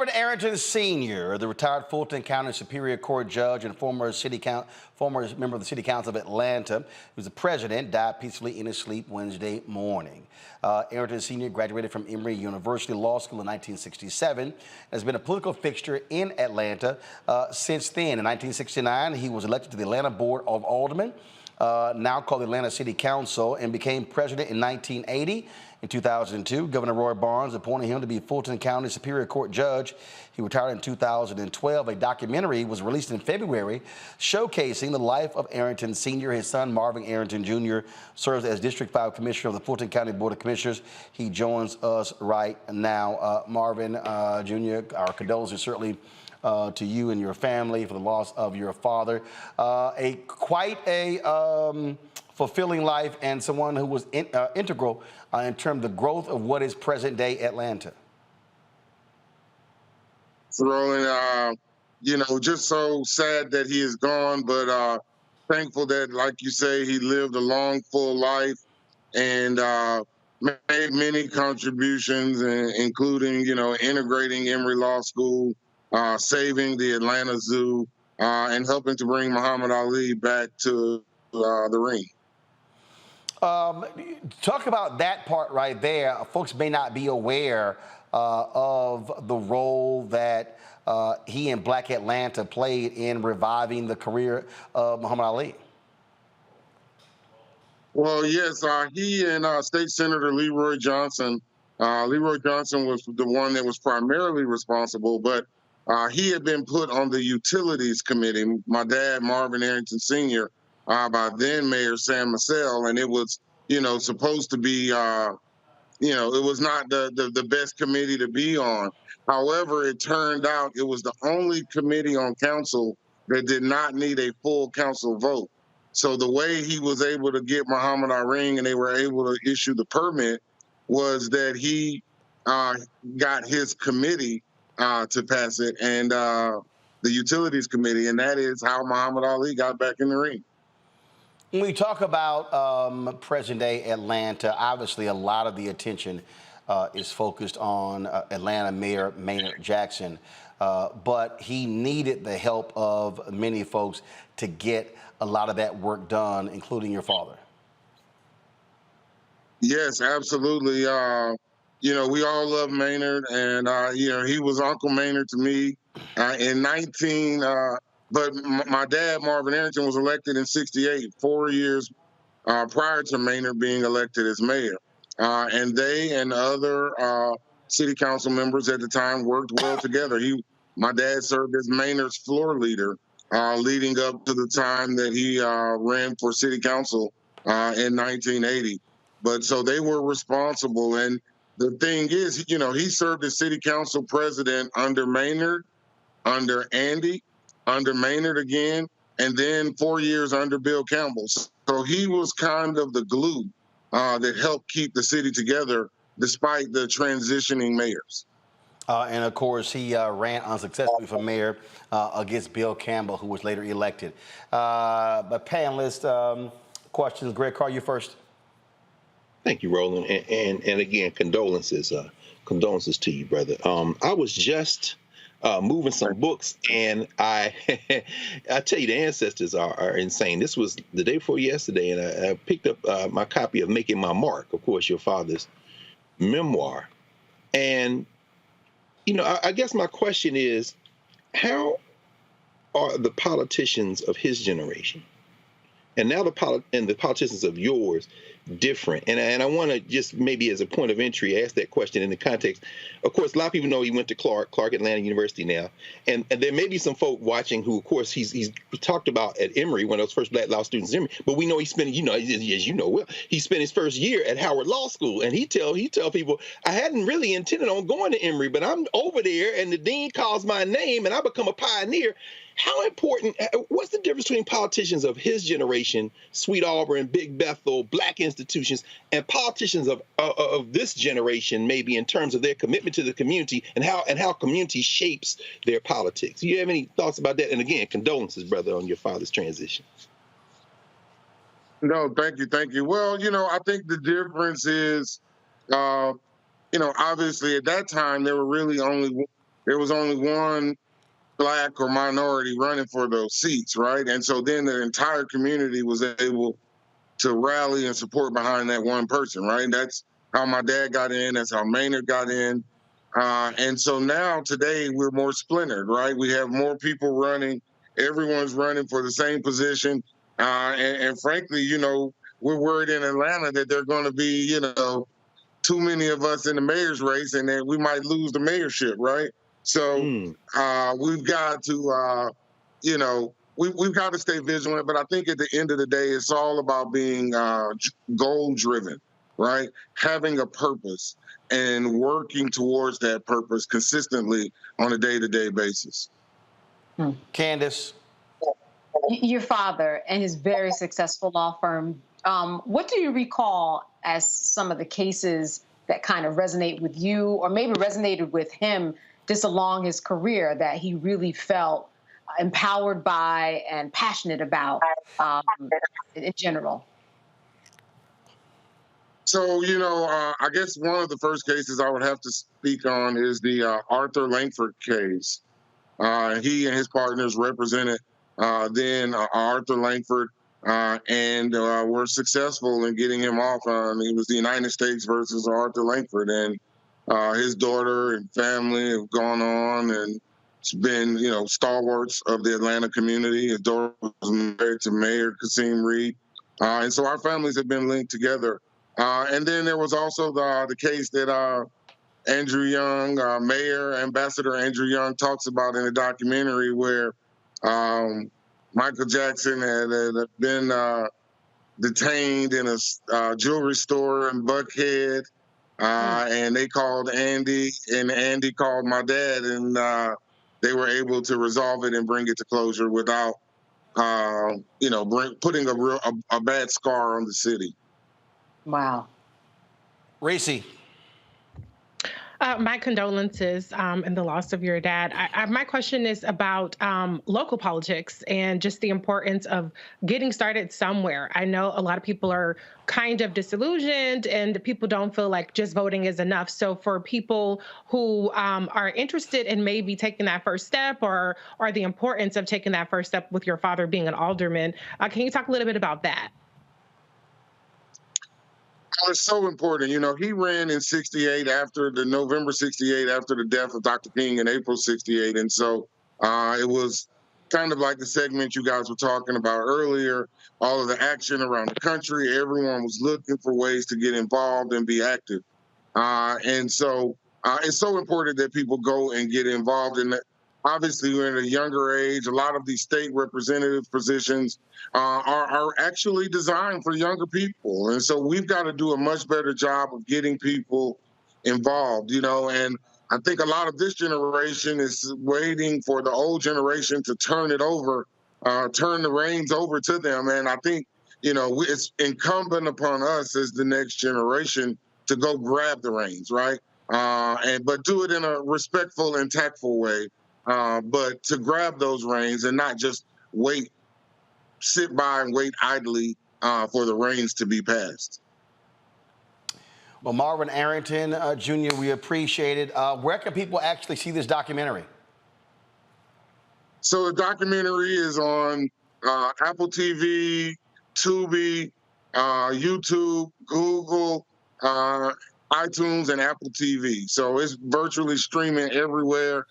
Marvin Arrington Sr., the retired Fulton County Superior Court judge and former member of the City Council of Atlanta, who was the president, died peacefully in his sleep Wednesday morning. Arrington Sr. graduated from Emory University Law School in 1967 and has been a political fixture in Atlanta since then. In 1969, he was elected to the Atlanta Board of Aldermen, now called the Atlanta City Council, and became president in 1980. In 2002, Governor Roy Barnes appointed him to be Fulton County Superior Court judge. He retired in 2012. A documentary was released in February showcasing the life of Arrington Sr. His son, Marvin Arrington Jr., serves as District 5 Commissioner of the Fulton County Board of Commissioners. He joins us right now. Marvin Jr., our condolences certainly to you and your family for the loss of your father. Quite a fulfilling life, and someone who was integral in terms of the growth of what is present-day Atlanta. Roland, just so sad that he is gone, but thankful that, like you say, he lived a long, full life and made many contributions, including, integrating Emory Law School, saving the Atlanta Zoo, and helping to bring Muhammad Ali back to the ring. Talk about that part right there. Folks may not be aware of the role that he and Black Atlanta played in reviving the career of Muhammad Ali. Well, yes, he and State Senator Leroy Johnson. Leroy Johnson was the one that was primarily responsible, but he had been put on the Utilities Committee. My dad, Marvin Arrington Sr., by then Mayor Sam Massell, and it was, supposed to be, it was not the best committee to be on. However, it turned out it was the only committee on council that did not need a full council vote. So the way he was able to get Muhammad Ali and they were able to issue the permit was that he got his committee to pass it, and the Utilities Committee, and that is how Muhammad Ali got back in the ring. When we talk about present-day Atlanta, obviously a lot of the attention is focused on Atlanta Mayor Maynard Jackson, but he needed the help of many folks to get a lot of that work done, including your father. Yes, absolutely. We all love Maynard, and he was Uncle Maynard to me. But my dad, Marvin Arrington, was elected in '68, 4 years prior to Maynard being elected as mayor. And they and other city council members at the time worked well together. My dad served as Maynard's floor leader, leading up to the time that he ran for city council in 1980. But so they were responsible. And the thing is, he served as city council president under Maynard, under Andy, under Maynard again, and then 4 years under Bill Campbell. So he was kind of the glue that helped keep the city together despite the transitioning mayors. And of course, he ran unsuccessfully for mayor against Bill Campbell, who was later elected. But panelists, questions. Greg Carr, you first. Thank you, Roland. And again, condolences. Condolences to you, brother. I was just moving some books, and I tell you, the ancestors are insane. This was the day before yesterday, and I picked up my copy of Making My Mark, of course, your father's memoir. And, I guess my question is, how are the politicians of his generation, and now the politicians of yours, different? And I want to just maybe as a point of entry ask that question in the context. Of course, a lot of people know he went to Clark Atlanta University now, and there may be some folk watching who, of course, he's talked about at Emory, one of those first Black law students at Emory. But we know he spent, he spent his first year at Howard Law School, and he tell people, I hadn't really intended on going to Emory, but I'm over there, and the dean calls my name, and I become a pioneer. How important, what's the difference between politicians of his generation, Sweet Auburn, Big Bethel, Black institutions, and politicians of this generation, maybe in terms of their commitment to the community and how community shapes their politics? Do you have any thoughts about that? And again, condolences, brother, on your father's transition. No, thank you. Well, I think the difference is, obviously at that time there there was only one Black or minority running for those seats, right? And so then the entire community was able to rally and support behind that one person, right? And that's how my dad got in. That's how Maynard got in. And so now today we're more splintered, right? We have more people running. Everyone's running for the same position. And frankly, you know, we're worried in Atlanta that there are going to be, you know, too many of us in the mayor's race and that we might lose the mayorship, right? So we've got to, you know, we've got to stay vigilant. But I think at the end of the day, it's all about being goal-driven, right? Having a purpose and working towards that purpose consistently on a day-to-day basis. Candace. Your father and his very successful law firm, what do you recall as some of the cases that kind of resonate with you or maybe resonated with him just along his career that he really felt empowered by and passionate about in general? So, you know, I guess one of the first cases I would have to speak on is the Arthur Langford case. He and his partners represented then Arthur Langford and were successful in getting him off. It was the United States versus Arthur Langford, and his daughter and family have gone on and it's been, you know, stalwarts of the Atlanta community. His daughter was married to Mayor Kasim Reed. And so our families have been linked together. And then there was also the case that Andrew Young, Mayor Ambassador Andrew Young talks about in a documentary where Michael Jackson had been detained in a jewelry store in Buckhead. And they called Andy, and Andy called my dad, and they were able to resolve it and bring it to closure without, you know, putting a bad scar on the city. Wow. Reese. My condolences in the loss of your dad. My question is about local politics and just the importance of getting started somewhere. I know a lot of people are kind of disillusioned and people don't feel like just voting is enough. So for people who are interested in maybe taking that first step or the importance of taking that first step with your father being an alderman, can you talk a little bit about that? It's so important. You know, he ran in 68 after the November 68, after the death of Dr. King in April 68. And so it was kind of like the segment you guys were talking about earlier, all of the action around the country. Everyone was looking for ways to get involved and be active. And so it's so important that people go and get involved in that. Obviously, we're at a younger age. A lot of these state representative positions are actually designed for younger people. And so we've got to do a much better job of getting people involved, you know, and I think a lot of this generation is waiting for the old generation to turn it over, turn the reins over to them. And I think, you know, it's incumbent upon us as the next generation to go grab the reins, right? But do it in a respectful and tactful way. But to grab those reins and not just sit by and wait idly for the reins to be passed. Well, Marvin Arrington, Jr., we appreciate it. Where can people actually see this documentary? So the documentary is on Apple TV, Tubi, YouTube, Google, iTunes, and Apple TV. So it's virtually streaming everywhere.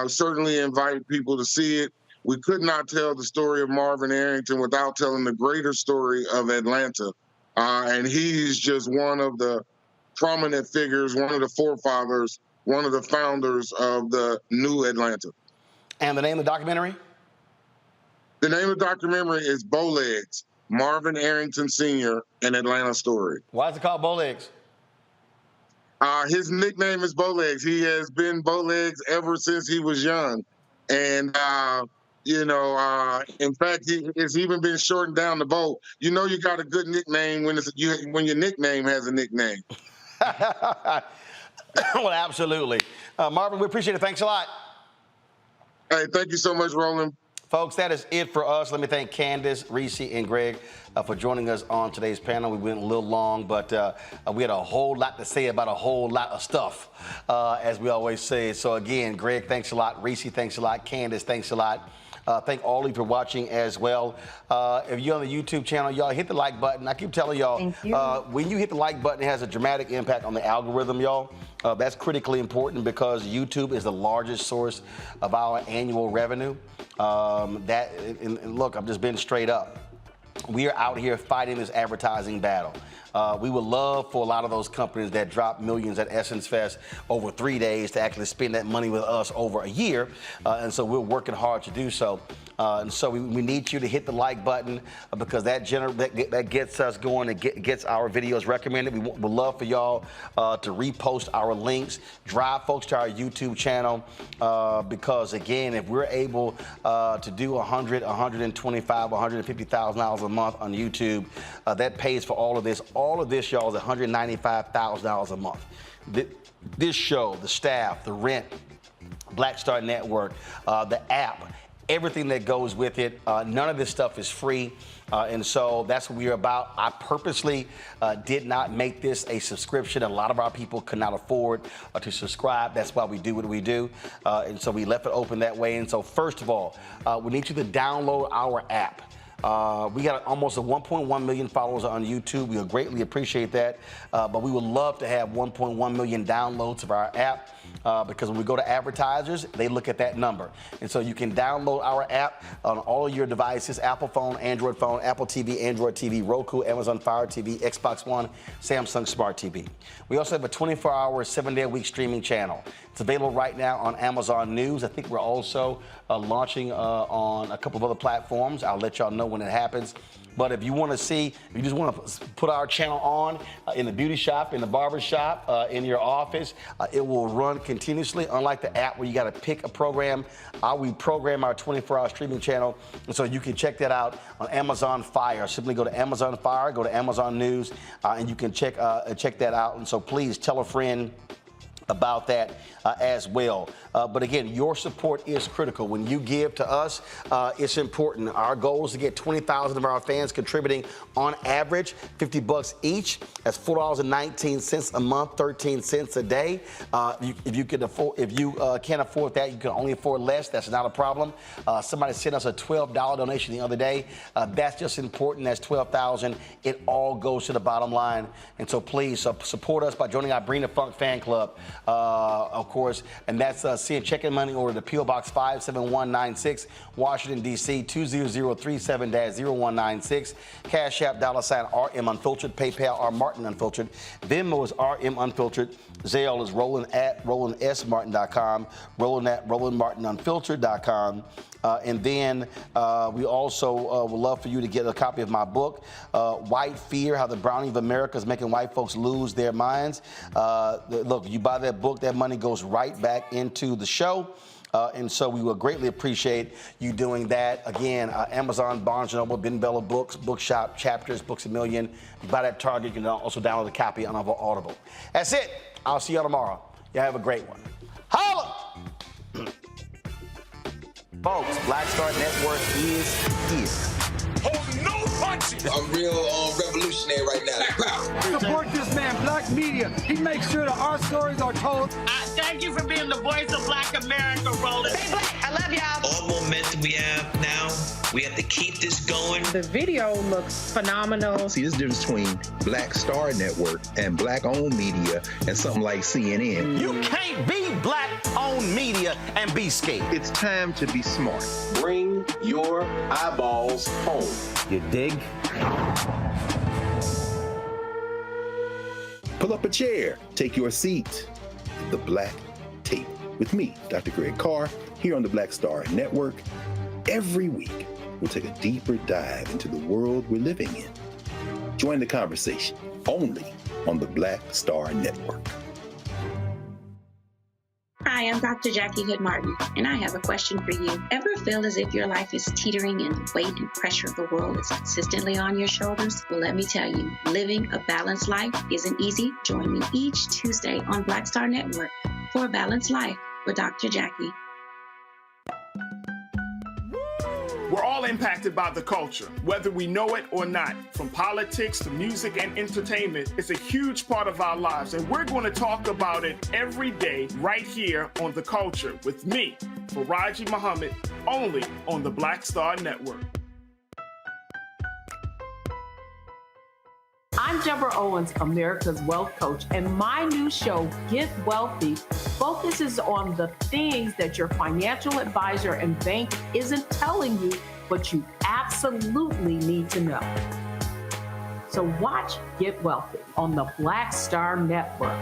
Certainly invite people to see it. We could not tell the story of Marvin Arrington without telling the greater story of Atlanta. And he's just one of the prominent figures, one of the forefathers, one of the founders of the new Atlanta. And the name of the documentary? The name of the documentary is Bowlegs, Marvin Arrington Sr., An Atlanta Story. Why is it called Bowlegs? His nickname is Bowlegs. He has been Bowlegs ever since he was young. And, you know, in fact, it's even been shortened down to Bo. You know, you got a good nickname when your nickname has a nickname. Well, absolutely. Marvin, we appreciate it. Thanks a lot. Hey, thank you so much, Roland. Folks, that is it for us. Let me thank Candace, Reese, and Greg for joining us on today's panel. We went a little long, but we had a whole lot to say about a whole lot of stuff, as we always say. So again, Greg, thanks a lot. Reese, thanks a lot. Candace, thanks a lot. Thank all of you for watching as well. If you're on the YouTube channel, y'all hit the like button. I keep telling y'all, when you hit the like button, it has a dramatic impact on the algorithm, y'all. That's critically important because YouTube is the largest source of our annual revenue. And look, I'm just being straight up. We are out here fighting this advertising battle. We would love for a lot of those companies that drop millions at Essence Fest over 3 days to actually spend that money with us over a year. And so we're working hard to do so. And so we need you to hit the like button because that gets us going and gets our videos recommended. We would love for y'all to repost our links, drive folks to our YouTube channel because, again, if we're able to do $100, $125, $150,000 a month on YouTube, that pays for all of this. All of this, y'all, is $195,000 a month. This show, the staff, the rent, Black Star Network, the app, everything that goes with it. None of this stuff is free. And so that's what we're about. I purposely did not make this a subscription. A lot of our people could not afford to subscribe. That's why we do what we do. And so we left it open that way. And so first of all, we need you to download our app. We got almost 1.1 million followers on YouTube. We greatly appreciate that. But we would love to have 1.1 million downloads of our app because when we go to advertisers, they look at that number. And so you can download our app on all of your devices, Apple phone, Android phone, Apple TV, Android TV, Roku, Amazon Fire TV, Xbox One, Samsung Smart TV. We also have a 24-hour, 7-day-a-week streaming channel. It's available right now on Amazon News. I think we're also launching on a couple of other platforms. I'll let y'all know when it happens. But if you want to see, if you just want to put our channel on in the beauty shop, in the barber shop, in your office, it will run continuously, unlike the app where you got to pick a program. We program our 24-hour streaming channel, and so you can check that out on Amazon Fire. Simply go to Amazon Fire, go to Amazon News, and you can check that out. And so please tell a friend about that as well. But again, your support is critical. When you give to us, it's important. Our goal is to get 20,000 of our fans contributing on average $50 each. That's $4.19 a month, 13 cents a day. If you can't afford that, you can only afford less. That's not a problem. Somebody sent us a $12 donation the other day. That's just important. That's $12,000. It all goes to the bottom line. And so please support us by joining our Bring the Funk fan club. Of course, and that's send checking money order to P.O. Box 57196, Washington, D.C. 20037-0196. Cash App, $RM Unfiltered. PayPal, R Martin Unfiltered. Venmo is RM Unfiltered. Zelle is Roland at RolandSMartin.com. Roland at RolandMartinUnfiltered.com. And then we also would love for you to get a copy of my book, White Fear, How the Browning of America is Making White Folks Lose Their Minds. Look, you buy that book, that money goes right back into the show. And so we will greatly appreciate you doing that. Again, Amazon, Barnes & Noble, Ben Bella Books, Bookshop, Chapters, Books A Million. You buy that Target, you can also download a copy on Audible. That's it. I'll see you tomorrow. Y'all have a great one. Holla! Folks, Black Star Network is here. Hold no punches! I'm real revolutionary right now. Support this man, Black Media. He makes sure that our stories are told. Thank you for being the voice of Black America, Roland. Stay black. I love y'all. All momentum we have now, we have to keep this going. The video looks phenomenal. See, this difference between Black Star Network and Black-owned media and something like CNN. You can't be Black-owned media and be scared. It's time to be smart. Bring your eyeballs home. You dig? Pull up a chair. Take your seat. The Black Tape with me, Dr. Greg Carr, here on the Black Star Network. Every week, we'll take a deeper dive into the world we're living in. Join the conversation only on the Black Star Network. Hi, I'm Dr. Jackie Hood Martin, and I have a question for you. Ever feel as if your life is teetering and the weight and pressure of the world is consistently on your shoulders? Well, let me tell you, living a balanced life isn't easy. Join me each Tuesday on Black Star Network for A Balanced Life with Dr. Jackie. We're all impacted by the culture, whether we know it or not. From politics to music and entertainment, it's a huge part of our lives, and we're going to talk about it every day right here on The Culture with me, Faraji Muhammad, only on the Black Star Network. I'm Deborah Owens, America's Wealth Coach, and my new show, Get Wealthy, focuses on the things that your financial advisor and bank isn't telling you, but you absolutely need to know. So watch Get Wealthy on the Black Star Network.